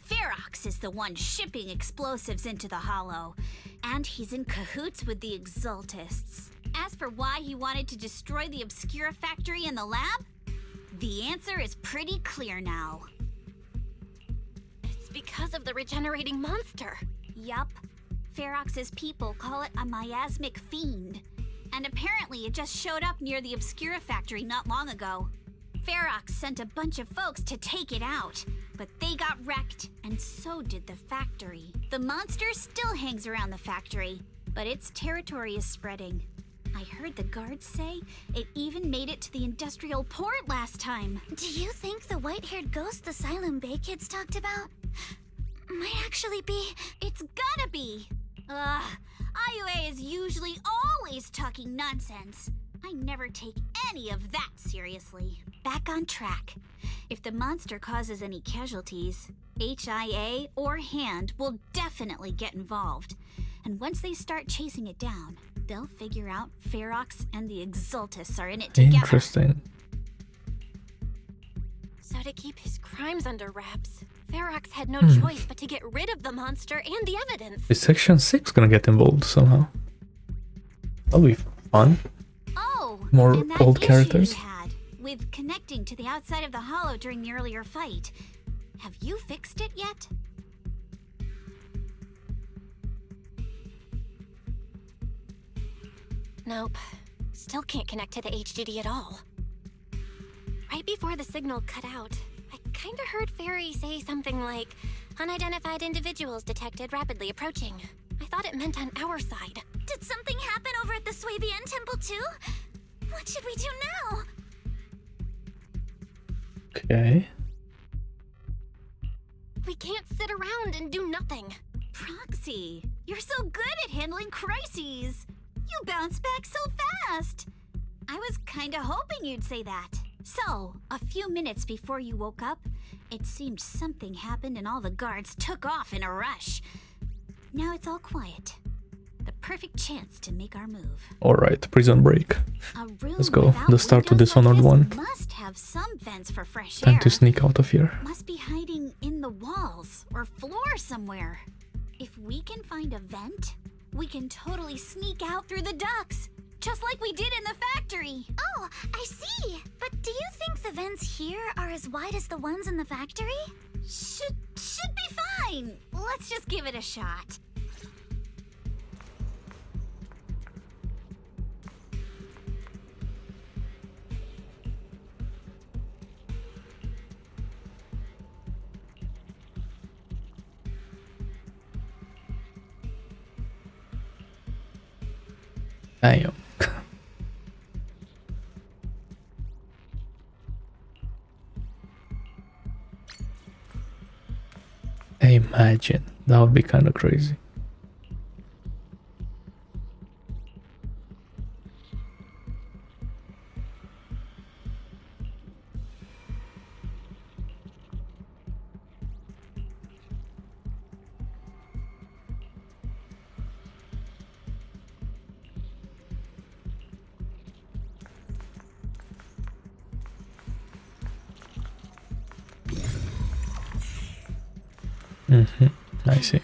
Ferox is the one shipping explosives into the Hollow, and he's in cahoots with the Exultists. As for why he wanted to destroy the Obscura factory and the lab, the answer is pretty clear now. It's because of the regenerating monster. Yup. Ferox's people call it a Miasma Fiend, and apparently it just showed up near the Obscura factory not long ago. Ferox sent a bunch of folks to take it out, but they got wrecked, and so did the factory. The monster still hangs around the factory, but its territory is spreading. I heard the guards say it even made it to the industrial port last time. Do you think the white-haired ghost the Silent Bay kids talked about might actually be? It's gotta be! IUA is usually always talking nonsense. I never take any of that seriously. Back on track. If the monster causes any casualties, HIA or Hand will definitely get involved. And once they start chasing it down, they'll figure out Ferox and the Exultists are in it together. Interesting. So to keep his crimes under wraps, Ferox had no choice but to get rid of the monster and the evidence. Is Section 6 gonna get involved somehow? That'll be fun. More and that old issue characters. you had with connecting to the outside of the Hollow during the earlier fight. Have you fixed it yet? Nope. Still can't connect to the HDD at all. Right before the signal cut out, I kinda heard Fairy say something like, unidentified individuals detected rapidly approaching. I thought it meant on our side. Did something happen over at the Swabian Temple too? What should we do now? Okay. We can't sit around and do nothing. Proxy, you're so good at handling crises. You bounce back so fast. I was kinda hoping you'd say that. So, a few minutes before you woke up, it seemed something happened and all the guards took off in a rush. Now it's all quiet. The perfect chance to make our move. Alright, Prison Break. A room Let's go. without Let's start with windows like Dishonored 1. Must have some vents for fresh Time air. to sneak out of here. Must be hiding in the walls or floor somewhere. If we can find a vent, we can totally sneak out through the ducts, just like we did in the factory. Oh, I see. But do you think the vents here are as wide as the ones in the factory? Should be fine. Let's just give it a shot. Damn. Imagine. That would be kind of crazy. I see.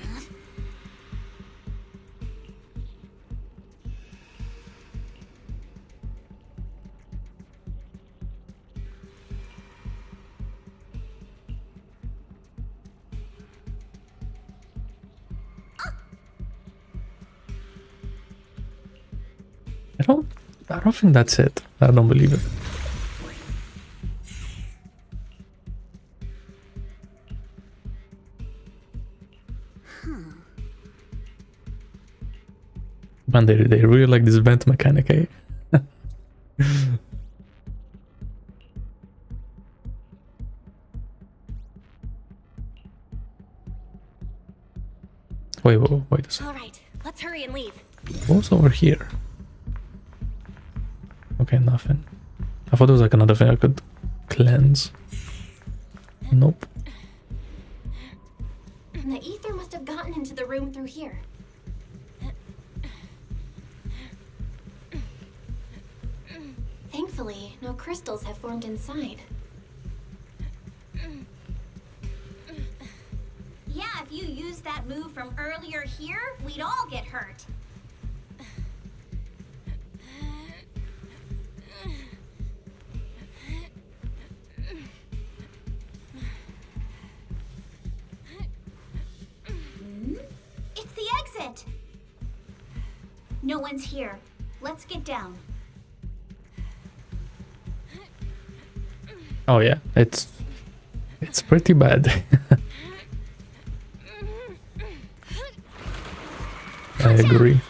I don't think that's it. I don't believe it. Man, they really like this vent mechanic, eh? Wait a second. All right, let's hurry and leave. What's over here? Okay, nothing. I thought there was like another thing I could cleanse. Nope. The ether must have gotten into the room through here. Thankfully, no crystals have formed inside. Yeah, if you used that move from earlier here, we'd all get hurt. It's the exit! No one's here. Let's get down. Oh yeah, it's pretty bad. I agree.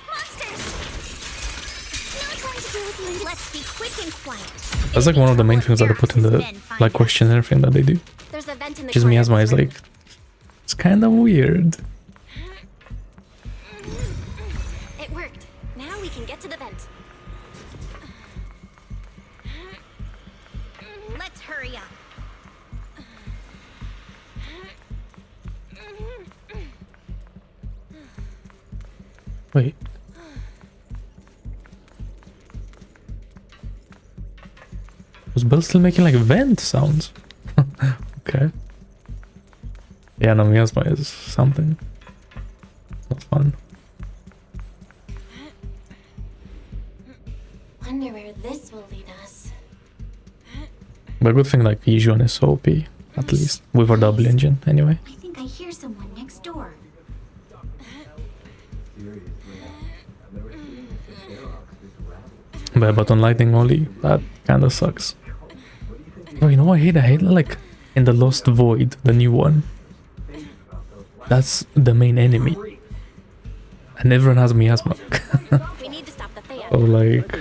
Let's be quick and quiet. That's like one of the main things that I put in the like questionnaire thing that they do. There's a vent in the Just Miasma is like, it's kind of weird. It worked. Now we can get to the vent. Let's hurry up. Wait. Was Bell still making like vent sounds? Okay. Yeah, no, Miasma is something. Not fun. Wonder where this will lead us. But good thing like Yixuan is so OP, at least. With our double engine, anyway. I think I hear someone next door. But on lightning only, that kinda sucks. Oh, you know what I hate? I hate like in the Lost Void, the new one. That's the main enemy. And everyone has Miasma. We need to stop the fan. So like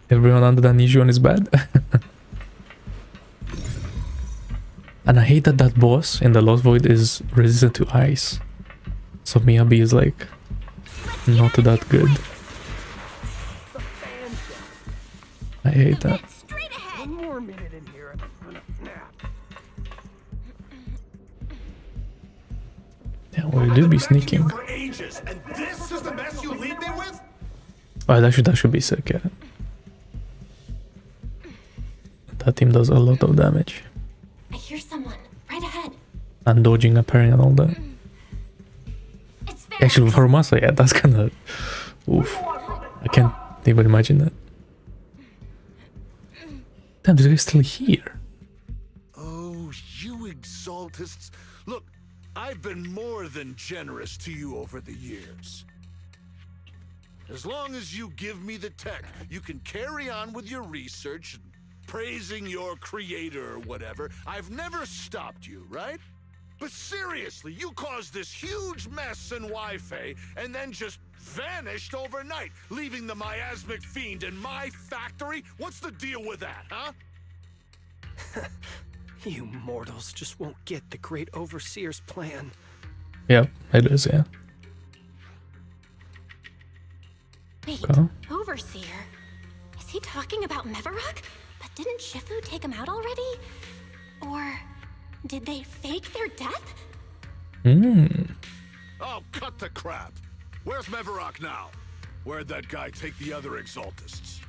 everyone under that Yixuan is bad. And I hate that that boss in the Lost Void is resistant to ice. So Miyabi is like not that good. I hate that. One more minute in here and I'm gonna snap. Yeah, well, you do be sneaking. For ages, and this is the mess you leave me with? Oh, that should be sick, yeah. That team does a lot of damage. I hear someone right ahead. And dodging, appearing, and all that. Actually, for Masa, yeah, that's kinda... Oof. I can't even imagine that. Damn, this guy's still here. Oh, you exaltists. Look, I've been more than generous to you over the years. As long as you give me the tech, you can carry on with your research and praising your creator or whatever. I've never stopped you, right? But seriously, you caused this huge mess in Wi-Fi and then just vanished overnight, leaving the Miasma Fiend in my factory? What's the deal with that, huh? You mortals just won't get the great overseer's plan. Yeah, it is, yeah. Wait, Okay. Overseer? Is he talking about Mevarok? But didn't Shifu take him out already? Or did they fake their death? Oh, cut the crap. Where's Mevarok now? Where'd that guy take the other exaltists?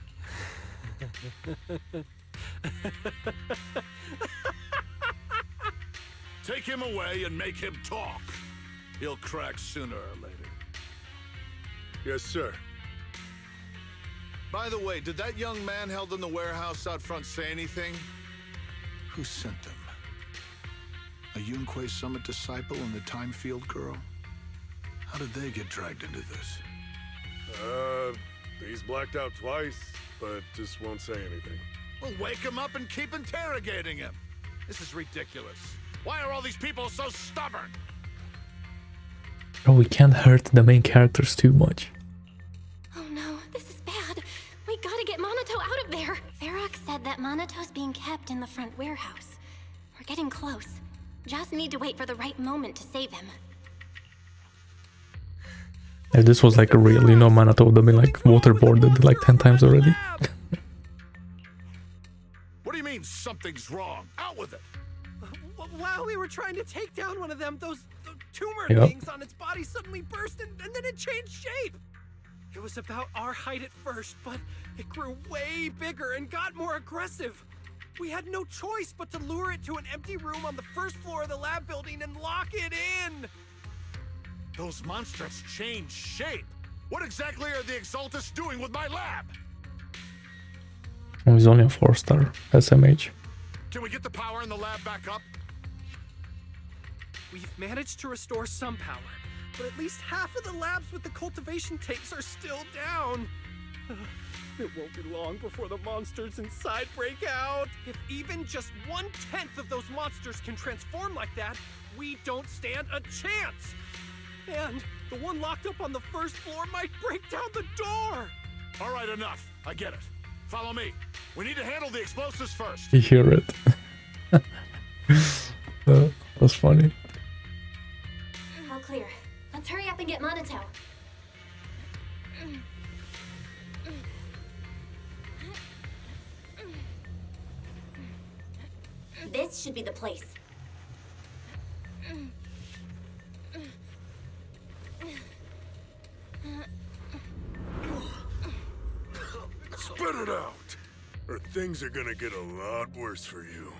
Take him away and make him talk. He'll crack sooner or later. Yes, sir. By the way, did that young man held in the warehouse out front say anything? Who sent them? A Yunque Summit disciple and the Thymefield girl? How did they get dragged into this? He's blacked out twice, but just won't say anything. Well, wake him up and keep interrogating him. This is ridiculous. Why are all these people so stubborn? Oh, we can't hurt the main characters too much. Oh no, this is bad. We gotta get Manato out of there. Varrock said that Manato's being kept in the front warehouse. We're getting close. Just need to wait for the right moment to save him. If this was like a real, you know, Manato would have been like waterboarded like 10 times already. What do you mean something's wrong? Out with it. While we were trying to take down one of them, those tumor Yep. things on its body suddenly burst and then it changed shape. It was about our height at first, but it grew way bigger and got more aggressive. We had no choice but to lure it to an empty room on the first floor of the lab building and lock it in. Those monsters change shape. What exactly are the Exaltus doing with my lab? Oh, he's only a 4-star SMH. Can we get the power in the lab back up? We've managed to restore some power, but at least half of the labs with the cultivation tanks are still down. It won't be long before the monsters inside break out. If even just 1/10 of those monsters can transform like that, we don't stand a chance. And the one locked up on the first floor might break down the door. All right, enough. I get it. Follow me. We need to handle the explosives first. You hear it. That's funny. All clear. Let's hurry up and get Manato. This should be the place. Spit it out, or things are gonna get a lot worse for you.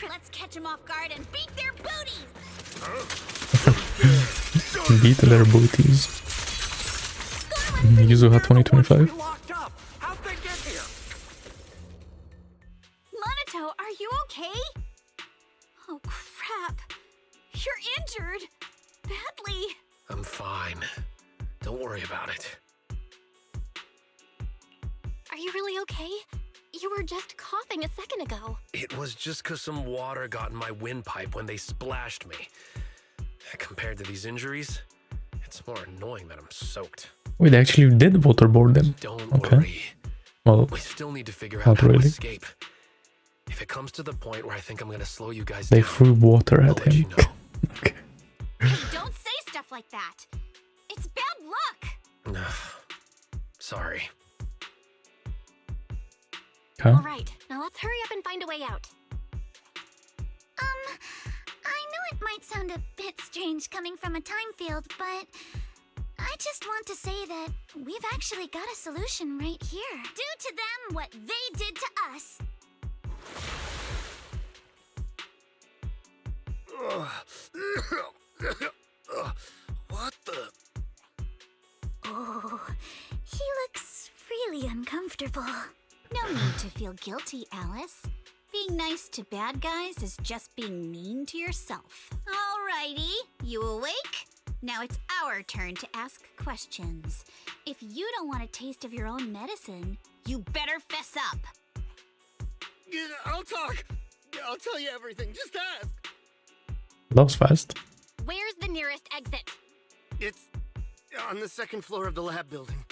Let's catch them off guard and beat their booties! Beat their booties. Yuzuha 2025. Manato, are you okay? Oh crap. You're injured. Badly. I'm fine. Don't worry about it. Are you really okay? You were just coughing a second ago. It was just because some water got in my windpipe when they splashed me. Compared to these injuries, it's more annoying that I'm soaked. Wait, they actually did waterboard them. Don't Okay. worry. Well, We still need to figure out not how to really. escape. If it comes to the point where I think I'm gonna slow you guys They down, threw water I'll at let you him. know. Don't say stuff like that. It's bad luck. Sorry. Okay. All right, now let's hurry up and find a way out. I know it might sound a bit strange coming from a time field, but I just want to say that we've actually got a solution right here. Do to them what they did to us. What the? Oh, he looks really uncomfortable. No need to feel guilty, Alice. Being nice to bad guys is just being mean to yourself. Alrighty, you awake? Now it's our turn to ask questions. If you don't want a taste of your own medicine, you better fess up. Yeah, I'll talk. Yeah, I'll tell you everything. Just ask. That was fast. Where's the nearest exit? It's on the second floor of the lab building.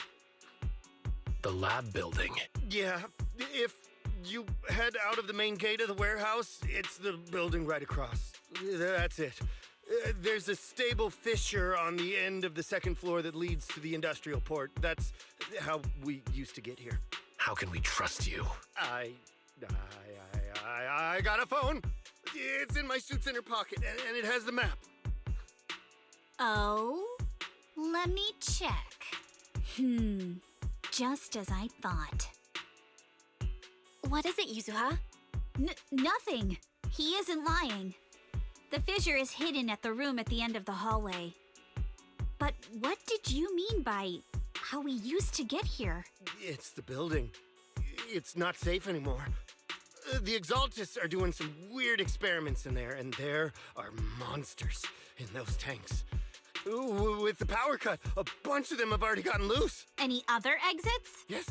The lab building? Yeah, if you head out of the main gate of the warehouse, it's the building right across. That's it. There's a stable fissure on the end of the second floor that leads to the industrial port. That's how we used to get here. How can we trust you? I got a phone. It's in my suit's inner pocket, and it has the map. Oh? Let me check. Just as I thought. What is it, Yuzuha? Nothing. He isn't lying. The fissure is hidden at the room at the end of the hallway. But what did you mean by how we used to get here? It's the building. It's not safe anymore. The Exaltus are doing some weird experiments in there, and there are monsters in those tanks. Ooh, with the power cut, a bunch of them have already gotten loose. Any other exits? Yes.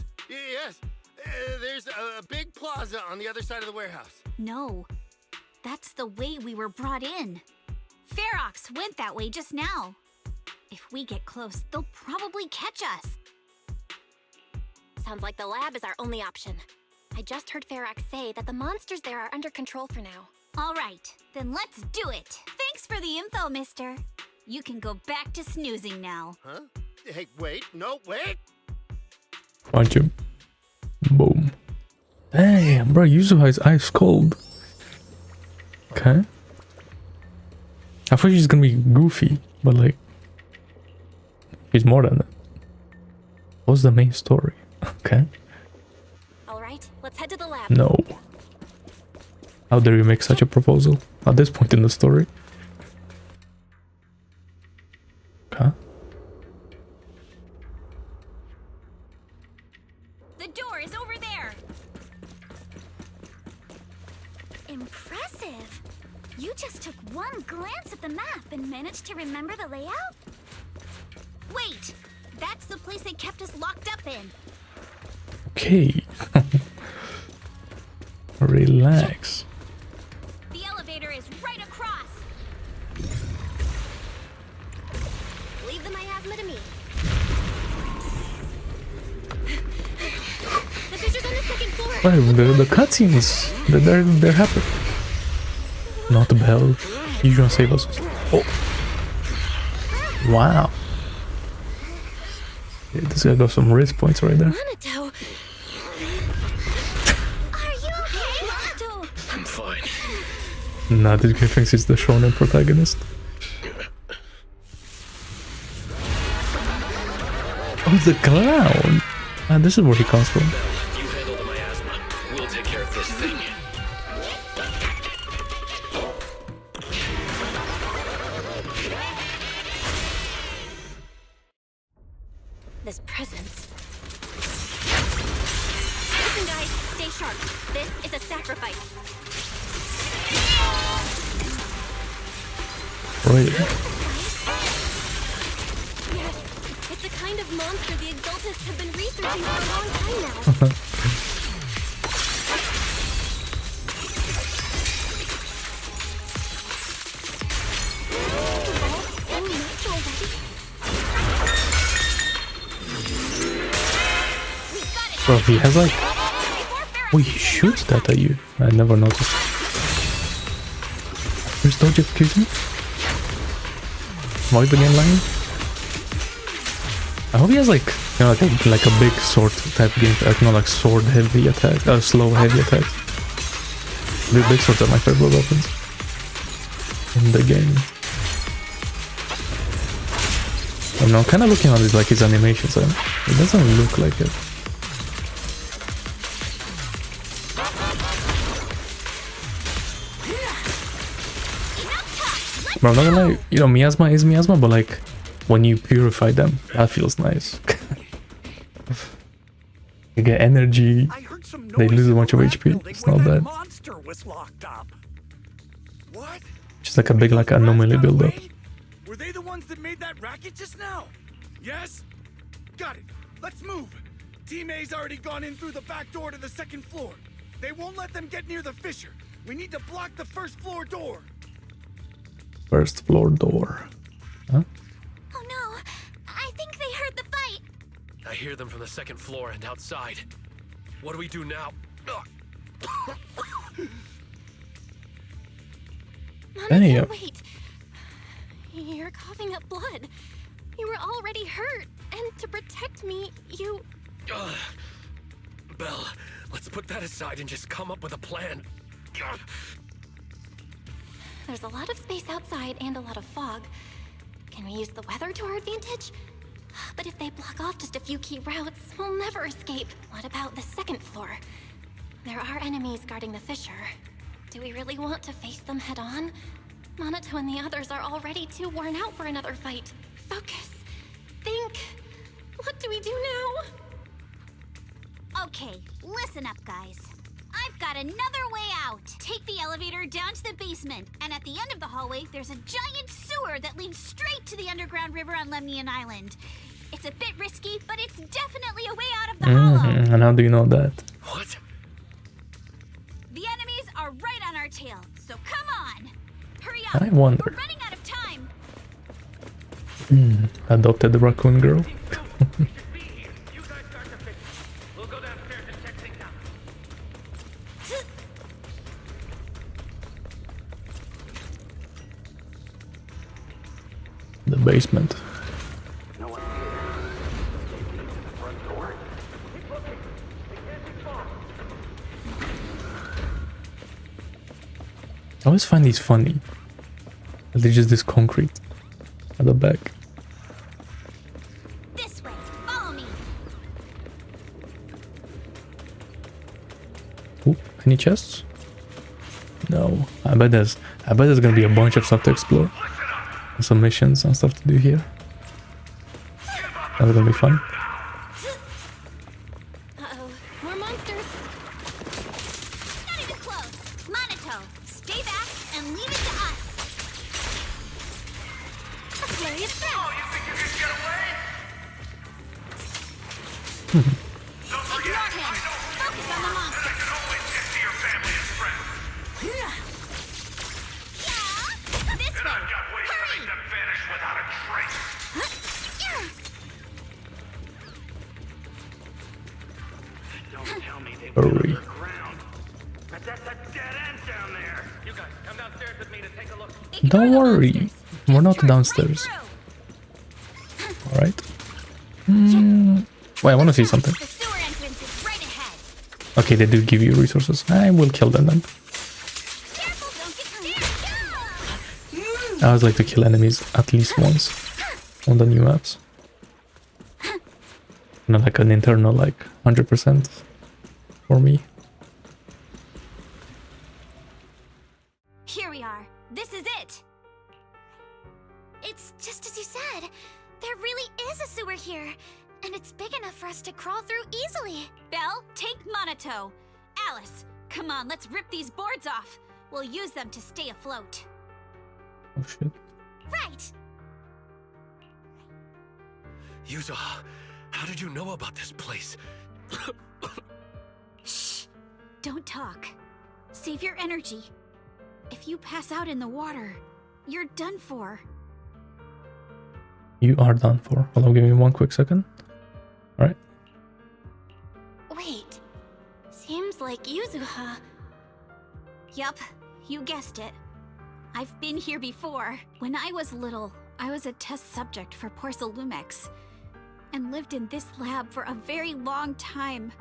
There's a big plaza on the other side of the warehouse. No. that's the way we were brought in. Ferox went that way just now. If we get close, they'll probably catch us. Sounds like the lab is our only option. I just heard Ferox say that the monsters there are under control for now. All right, then let's do it. Thanks for the info, mister. You can go back to snoozing now. Huh? Hey, wait, no, wait! Punch him. Boom. Damn, bro, Yuzuha is ice cold. Okay. I thought she's gonna be goofy, but like, she's more than that. What's the main story? Okay. Alright, let's head to the lab. No. How dare you make such a proposal at this point in the story? Okay. The door is over there. Impressive. You just took one glance at the map and managed to remember the layout? Wait, that's the place they kept us locked up in. Okay. Relax. The elevator is right across. Leave the miasma to me. The fissure's on the second floor. Right, the cutscenes, they're happening. Not Bell. You gonna save us? Oh. Wow. Yeah, this guy got some wrist points right there. Manato. Are you okay, Manato? I'm fine. Nah, this guy thinks he's the shonen protagonist. Oh, the clown! Ah, this is where he comes from. You handle the miasma. We'll take care of this thing. This presence. Listen, guys, stay sharp. This is a sacrifice. Right. Yes, it's a kind of monster the Exaltists have been researching for a long time now. Bro, he has like... Oh, he shoots that at you. I never noticed. Where's Doji, excuse me? Why is the game lagging? I hope he has like, you know, like a big sword type game, not like sword heavy attack, slow heavy attacks. The big swords are my favorite weapons in the game. I don't know, I'm kind of looking at it like his animations, and it doesn't look like it. Bro, I'm not gonna lie, you know, miasma is miasma, but like, when you purify them, that feels nice. You get energy, they lose a bunch of HP, it's not bad. Monster was locked up. What? Just like a big like anomaly build-up. Were they the ones that made that racket just now? Yes? Got it. Let's move. Team A's already gone in through the back door to the second floor. They won't let them get near the fissure. We need to block the first floor door. First floor door. Huh? Oh no, I think they heard the fight. I hear them from the second floor and outside. What do we do now? Damn. Wait. You're coughing up blood. You were already hurt, and to protect me, you... Belle, let's put that aside and just come up with a plan. There's a lot of space outside and a lot of fog. Can we use the weather to our advantage? But if they block off just a few key routes, we'll never escape. What about the second floor? There are enemies guarding the fissure. Do we really want to face them head on? Manato and the others are already too worn out for another fight. Focus. Think. What do we do now? Okay, listen up, guys. I've got another way out. Take the elevator down to the basement, and at the end of the hallway, there's a giant sewer that leads straight to the underground river on Lemnian Island. It's a bit risky, but it's definitely a way out of the hollow. And how do you know that? What? The enemies are are right on our tail, so come on! Hurry up! I wonder. We're running out of time! Adopted the raccoon girl. The basement. I always find these funny. They're just this concrete at the back. This way, follow me. Ooh, any chests? No. I bet there's gonna be a bunch of stuff to explore. And some missions and stuff to do here. That's gonna be fun. Uh-oh, more monsters. Not even close. Manato, stay back and leave it to us. A flurry of threats. Oh, you think you can get away? Ignore him. Focus on the monster. I can always get to your family and friends. Yeah, this way. I've got ways to make them vanish without a trace. Don't tell me they went underground. That's a dead end down there. You guys, come downstairs with me to take a look. Don't worry. We're not downstairs. Alright. Wait, I want to see something. The sewer entrance is right ahead. Okay, they do give you resources. I will kill them then. Careful, don't get scared. I always like to kill enemies at least once on the new maps. Not like an internal, like 100% for me. Here we are. This is it. It's just as you said. There really is a sewer here. And it's big enough for us to crawl through easily. Belle, take Manato. Alice, come on, let's rip these boards off. We'll use them to stay afloat. Oh shit. Right. Yuzuha, how did you know about this place? Shh. Don't talk. Save your energy. If you pass out in the water, you're done for. You are done for. Hold on, give me 1 quick second. Alright. Wait. Seems like Yuzuha. Yup, you guessed it. I've been here before. When I was little, I was a test subject for Porcelumex and lived in this lab for a very long time.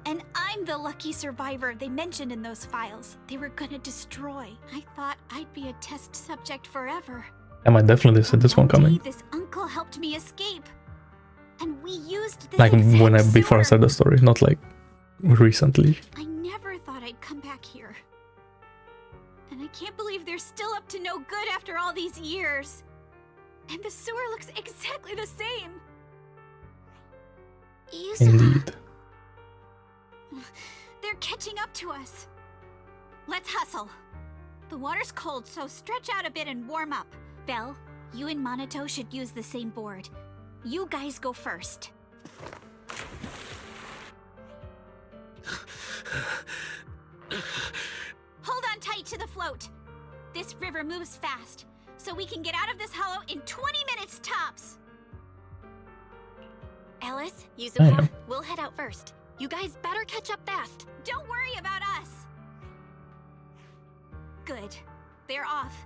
And I'm the lucky survivor they mentioned in those files they were gonna destroy. I thought I'd be a test subject forever. I definitely said this one coming. This uncle helped me escape. And we used this Like when before I sewer. said the story, not like recently. I never thought I'd come back here. And I can't believe they're still up to no good after all these years. And the sewer looks exactly the same. Indeed. They're catching up to us. Let's hustle. The water's cold, so stretch out a bit and warm up. Belle, you and Manato should use the same board. You guys go first. Hold on tight to the float. This river moves fast, so we can get out of this hollow in 20 minutes tops. Alice, Yuzuha, we'll head out first. You guys better catch up fast. Don't worry about us. Good. They're off.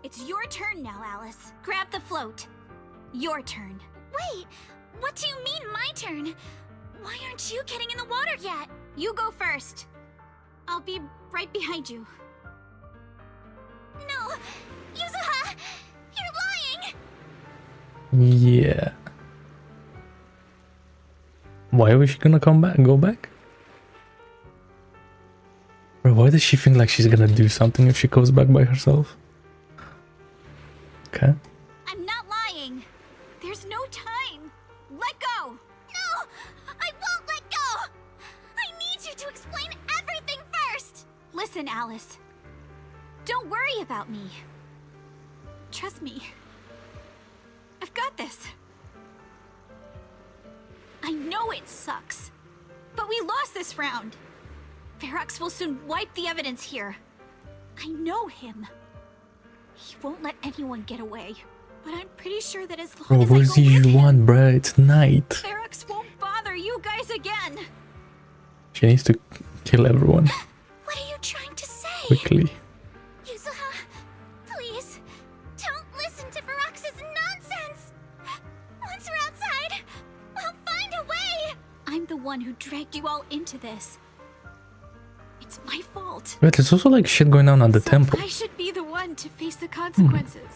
It's your turn now, Alice. Grab the float. Your turn. Wait, what do you mean my turn? Why aren't you getting in the water yet? You go first. I'll be right behind you. No! Yuzuha! You're lying! Yeah. Why was she gonna come back? Go back? Bro, why does she think like she's gonna do something if she goes back by herself? Okay. I'm not lying. There's no time. Let go. No! I won't let go! I need you to explain everything first! Listen, Alice. Don't worry about me. Trust me. I've got this. I know it sucks, but we lost this round. Ferox will soon wipe the evidence here. I know him. He won't let anyone get away. But I'm pretty sure that as long Bro, as where's I go with him, Yixuan, bro? It's night. Ferox won't bother you guys again. She needs to kill everyone. What are you trying to say? Quickly. Yuzuha, please, don't listen to Ferox's nonsense. Once we're outside, we'll find a way. I'm the one who dragged you all into this. It's my fault. But there's also like shit going on at the temple. I should be the one to face the consequences.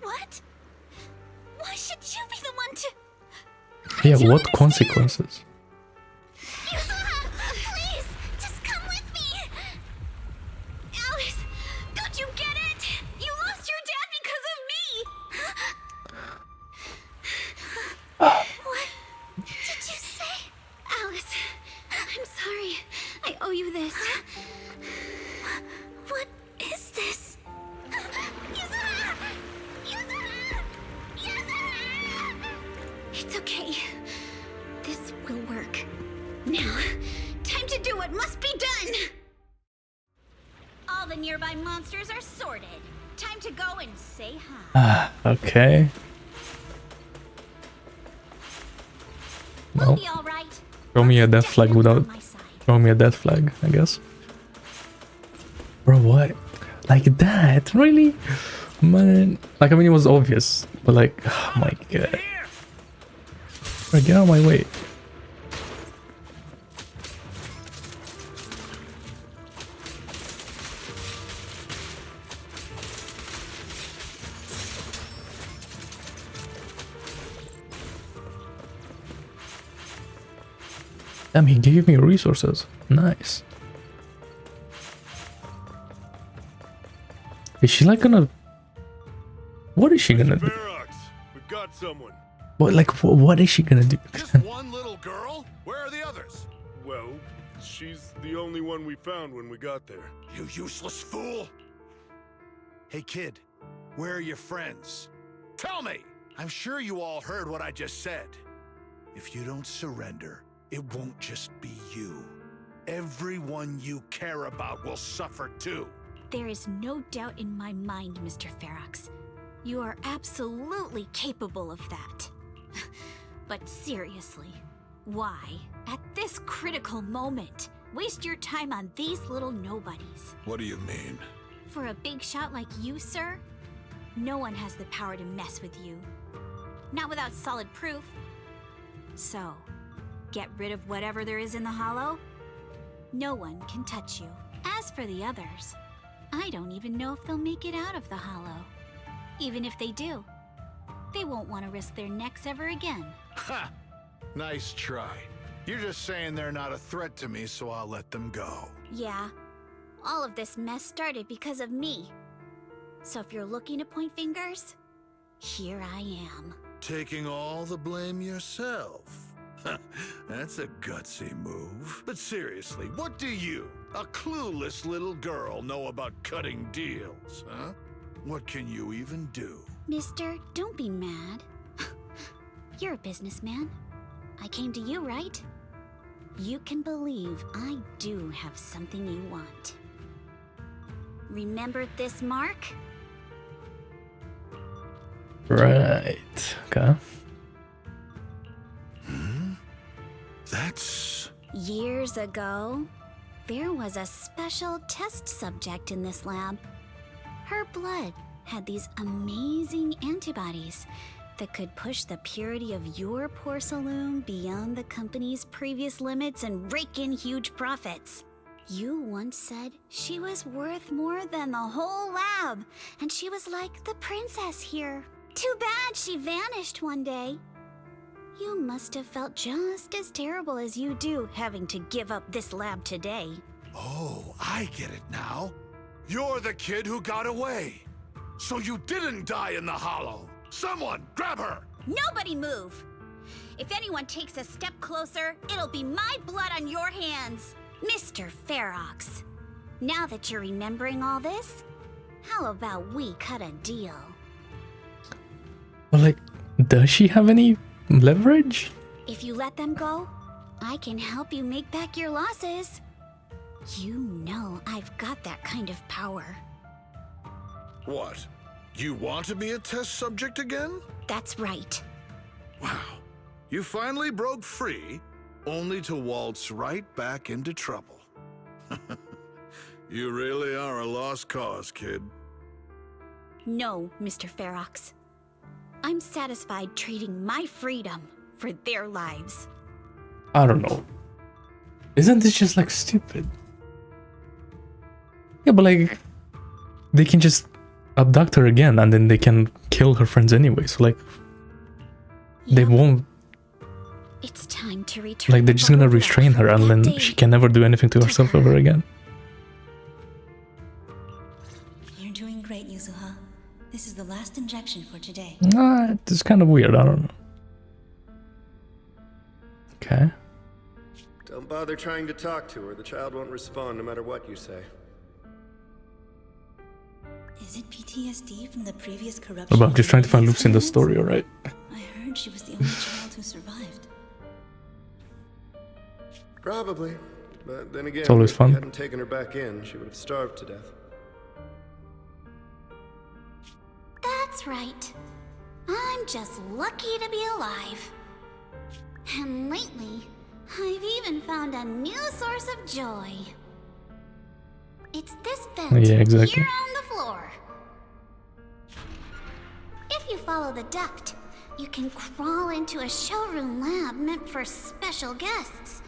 What? Why should you be the one to... Yeah, what consequences? Yuzuha, please, just come with me. Alice, don't you get it? You lost your dad because of me. What did you say? Alice, I'm sorry. I owe you this. What is this? Yuzuha! Yuzuha! Yuzuha! It's okay. This will work. Now, time to do what must be done! All the nearby monsters are sorted. Time to go and say hi. Okay. We'll Well, be all right. show me a death flag without... Show me a death flag, I guess. Bro, what? Like that? Really? Man. Like, I mean, it was obvious. But like, oh my god. Bro, get out of my way. Damn, he gave me resources. Nice. Is she like gonna... What is she gonna do? Ferox, we got someone. What, like, what is she gonna do? Just one little girl? Where are the others? Well, she's the only one we found when we got there. You useless fool! Hey kid, where are your friends? Tell me! I'm sure you all heard what I just said. If you don't surrender, it won't just be you. Everyone you care about will suffer too. There is no doubt in my mind, Mr. Ferox. You are absolutely capable of that. But seriously, why, at this critical moment, waste your time on these little nobodies? What do you mean? For a big shot like you, sir, no one has the power to mess with you. Not without solid proof. So, get rid of whatever there is in the hollow. No one can touch you. As for the others, I don't even know if they'll make it out of the hollow. Even if they do, they won't want to risk their necks ever again. Ha! Nice try. You're just saying they're not a threat to me, so I'll let them go. Yeah, all of this mess started because of me. So if you're looking to point fingers, here I am. Taking all the blame yourself. That's a gutsy move. But seriously, what do you, a clueless little girl, know about cutting deals, huh? What can you even do? Mister, don't be mad. You're a businessman. I came to you, right? You can believe I do have something you want. Remember this mark? Right. Okay. That's... Years ago, there was a special test subject in this lab. Her blood had these amazing antibodies that could push the purity of your porcelain beyond the company's previous limits and rake in huge profits. You once said she was worth more than the whole lab, and she was like the princess here. Too bad she vanished one day. You must have felt just as terrible as you do having to give up this lab today. Oh, I get it now. You're the kid who got away. So you didn't die in the hollow. Someone, grab her! Nobody move! If anyone takes a step closer, it'll be my blood on your hands. Mr. Ferox, now that you're remembering all this, how about we cut a deal? But like, does she have any leverage? If you let them go, I can help you make back your losses. You know I've got that kind of power. What? You want to be a test subject again? That's right. Wow. You finally broke free, only to waltz right back into trouble. You really are a lost cause, kid. No, Mr. Ferox. I'm satisfied trading my freedom for their lives. I don't know. Isn't this just like stupid? Yeah, but like they can just abduct her again and then they can kill her friends anyway. So like they won't. It's time to return. Like they're just gonna restrain her and then she can never do anything to herself ever again. You're doing great, Yuzuha. This is the last injection for today. It's kind of weird. I don't know. Okay. Don't bother trying to talk to her. The child won't respond no matter what you say. Is it PTSD from the previous corruption? But I'm just trying to find loops in the story, alright? I heard she was the only child who survived. Probably. But then again, It's always if fun. we hadn't taken her back in, she would have starved to death. That's right. I'm just lucky to be alive. And lately, I've even found a new source of joy. It's this vent Yeah, exactly. here on the floor. If you follow the duct, you can crawl into a showroom lab meant for special guests.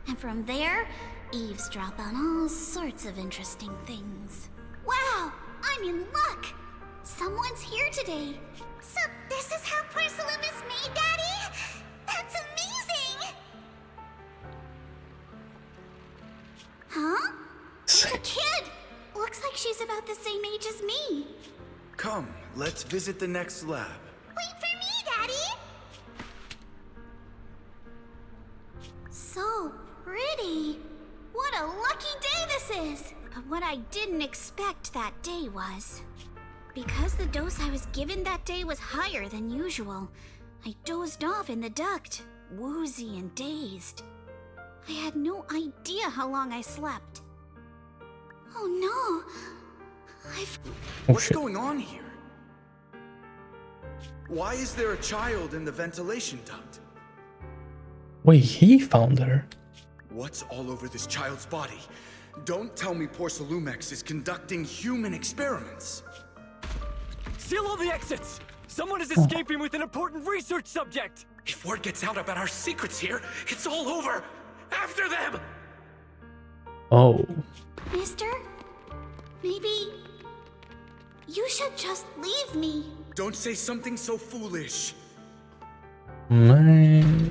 And from there, eavesdrop on all sorts of interesting things. Wow, I'm in luck! Someone's here today. So this is how Porcelumex is made, Daddy? That's amazing! Huh? It's a kid! Looks like she's about the same age as me. Come, let's visit the next lab. Wait for me, Daddy! So pretty. What a lucky day this is. But what I didn't expect that day was... because the dose I was given that day was higher than usual, I dozed off in the duct, woozy and dazed. I had no idea how long I slept. Oh no! What's going on here? Why is there a child in the ventilation duct? Wait, he found her. What's all over this child's body? Don't tell me Porcelumex is conducting human experiments. Seal all the exits! Someone is escaping with an important research subject! If word gets out about our secrets here, it's all over! After them! Oh. Mister? Maybe... you should just leave me. Don't say something so foolish. Man.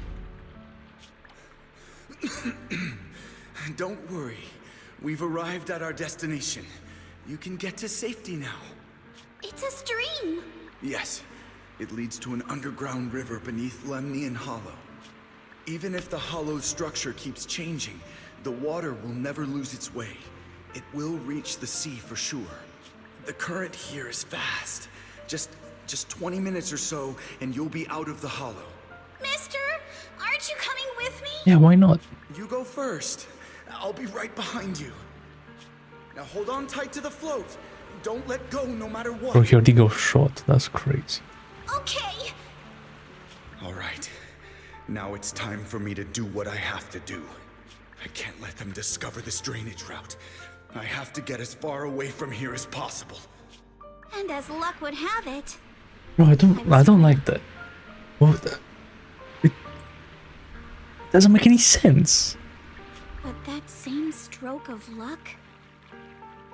Don't worry. We've arrived at our destination. You can get to safety now. It's a stream. Yes. It leads to an underground river beneath Lemnian Hollow. Even if the hollow's structure keeps changing, the water will never lose its way. It will reach the sea for sure. The current here is fast. Just 20 minutes or so, and you'll be out of the hollow. Mister, aren't you coming with me? Yeah, why not? You go first. I'll be right behind you. Now hold on tight to the float. Don't let go no matter what. Bro, he already got shot. That's crazy. Okay. All right. Now it's time for me to do what I have to do. I can't let them discover this drainage route. I have to get as far away from here as possible. And as luck would have it... Bro, I don't like that. What the... It doesn't make any sense. But that same stroke of luck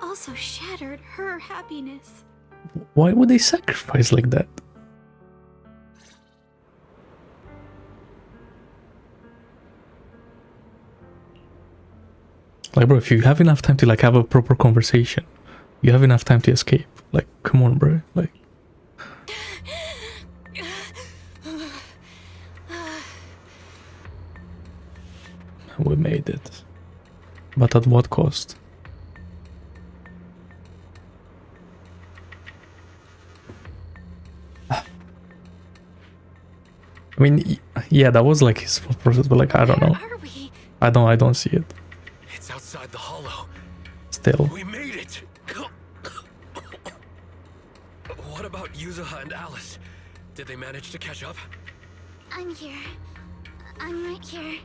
also shattered her happiness. Why would they sacrifice like that? Like, bro, if you have enough time to like have a proper conversation, you have enough time to escape. Like, come on, bro. Like, we made it, but at what cost? I mean, yeah, that was like his full process, but like, I don't know. Where are we? I don't see it. It's outside the hollow. Still. We made it. What about Yuzuha and Alice? Did they manage to catch up? I'm here. I'm right here.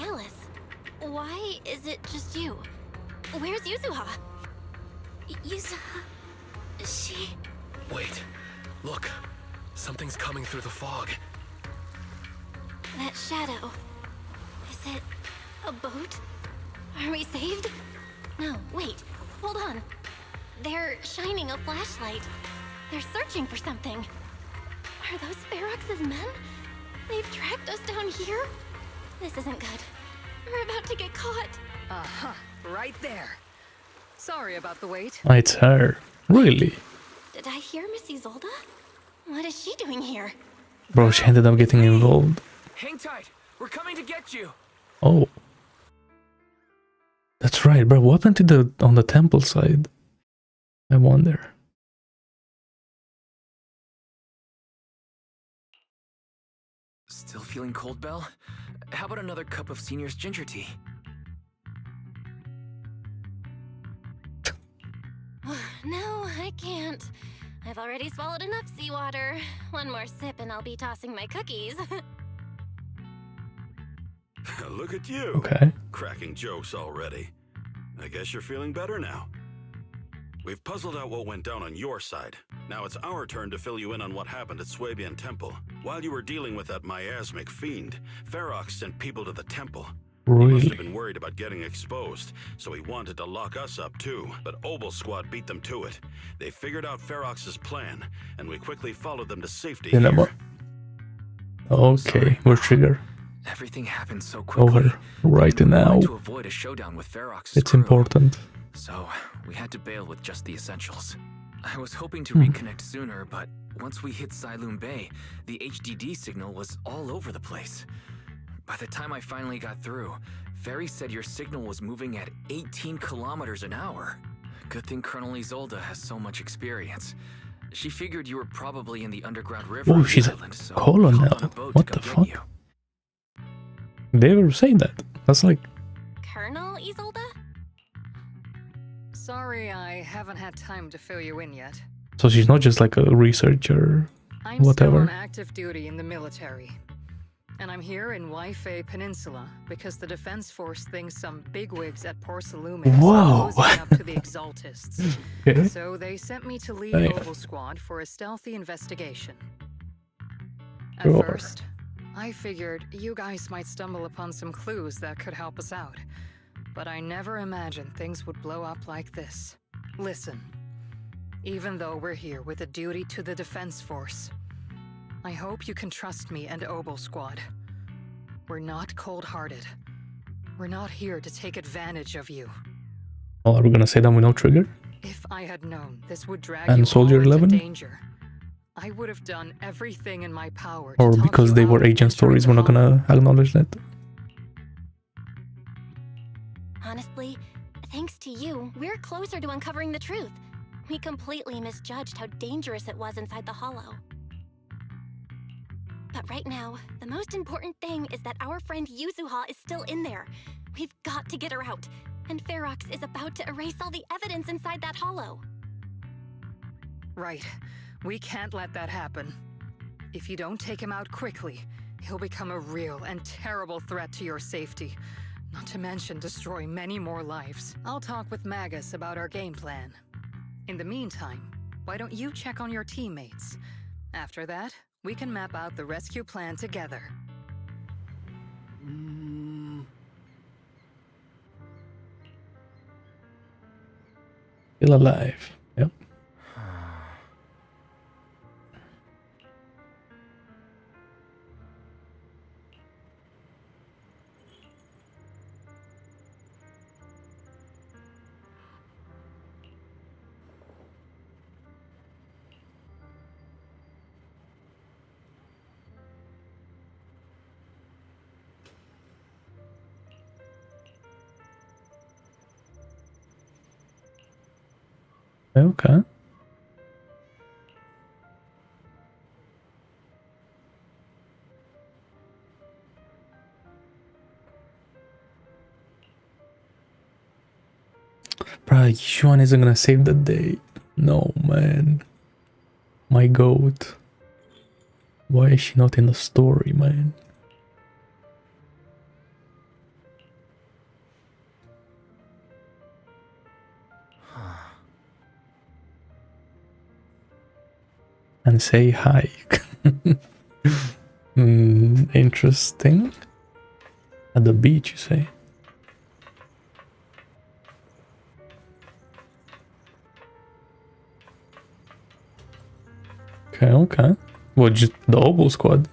Alice, why is it just you? Where's Yuzuha? Yuzuha... She... Wait. Look. Something's coming through the fog. That shadow. Is it a boat? Are we saved? No, wait. Hold on. They're shining a flashlight. They're searching for something. Are those Ferox's men? They've tracked us down here? This isn't good. We're about to get caught. Uh-huh. Right there. Sorry about the wait. Oh, it's her. Really? Did I hear Miss Isolde? What is she doing here? Bro, she ended up getting involved. Hang tight. We're coming to get you. Oh. That's right, bro. What happened to the on the temple side? I wonder. Still feeling cold, Belle? How about another cup of Senior's ginger tea? No, I can't. I've already swallowed enough seawater. One more sip and I'll be tossing my cookies. Look at you. Okay. Cracking jokes already. I guess you're feeling better now. We've puzzled out what went down on your side. Now it's our turn to fill you in on what happened at Swabian Temple. While you were dealing with that Miasma Fiend, Ferox sent people to the temple. He must have been worried about getting exposed, so he wanted to lock us up too. But Obel Squad beat them to it. They figured out Ferox's plan, and we quickly followed them to safety here. Okay, we're trigger. Everything happened so quickly. Over right now. To avoid a showdown with Ferox's It's crew. important. So we had to bail with just the essentials. I was hoping to reconnect sooner, but once we hit Siloon Bay, the HDD signal was all over the place. By the time I finally got through, Ferry said your signal was moving at 18 kilometers an hour. Good thing Colonel Isolde has so much experience. She figured you were probably in the underground river. Oh, she's a colonel. What the fuck? They were saying that. That's like... Colonel Isolde? Sorry, I haven't had time to fill you in yet. So she's not just like a researcher, I'm whatever. still on active duty in the military. And I'm here in Waifei Peninsula because the Defense Force thinks some bigwigs at Porcelumex are closing up to the Exaltists. Okay. So they sent me to lead Hey. Obel Squad for a stealthy investigation. At Sure. first, I figured you guys might stumble upon some clues that could help us out. But I never imagined things would blow up like this. Listen, even though we're here with a duty to the Defense Force, I hope you can trust me and Obel Squad. We're not cold-hearted. We're not here to take advantage of you. Oh, are we gonna say that we no trigger? If I had known this would drag And you Soldier all into 11? danger, I would have done everything in my power to Or talk because you they out were of agent entering stories, the we're not gonna acknowledge that? Honestly, thanks to you, we're closer to uncovering the truth. We completely misjudged how dangerous it was inside the Hollow. But right now, the most important thing is that our friend Yuzuha is still in there. We've got to get her out. And Ferox is about to erase all the evidence inside that Hollow. Right. We can't let that happen. If you don't take him out quickly, he'll become a real and terrible threat to your safety. Not to mention destroy many more lives. I'll talk with Magus about our game plan. In the meantime, why don't you check on your teammates? After that, we can map out the rescue plan together. Still alive. Yep. Okay. Bruh, Yixuan isn't gonna save the day. No, man. My goat. Why is she not in the story, man? And say hi. Interesting. At the beach, you say? Okay, okay. Well, just the Oboe squad?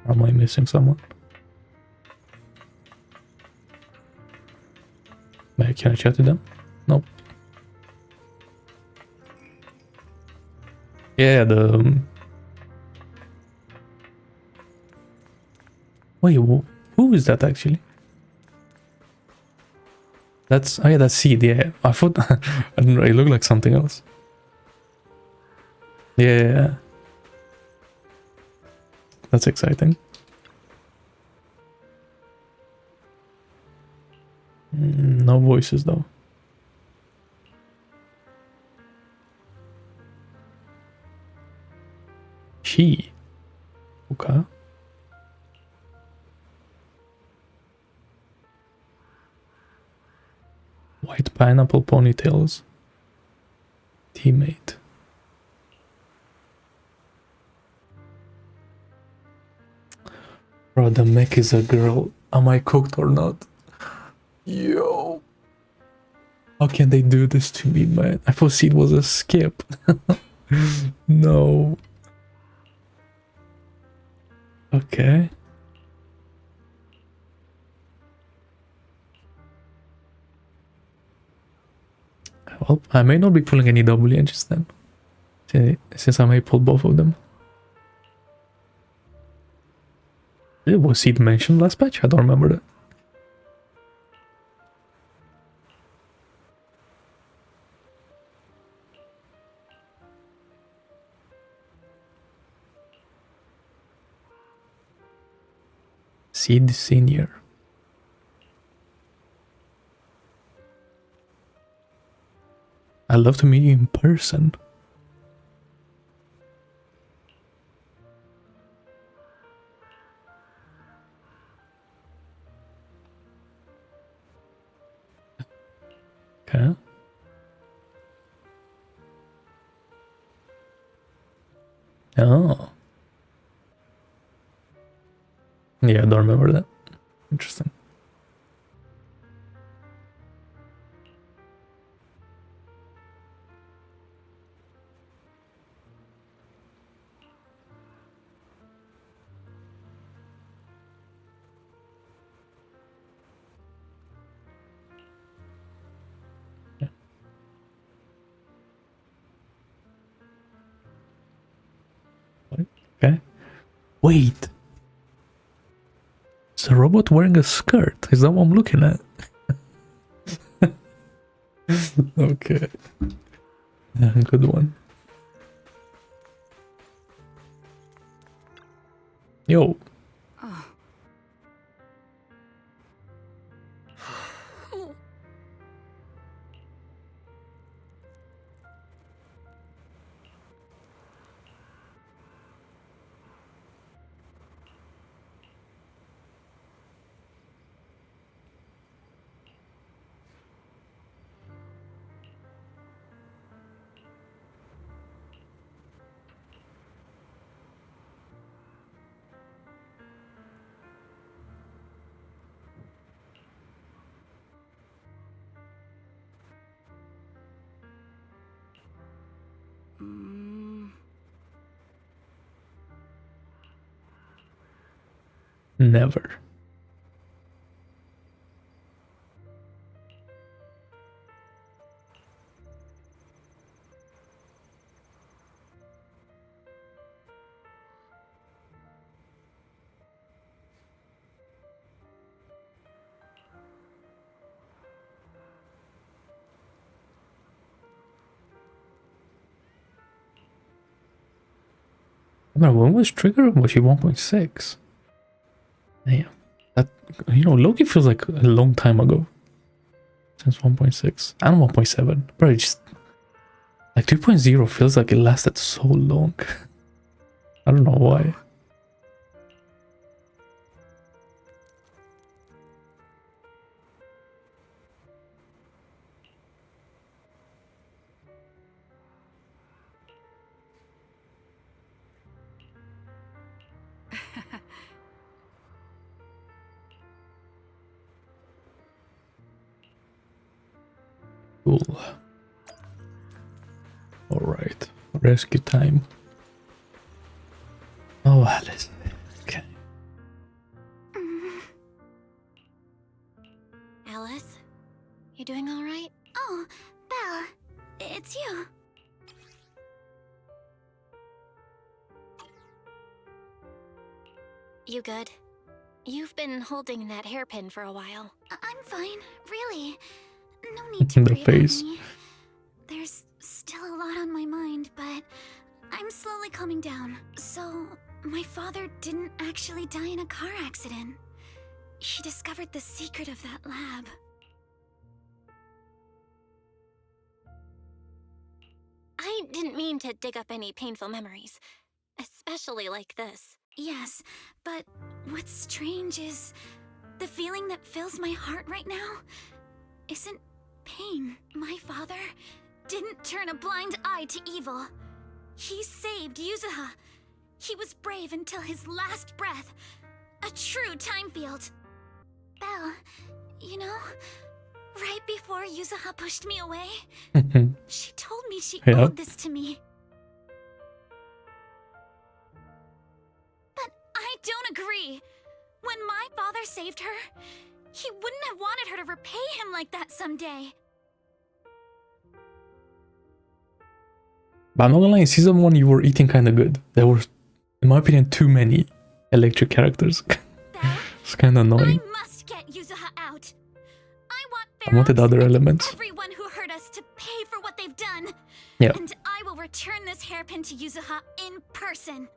Or am I missing someone? Wait, can I chat to them? Nope. Yeah, the... Wait, who is that actually? That's... Oh yeah, that's Seed, yeah. I thought... I don't know, it looked like something else. Yeah. That's exciting. No voices though. She. Okay. White pineapple ponytails. Teammate. Bro, the mech is a girl. Am I cooked or not? Yo. How can they do this to me, man? I thought Seed was a skip. No. Okay. Well, I may not be pulling any double edges then. Since I may pull both of them. Was Seed mentioned last patch? I don't remember that. Seed Senior. I'd love to meet you in person. Okay. Oh. Yeah, I don't remember that. Interesting. Okay. Wait. Is the robot wearing a skirt? Is that what I'm looking at? Okay. Yeah, good one. Yo. Never. When was Trigger? Was she 1.6? Damn. That, you know, Loki feels like a long time ago. since 1.6 and 1.7. Bro, it's just like 2.0 feels like it lasted so long. I don't know why. Cool. Alright. Rescue time. Oh, Alice. Okay. Alice? You doing alright? Oh, Belle. It's you. You good? You've been holding that hairpin for a while. I'm fine, really. No need to breathe on me. There's still a lot on my mind, but I'm slowly calming down. So, my father didn't actually die in a car accident. He discovered the secret of that lab. I didn't mean to dig up any painful memories, especially like this. Yes, but what's strange is the feeling that fills my heart right now isn't pain. My father didn't turn a blind eye to evil. He saved Yuzuha. He was brave until his last breath. A true Thymefield. Belle, you know, right before Yuzuha pushed me away, she told me she owed this to me. But I don't agree. When my father saved her, he wouldn't have wanted her to repay him like that someday. But I'm not gonna lie, in season 1 you were eating kinda good. There were, in my opinion, too many electric characters. It's kinda annoying. I must get Yuzuha out. I wanted other elements. Everyone who hurt us to pay for what they've done. Yeah. And I will return this hairpin to Yuzuha in person.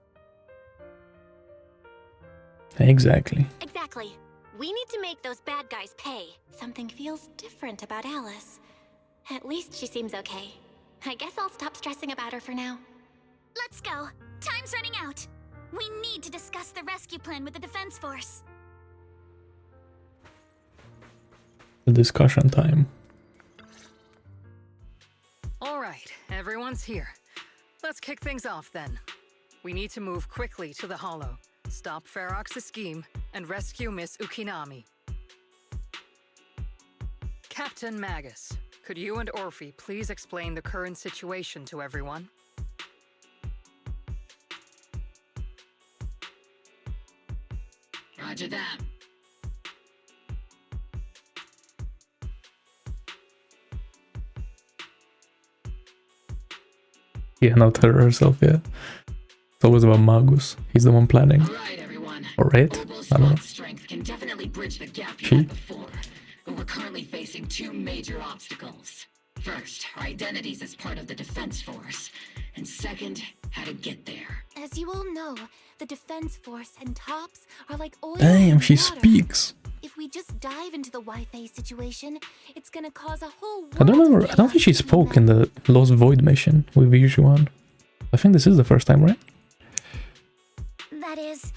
Exactly. Exactly. We need to make those bad guys pay. Something feels different about Alice. At least she seems okay. I guess I'll stop stressing about her for now. Let's go. Time's running out. We need to discuss the rescue plan with the defense force. Discussion time. All right, everyone's here. Let's kick things off then. We need to move quickly to the Hollow, stop Ferox's scheme, and rescue Miss Ukinami. Captain Magus, could you and Orphe please explain the current situation to everyone? Roger that. Yeah, not tell herself, yeah. It's always about Magus. He's the one planning. Alright, everyone. Alright? I don't know. Strength can definitely bridge the gap you had before, but we're currently facing two major obstacles. First, our identities as part of the defense force, and second, how to get there. As you all know, the defense force and Tops are like oil. Damn, she and water. speaks. If we just dive into the Wi-Fi situation, it's gonna cause a whole I don't think she spoke in the Lost Void mission with Yixuan. I think this is the first time, right? That is,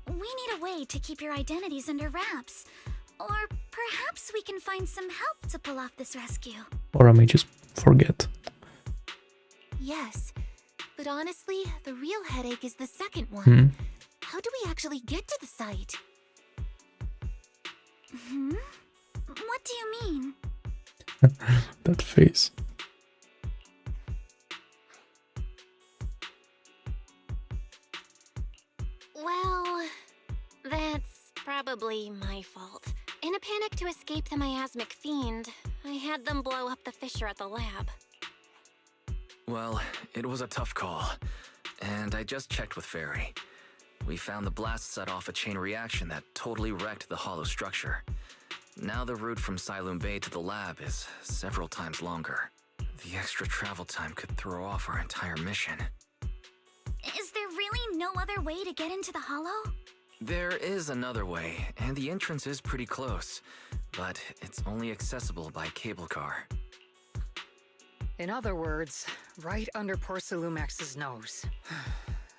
we need a way to keep your identities under wraps. Or perhaps we can find some help to pull off this rescue. Or I may just forget. Yes, but honestly, the real headache is the second one. How do we actually get to the site? What do you mean? That face. Well, that's probably my fault. In a panic to escape the Miasma Fiend, I had them blow up the fissure at the lab. Well, it was a tough call, and I just checked with Fairy. We found the blast set off a chain reaction that totally wrecked the hollow structure. Now the route from Siloam Bay to the lab is several times longer. The extra travel time could throw off our entire mission. Is there really no other way to get into the Hollow? There is another way, and the entrance is pretty close. but it's only accessible by cable car. In other words, right under Porcelumex's nose.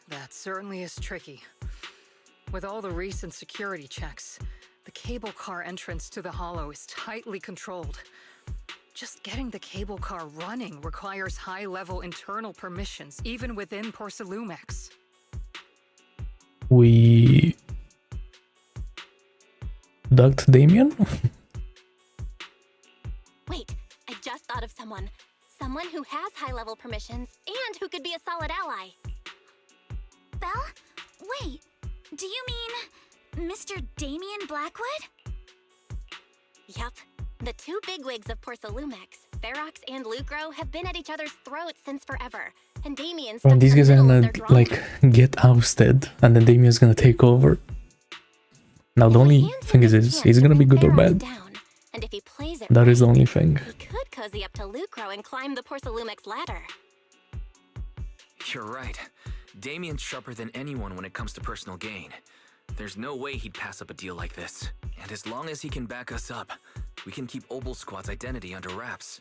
That certainly is tricky. With all the recent security checks, the cable car entrance to the Hollow is tightly controlled. Just getting the cable car running requires high-level internal permissions, even within Porcelumex. We ducked Damian? Wait, I just thought of someone. Someone who has high-level permissions and who could be a solid ally. Belle? Wait, do you mean Mr. Damian Blackwood? Yup. The two bigwigs of Porcelumex, Ferox and Lucro, have been at each other's throats since forever. And Damian's Bro, these guys are gonna like get ousted, and then Damian's gonna take over. Now the only thing is he's gonna be good or bad. And if he plays it That is the only thing. he could cozy up to Lucro and climb the Porcelumex ladder. You're right. Damian's sharper than anyone when it comes to personal gain. There's no way he'd pass up a deal like this. And as long as he can back us up, we can keep Obel Squad's identity under wraps.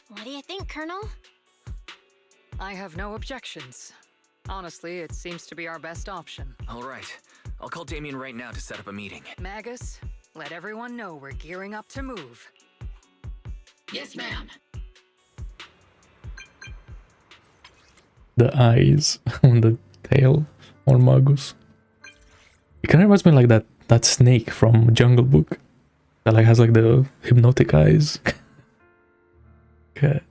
What do you think, Colonel? I have no objections. Honestly, it seems to be our best option. All right. I'll call Damian right now to set up a meeting. Magus, let everyone know we're gearing up to move. Yes, ma'am. The eyes on the tail, or Magus. It kind of reminds me like that snake from Jungle Book that like has like the hypnotic eyes. Okay.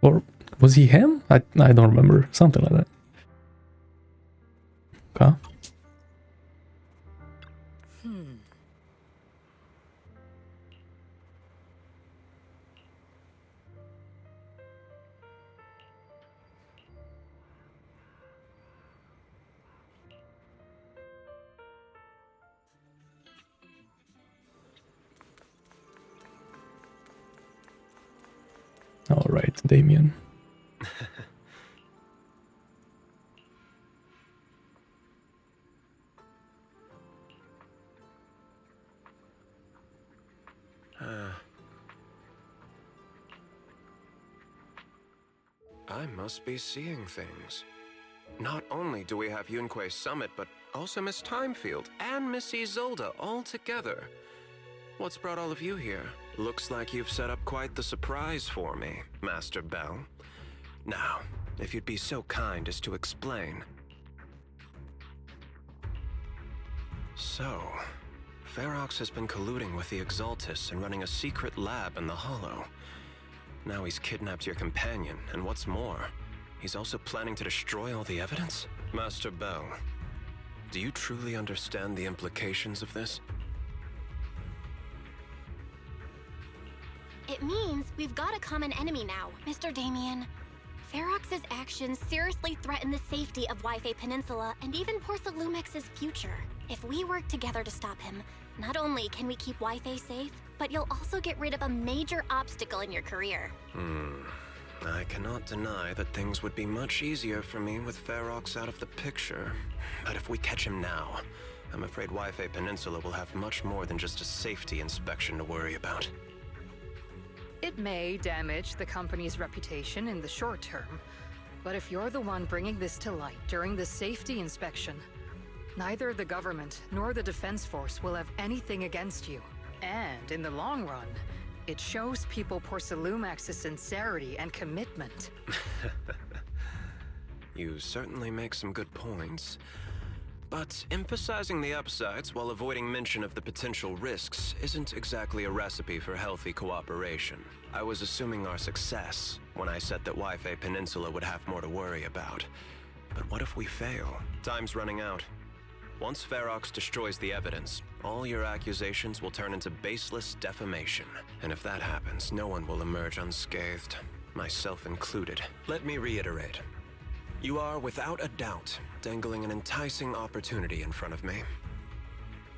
Or was he him? I don't remember. Something like that. Okay. All right, Damian. I must be seeing things. Not only do we have Yunque's summit, but also Miss Thymefield and Miss Isolde all together. What's brought all of you here? Looks like you've set up quite the surprise for me, Master Bell. Now, if you'd be so kind as to explain. So, Ferox has been colluding with the Exaltus and running a secret lab in the Hollow. Now he's kidnapped your companion, and what's more, he's also planning to destroy all the evidence? Master Bell, do you truly understand the implications of this? It means we've got a common enemy now, Mr. Damian. Ferox's actions seriously threaten the safety of Wi-Fi Peninsula and even Porcelumex's future. If we work together to stop him, not only can we keep Wi-Fi safe, but you'll also get rid of a major obstacle in your career. I cannot deny that things would be much easier for me with Ferox out of the picture. But if we catch him now, I'm afraid Wi-Fi Peninsula will have much more than just a safety inspection to worry about. It may damage the company's reputation in the short term, but if you're the one bringing this to light during the safety inspection, neither the government nor the Defense Force will have anything against you. And in the long run, it shows people Porcelumex's sincerity and commitment. You certainly make some good points. But emphasizing the upsides while avoiding mention of the potential risks isn't exactly a recipe for healthy cooperation. I was assuming our success when I said that Wi-Fi Peninsula would have more to worry about. But what if we fail? Time's running out. Once Ferox destroys the evidence, all your accusations will turn into baseless defamation. And if that happens, no one will emerge unscathed, myself included. Let me reiterate. You are, without a doubt, dangling an enticing opportunity in front of me.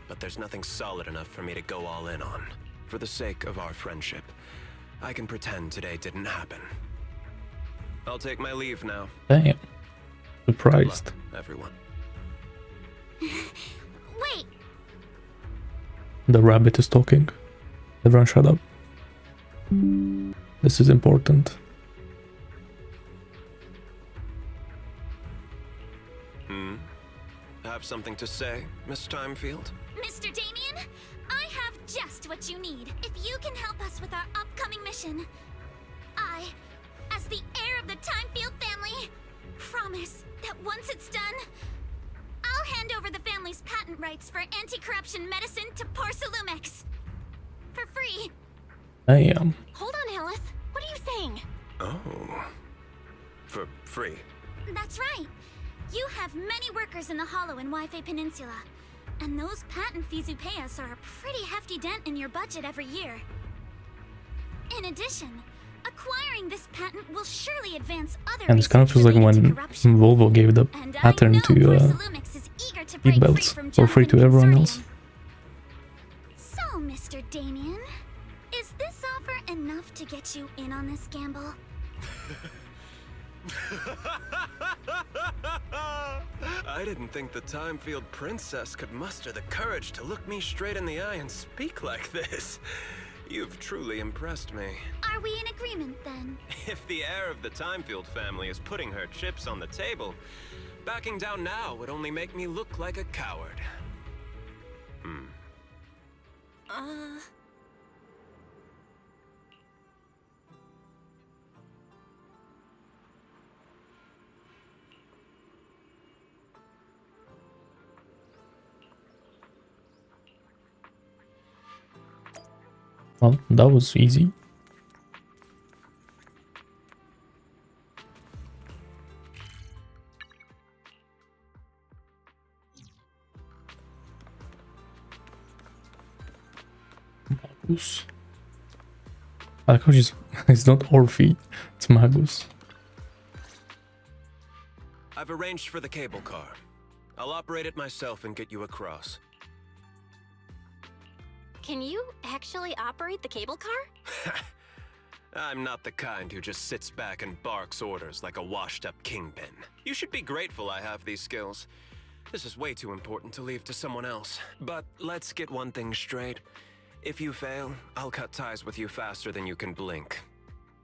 But there's nothing solid enough for me to go all in on. For the sake of our friendship, I can pretend today didn't happen. I'll take my leave now. Damn. Surprised. Good luck, everyone. Wait! The rabbit is talking. Everyone shut up. This is important. Have something to say, Miss Thymefield? Mr. Damian, I have just what you need. If you can help us with our upcoming mission, I, as the heir of the Thymefield family, promise that once it's done, I'll hand over the family's patent rights for anti-corruption medicine to Porcelumex. For free. Damn. Hold on, Alice. What are you saying? Oh. For free? That's right. You have many workers in the Hollow and Wi-Fi Peninsula, and those patent fees you pay us are a pretty hefty dent in your budget every year. In addition, acquiring this patent will surely advance other And this kind of feels like when Volvo gave the pattern to seat belts for free to everyone else. So, Mr. Damian, is this offer enough to get you in on this gamble? I didn't think the Thymefield princess could muster the courage to look me straight in the eye and speak like this. You've truly impressed me. Are we in agreement then? If the heir of the Thymefield family is putting her chips on the table, backing down now would only make me look like a coward. Well, that was easy. Magus. I like how it's not Orphe, it's Magus. I've arranged for the cable car. I'll operate it myself and get you across. Can you actually operate the cable car? I'm not the kind who just sits back and barks orders like a washed-up kingpin. You should be grateful I have these skills. This is way too important to leave to someone else. But let's get one thing straight. If you fail, I'll cut ties with you faster than you can blink.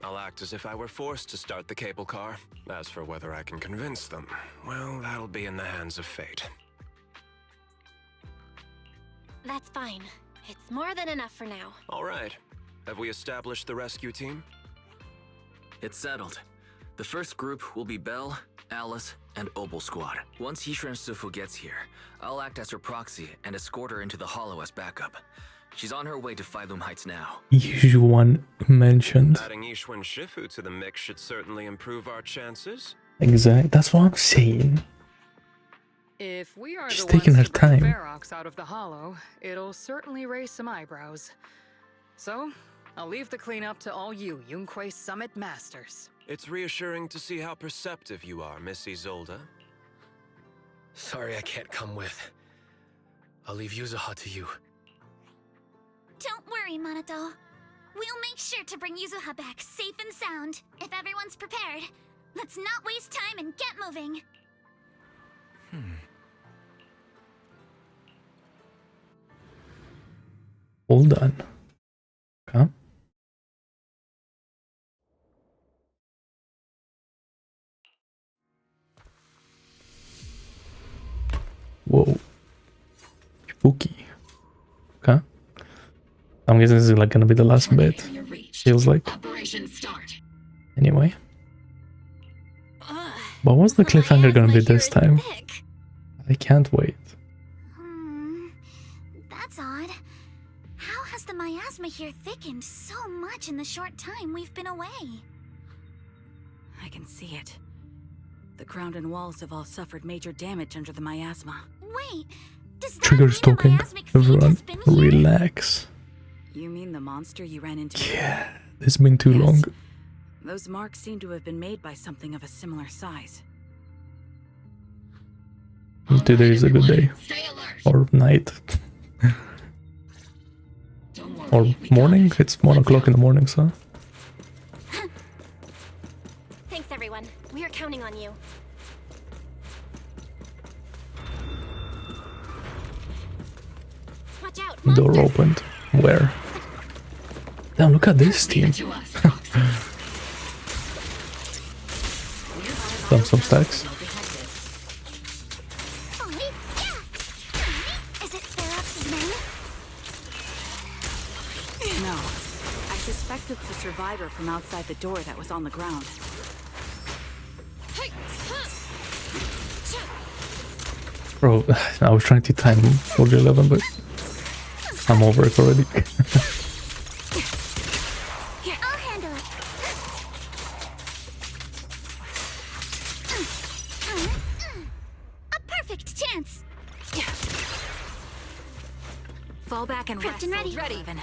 I'll act as if I were forced to start the cable car. As for whether I can convince them, well, that'll be in the hands of fate. That's fine. It's more than enough for now. All right. Have we established the rescue team? It's settled. The first group will be Belle, Alice, and Opal Squad. Once Yixuan Shifu gets here, I'll act as her proxy and escort her into the Hollow as backup. She's on her way to Phylum Heights now. Yixuan mentioned. Adding Yixuan Shifu to the mix should certainly improve our chances. Exactly. That's what I'm saying. If we are She's the taking ones her to bring time. Ferox out of the Hollow, it'll certainly raise some eyebrows. So, I'll leave the cleanup to all you Yunquay Summit Masters. It's reassuring to see how perceptive you are, Miss Isolde. Sorry I can't come with. I'll leave Yuzuha to you. Don't worry, Manato. We'll make sure to bring Yuzuha back safe and sound. If everyone's prepared, let's not waste time and get moving. All done. Okay. Whoa. Spooky. Okay. I'm guessing this is like gonna be the last bit. Feels like. Operation start. Anyway. But what's the cliffhanger gonna be this time? I can't wait. That's odd. How has the miasma here thickened so much in the short time we've been away? I can see it. The ground and walls have all suffered major damage under the miasma. Wait, does that Triggers mean talking. Everyone, relax. You mean the monster you ran into? Yeah, it's been too long. Those marks seem to have been made by something of a similar size. Today is a good day. Or night. Or morning? It's 1 o'clock in the morning, so. Thanks, everyone. We are counting on you. Watch out. Door opened. Where? Damn, look at this team. Some stacks. Is it Ferox's men? No. I suspect it's the survivor from outside the door that was on the ground. Bro, I was trying to time 411, but I'm over it already. Here, I'll handle it. A perfect chance. Fall back and Prepped and ready. even.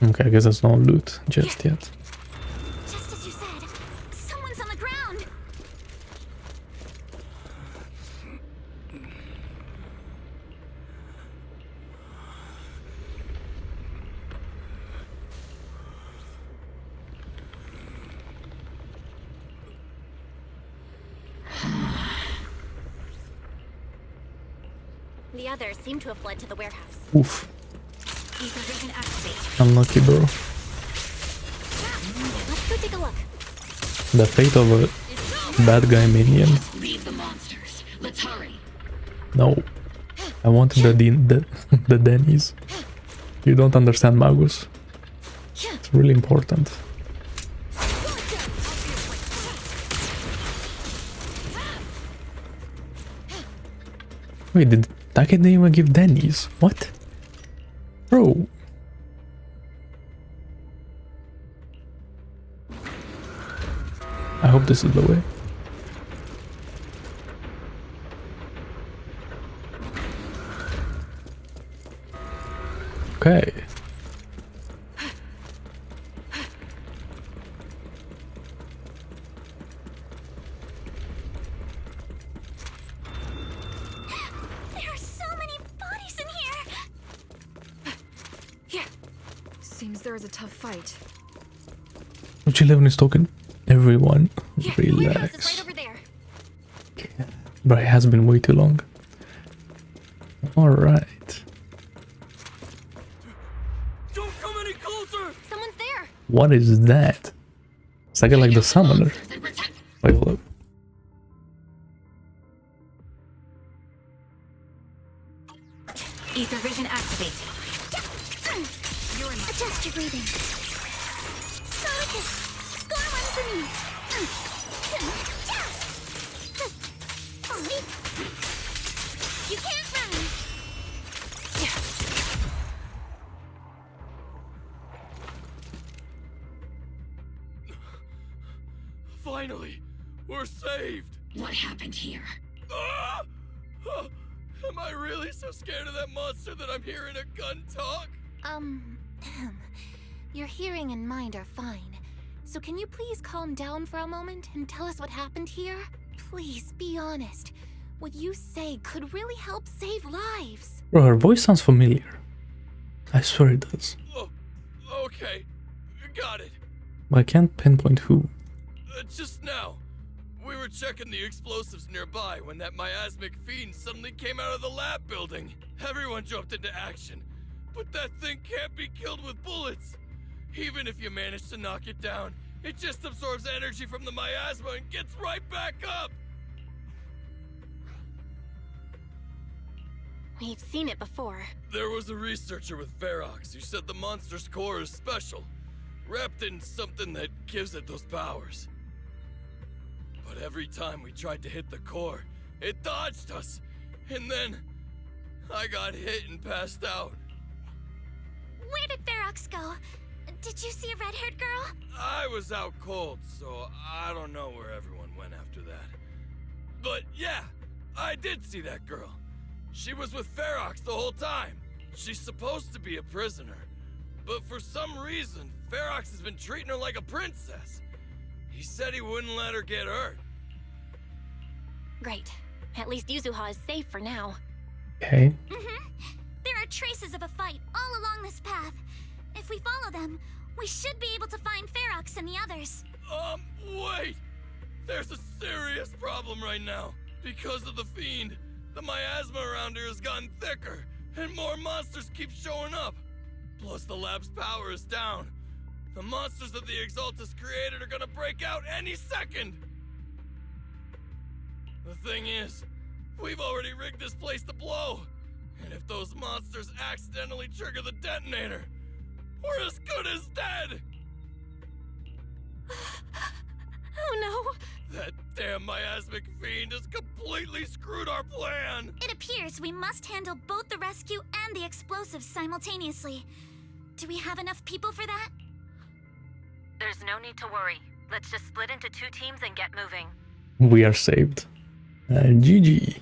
Okay, I guess there's no loot just yet. Just as you said, someone's on the ground. The others seem to have fled to the warehouse. Oof. Ether vision activate. Unlucky, bro. Let's go take a look. The fate of a bad guy minion. Leave the monsters. Let's hurry. No. I wanted the Denny's. You don't understand, Magus. It's really important. Wait, did Take didn't even give Denny's? What? Bro. I hope this is the way. Okay. There are so many bodies in here. Seems there is a tough fight. 11 is talking. Everyone, relax. Right over there. But it has been way too long. Alright. Don't come any closer! Someone's there! What is that? It's like the summoner. Wait, hold up. Ether vision activate. Adjust your breathing. Sonic, score one for me. You can't run. Finally, we're saved. What happened here? Ah! Am I really so scared of that monster that I'm hearing a gun talk? Your hearing and mind are fine. So can you please calm down for a moment and tell us what happened here? Please be honest. What you say could really help save lives. Bro, her voice sounds familiar. I swear it does. Oh, okay, got it. But I can't pinpoint who. Just now, we were checking the explosives nearby when that miasmic fiend suddenly came out of the lab building. Everyone jumped into action, but that thing can't be killed with bullets. Even if you manage to knock it down, it just absorbs energy from the miasma and gets right back up. We've seen it before. There was a researcher with Ferox who said the monster's core is special, wrapped in something that gives it those powers. But every time we tried to hit the core, it dodged us, and then I got hit and passed out. Where did Ferox go? Did you see a red-haired girl? I was out cold, so I don't know where everyone went after that. But yeah, I did see that girl. She was with Ferox the whole time. She's supposed to be a prisoner, but for some reason, Ferox has been treating her like a princess. He said he wouldn't let her get hurt. Great. At least Yuzuha is safe for now. Okay. There are traces of a fight all along this path. If we follow them, we should be able to find Ferox and the others. Wait! There's a serious problem right now. Because of the fiend, The miasma around here has gotten thicker, and more monsters keep showing up. Plus the lab's power is down. The monsters that the Exalt has created are gonna break out any second! The thing is, we've already rigged this place to blow. And if those monsters accidentally trigger the detonator, we're as good as dead! Oh no! That damn miasmic fiend has completely screwed our plan! It appears we must handle both the rescue and the explosives simultaneously. Do we have enough people for that? There's no need to worry. Let's just split into 2 teams and get moving. We are saved. GG.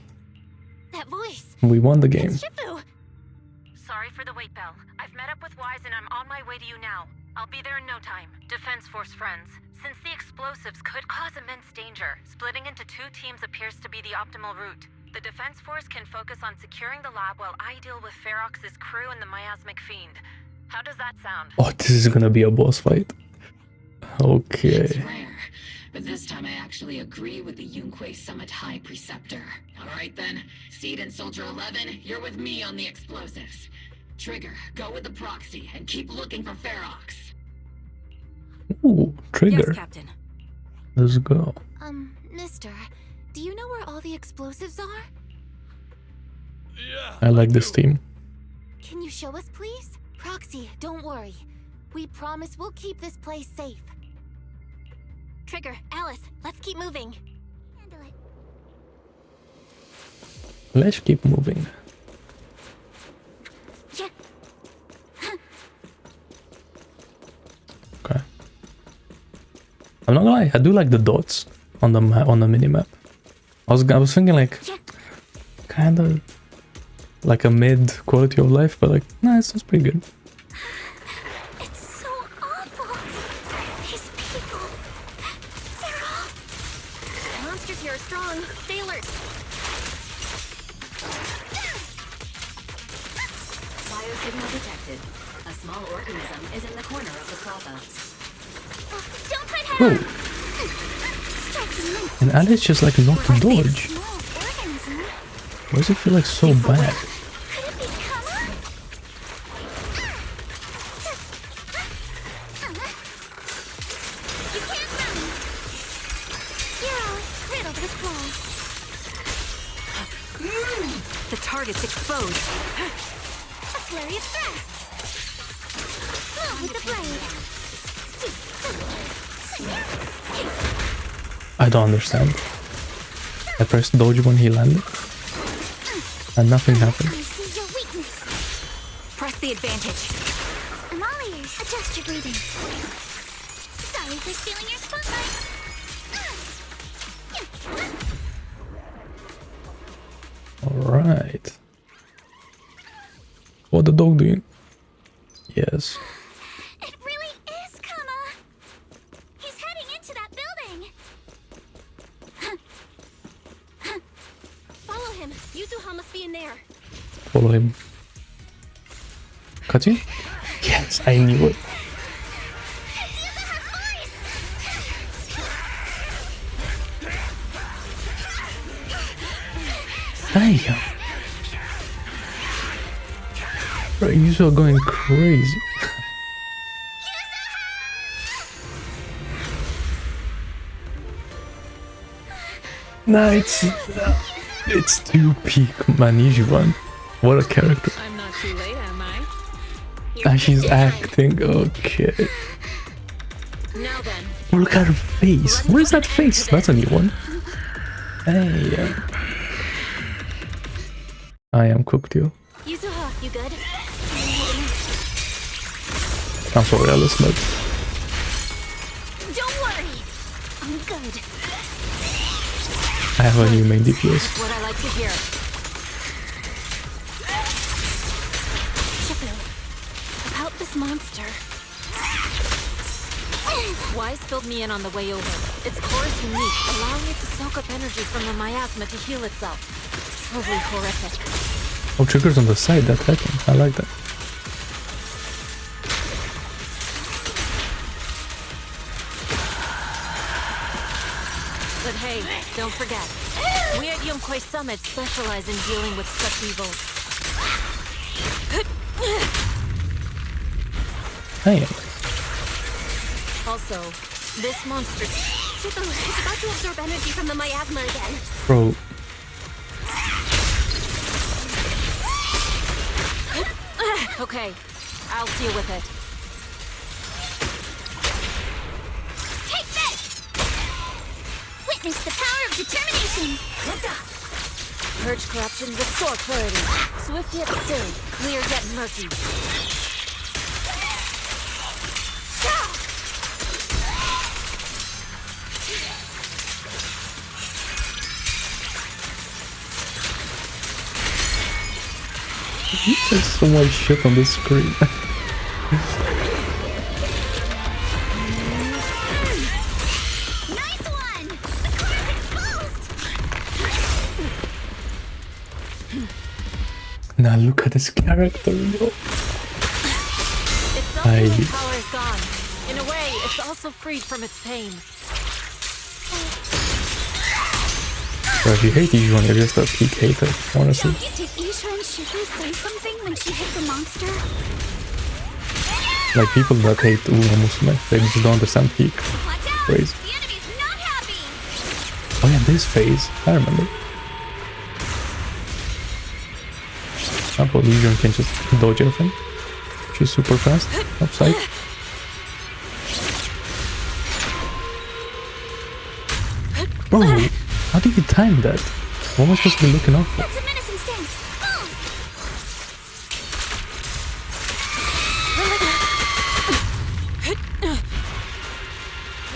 That voice. We won the game. It's Shifu. Sorry for the wait, Belle. I've met up with Wise and I'm on my way to you now. I'll be there in no time. Defense Force friends. Since the explosives could cause immense danger, splitting into 2 teams appears to be the optimal route. The Defense Force can focus on securing the lab while I deal with Ferox's crew and the Miasmic Fiend. How does that sound? Oh, this is gonna be a boss fight. Okay. It's rare, but this time I actually agree with the Yunque Summit High Preceptor. Alright then, Seed and Soldier 11, you're with me on the explosives. Trigger, go with the proxy and keep looking for Ferox. Ooh, Trigger. Yes, Captain. Let's go. Mister, do you know where all the explosives are? Yeah. I like this team. Can you show us, please? Proxy, don't worry. We promise we'll keep this place safe. Trigger, Alice, let's keep moving. Handle it. Let's keep moving. Yeah. Okay. I'm not gonna lie, I do like the dots on the minimap. I was thinking like kind of like a mid quality of life, but like nah, it's pretty good. It's so awful. These people, they're all... The monsters here are strong. Stay alert. Biosignal detected. A small organism is in the corner of the plaza. Don't put her Oh. And Alice just like not to dodge. Why does it feel like so bad? The target's exposed. A flurry of thrusts. Move with the blade. I don't understand. I pressed dodge when he landed, and nothing happened. I see your weakness. Press the advantage. I'm all ears. Adjust your breathing. Sorry for stealing your spotlight. Alright. What the dog doing? Yes. It really is Kama. He's heading into that building. Follow him. Yuzuha must be in there. Follow him. Cutscene? Yes, I knew it. Damn. Bro, you are going crazy. Nah, it's too peak Yixuan. What a character. I'm not too late, am I? And she's acting okay. Now then. Oh, look at her face. What is that face? That's a new one. Hey. I am cooked, you. Yuzuha, you good? I'm sorry, Alice, but Don't worry. I'm good. I have a new main DPS. What I like to hear. Shifu, about this monster. Wise filled me in on the way over. Its core is unique, allowing it to soak up energy from the miasma to heal itself. Truly horrific. Oh, triggers on the side, that happened. I like that. But hey, don't forget, We at Yunquay Summit specialize in dealing with such evils. Damn. Also, this monster... Shifu, it's about to absorb energy from the miasma again. Bro. Okay, I'll deal with it. Take this! Witness the power of determination! Purge corruption, restore clarity. Swift yet still, clear yet murky. There's so much shit on this screen. Nice one! The core's exposed! Now look at this character, yo. Its self-healing power is gone. In a way, it's also freed from its pain. Bro, if you hate Yixuan, you're just a peak hater, honestly. Did Yixuan Shifu say something when she hit the monster? Like people that hate Uma Musume, they just don't understand peak. Crazy. The enemy's not happy! Oh yeah, this phase, I remember. Example, Yixuan can just dodge everything. She's super fast, upside. Bro, how did you time that? What am I supposed to be looking out for? That's a menacing stance!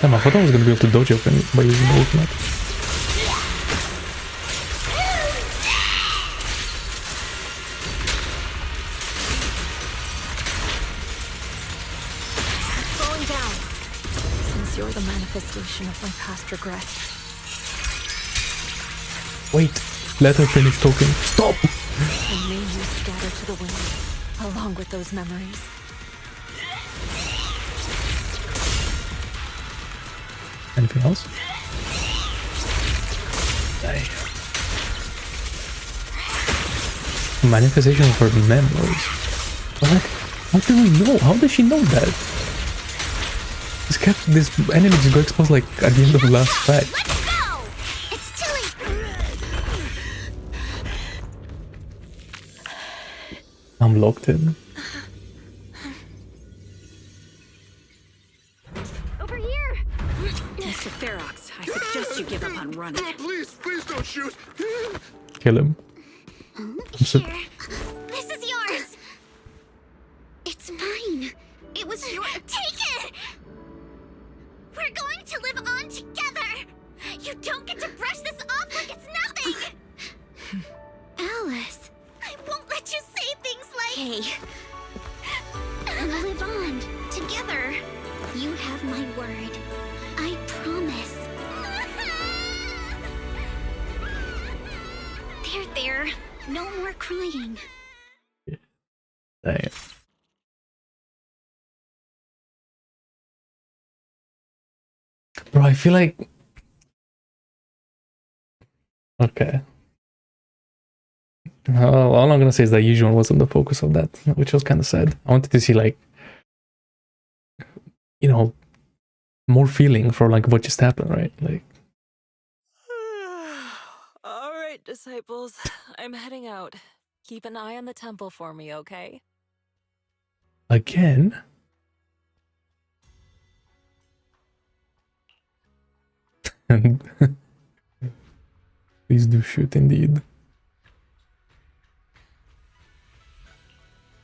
Damn, I thought I was gonna be able to dodge everything by using the ultimate. Slowing down. Since you're the manifestation of my past regret. Wait, let her finish talking. Stop! And may you scatter to the wind, along with those memories. Anything else? Manifestation of her memories. What? How do we know? How does she know that? This enemy just got exposed like at the end of the last fight. I'm locked in. Over here! Mr. Ferox, I suggest you give up on running. Please don't shoot! Kill him. Here. This is yours! It's mine! It was your- Take it! We're going to live on together! You don't get to brush this off like it's nothing! Alice, I won't let you say things like- Hey. We'll live on, together. You have my word. I promise. There. No more crying. Damn. Bro, I feel like... Okay. All I'm gonna say is that Yixuan wasn't the focus of that, which was kind of sad. I wanted to see, like, you know, more feeling for, like, what just happened, right? Like... All right, disciples. I'm heading out. Keep an eye on the temple for me, okay? Again? Please do shoot, indeed.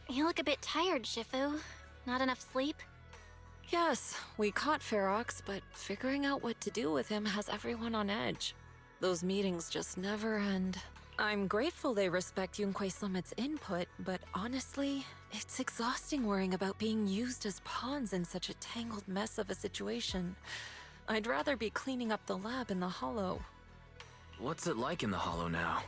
You look a bit tired, Shifu. Not enough sleep? Yes, we caught Ferox, but figuring out what to do with him has everyone on edge. Those meetings just never end. I'm grateful they respect Yunquay Summit's input, but honestly, it's exhausting worrying about being used as pawns in such a tangled mess of a situation. I'd rather be cleaning up the lab in the Hollow. What's it like in the Hollow now?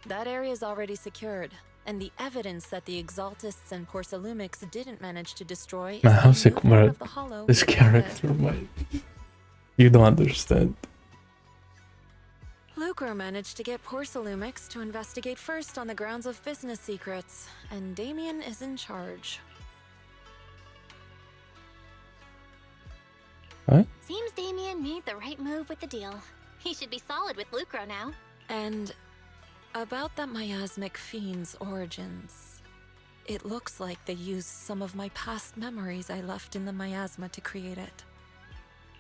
That area's already secured, and the evidence that the Exaltists and Porcelumex didn't manage to destroy is Man, how the sick new part about of the Hollow. this character, man. You don't understand. Luke Lucro managed to get Porcelumex to investigate first on the grounds of business secrets, and Damian is in charge. What? Seems Damian made the right move with the deal. He should be solid with Lucro now. And about that Miasmic Fiend's origins. It looks like they used some of my past memories I left in the miasma to create it.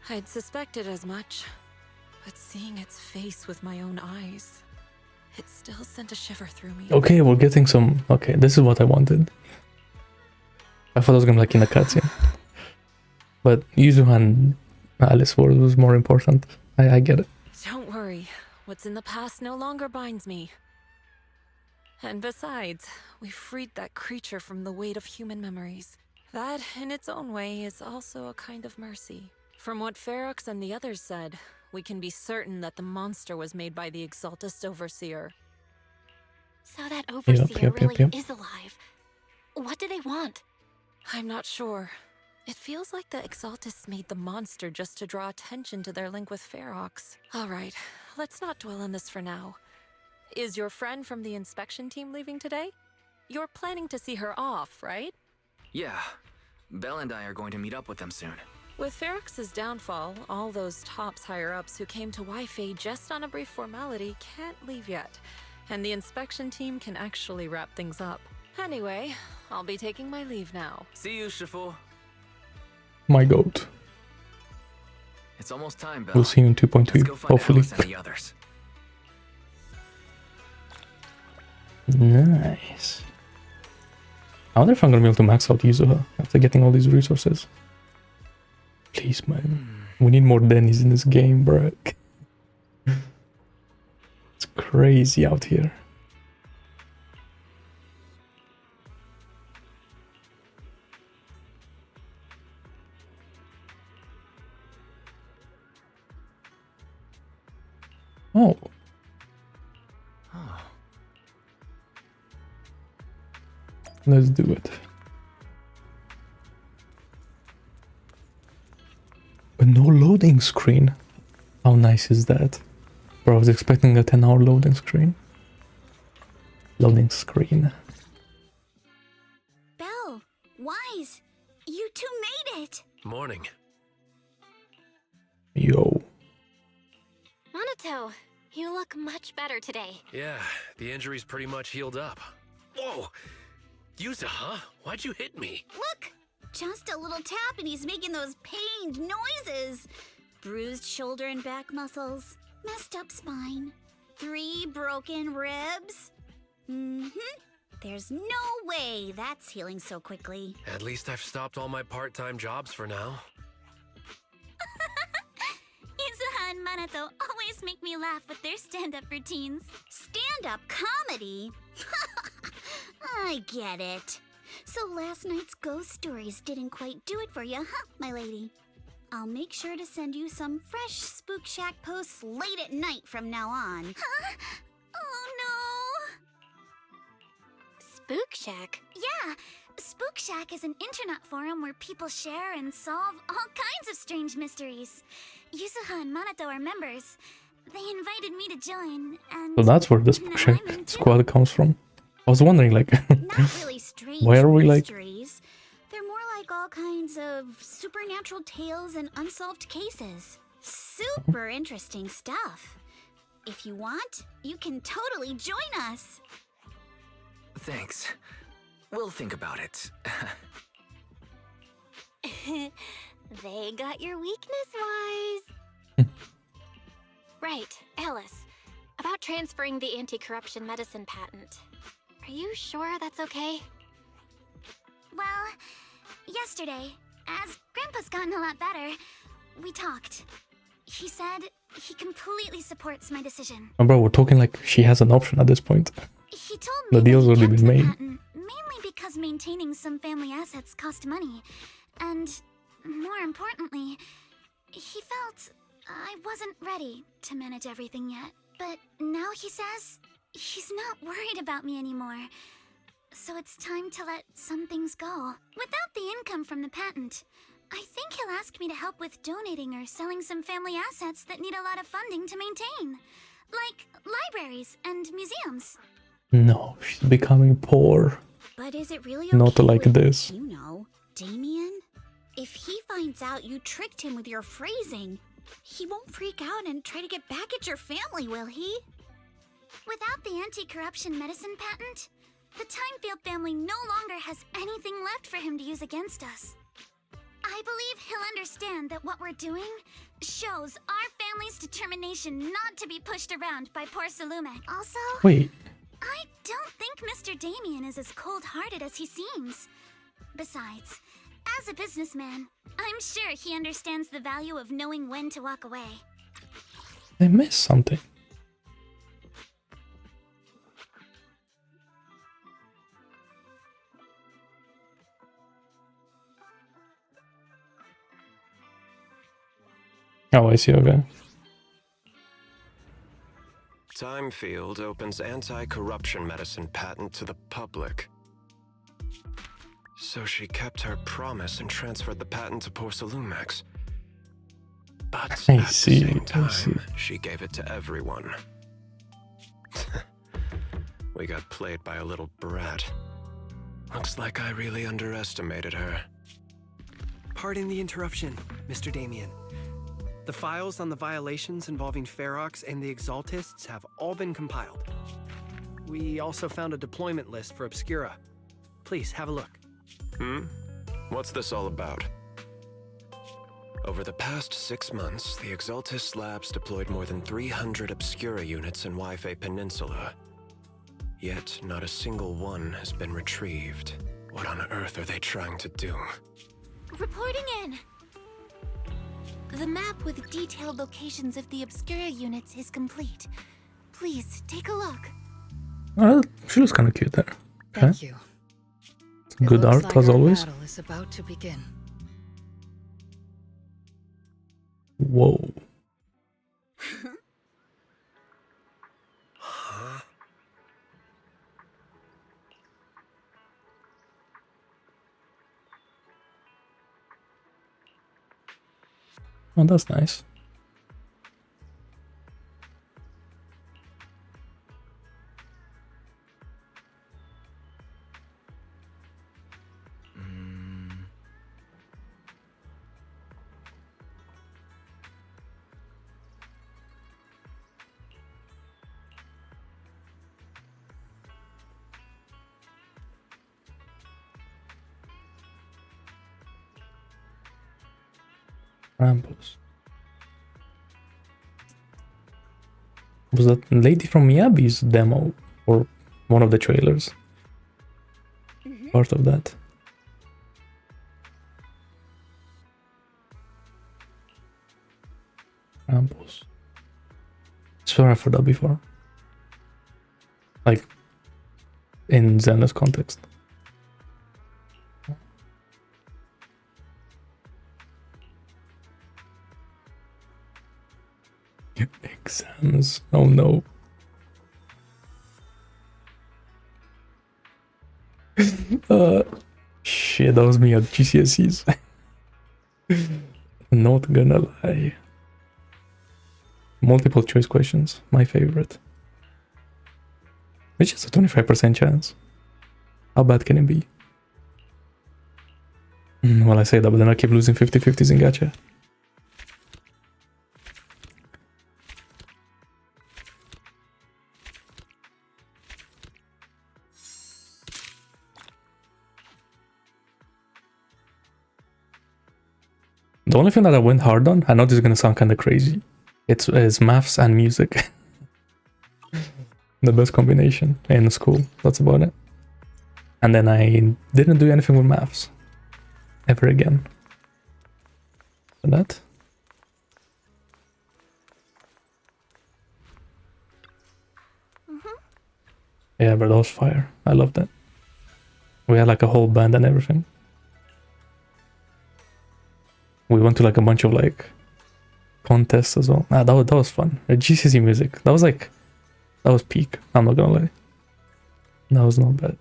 I'd suspected as much, but seeing its face with my own eyes, it still sent a shiver through me. Okay, we're getting some... Okay, this is what I wanted. I thought I was gonna like in a cutscene. But Yuzuha and Alice was more important. I get it. Don't worry. What's in the past no longer binds me. And besides, we freed that creature from the weight of human memories. That, in its own way, is also a kind of mercy. From what Ferox and the others said, we can be certain that the monster was made by the Exaltist Overseer. So that Overseer really yep. is alive. What do they want? I'm not sure. It feels like the Exaltists made the monster just to draw attention to their link with Ferox. Alright, let's not dwell on this for now. Is your friend from the inspection team leaving today? You're planning to see her off, right? Yeah. Belle and I are going to meet up with them soon. With Ferox's downfall, all those tops higher-ups who came to Wi-Fi just on a brief formality can't leave yet, and the inspection team can actually wrap things up. Anyway, I'll be taking my leave now. See you, Shifu. My goat. It's almost time, Belle. We'll see you in 2.2, hopefully. And the others. Nice. I wonder if I'm gonna be able to max out Yuzuha after getting all these resources. Please, man. We need more Denny's in this game, bro. It's crazy out here. Oh. Let's do it. But no loading screen. How nice is that? Bro, I was expecting a 10-hour loading screen. Loading screen. Belle, Wise, you two made it. Morning. Yo. Manato, you look much better today. Yeah, the injury's pretty much healed up. Whoa! Yuzuha, why'd you hit me? Look! Just a little tap and he's making those pained noises. Bruised shoulder and back muscles. Messed up spine. 3 broken ribs. There's no way that's healing so quickly. At least I've stopped all my part-time jobs for now. Yuzuha and Manato always make me laugh with their stand-up routines. Stand-up comedy? I get it. So last night's ghost stories didn't quite do it for you, huh, my lady? I'll make sure to send you some fresh Spook Shack posts late at night from now on. Huh? Oh no! Spook Shack? Yeah, Spook Shack is an internet forum where people share and solve all kinds of strange mysteries. Yuzuha and Manato are members. They invited me to join, and... So that's where the Spook Shack squad comes from. I was wondering, like, Not really strange why are we mysteries. They're more like all kinds of supernatural tales and unsolved cases. Super interesting stuff. If you want, you can totally join us. Thanks. We'll think about it. They got your weakness, Wise. Right, Alice. About transferring the anti-corruption medicine patent. Are you sure that's okay? Well, yesterday, as Grandpa's gotten a lot better, we talked. He said he completely supports my decision. Oh, bro, we're talking like she has an option at this point. He told me the deal's already been made. Patent, mainly because maintaining some family assets cost money. And more importantly, he felt I wasn't ready to manage everything yet. But now he says he's not worried about me anymore. So it's time to let some things go. Without the income from the patent, I think he'll ask me to help with donating or selling some family assets that need a lot of funding to maintain. Like libraries and museums. No, she's becoming poor. But is it really okay Not like with, this. you know, Damian? If he finds out you tricked him with your phrasing, he won't freak out and try to get back at your family, will he? Without the anti-corruption medicine patent, the Thymefield family no longer has anything left for him to use against us. I believe he'll understand that what we're doing shows our family's determination not to be pushed around by Porcelumex. Also, Wait. I don't think Mr. Damian is as cold-hearted as he seems. Besides, as a businessman, I'm sure he understands the value of knowing when to walk away. I missed something. Oh, I see, okay. Thymefield opens anti-corruption medicine patent to the public. So she kept her promise and transferred the patent to Porcelumex. But at the same time, she gave it to everyone. We got played by a little brat. Looks like I really underestimated her. Pardon the interruption, Mr. Damian. The files on the violations involving Ferox and the Exaltists have all been compiled. We also found a deployment list for Obscura. Please, have a look. What's this all about? Over the past 6 months, the Exaltist Labs deployed more than 300 Obscura units in Wuteng Peninsula. Yet, not a single one has been retrieved. What on earth are they trying to do? Reporting in! The map with detailed locations of the Obscura units is complete. Please, take a look. Well, she looks kind of cute there. Okay. Thank you. Good art, like as our always. battle is about to begin. Whoa. Oh, that's nice. Rampos. Was that lady from Miyabi's demo or one of the trailers? Part of that. Rampos. Swear I've heard that before. Like in Zenless context. Exams. Oh no. Shit, that was me at GCSEs. Not gonna lie. Multiple choice questions, my favorite. Which is a 25% chance. How bad can it be? Well, I say that, but then I keep losing 50-50s in gacha. The only thing that I went hard on, I know this is gonna sound kind of crazy, it's maths and music. The best combination in school, that's about it. And then I didn't do anything with maths ever again. And that. Yeah, but that was fire. I loved that. We had like a whole band and everything. We went to like a bunch of like contests as well. That was fun. GCSE music. That was peak. I'm not gonna lie. That was not bad.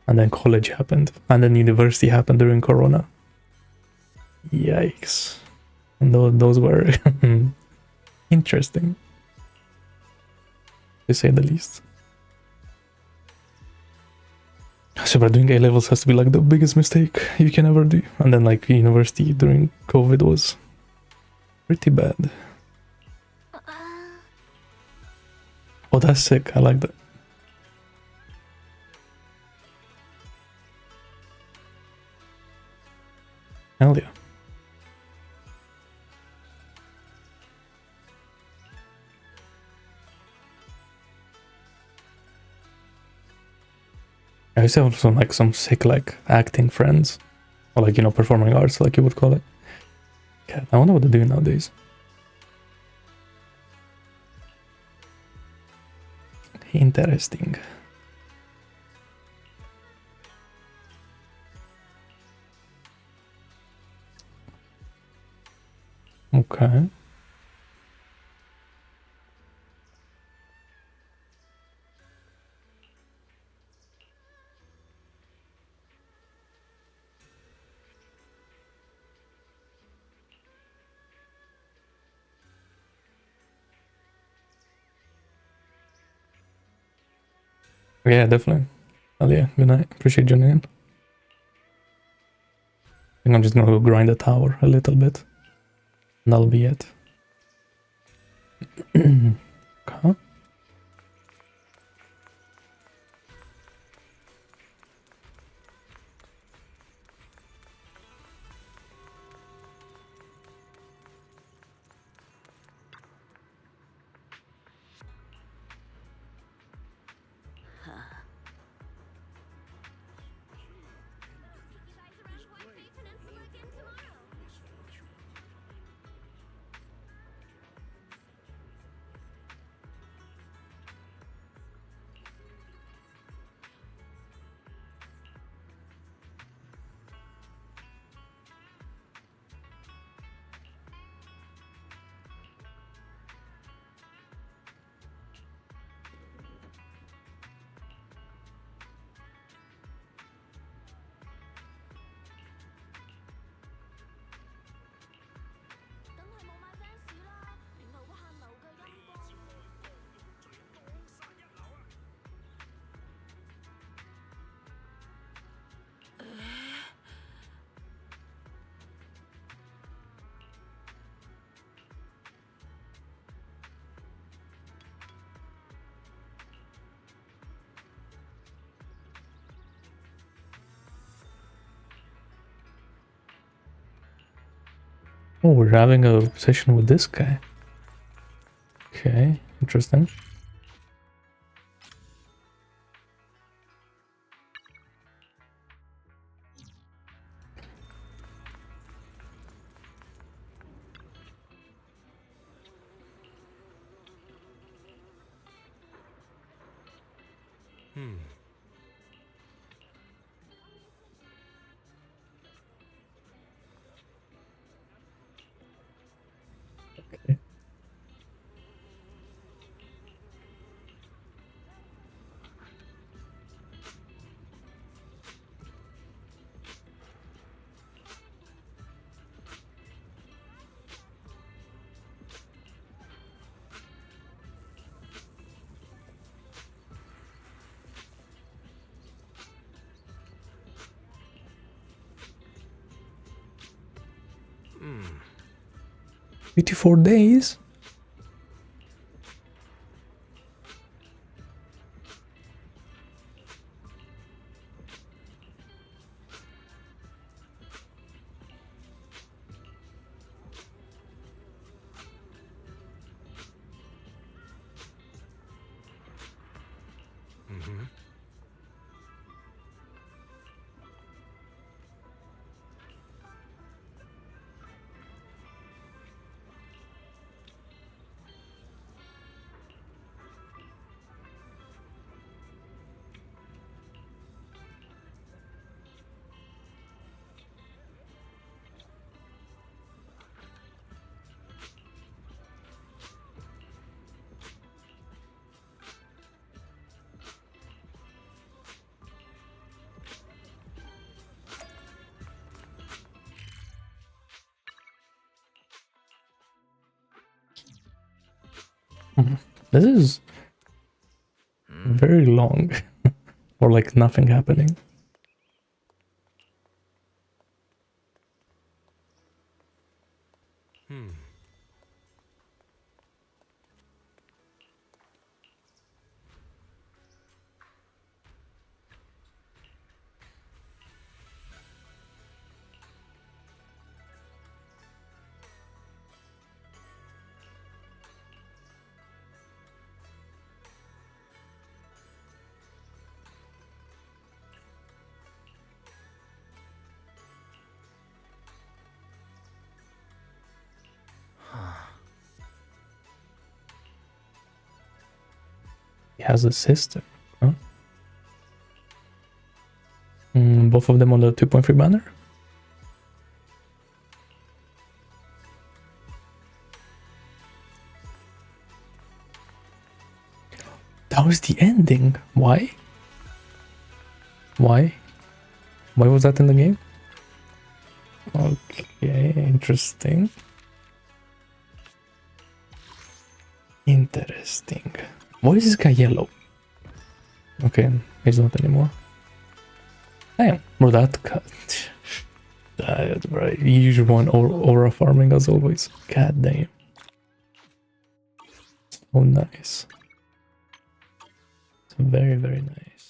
And then college happened. And then university happened during Corona. Yikes. And those were Interesting, to say the least. So, but doing A-levels has to be like the biggest mistake you can ever do. And then like university during COVID was pretty bad. Oh, that's sick. I like that. Hell yeah. I used to have some sick like acting friends, or like, you know, performing arts, like you would call it. God, I wonder what they're doing nowadays. Interesting. Okay. Yeah, definitely. Hell yeah, good night. Appreciate joining in. I think I'm just gonna go grind the tower a little bit. And that'll be it. Okay. Oh, we're having a session with this guy. Okay, interesting. Hmm. 84 days? Mm-hmm. This is very long. Or like nothing happening. He has a sister, huh? Both of them on the 2.3 banner? That was the ending. Why? Why? Why was that in the game? Okay, interesting. Interesting. Why is this guy yellow? Okay, he's not anymore. Damn, bro, that cut. Right, Yixuan aura farming as always. God damn. Oh, nice. It's very, very nice.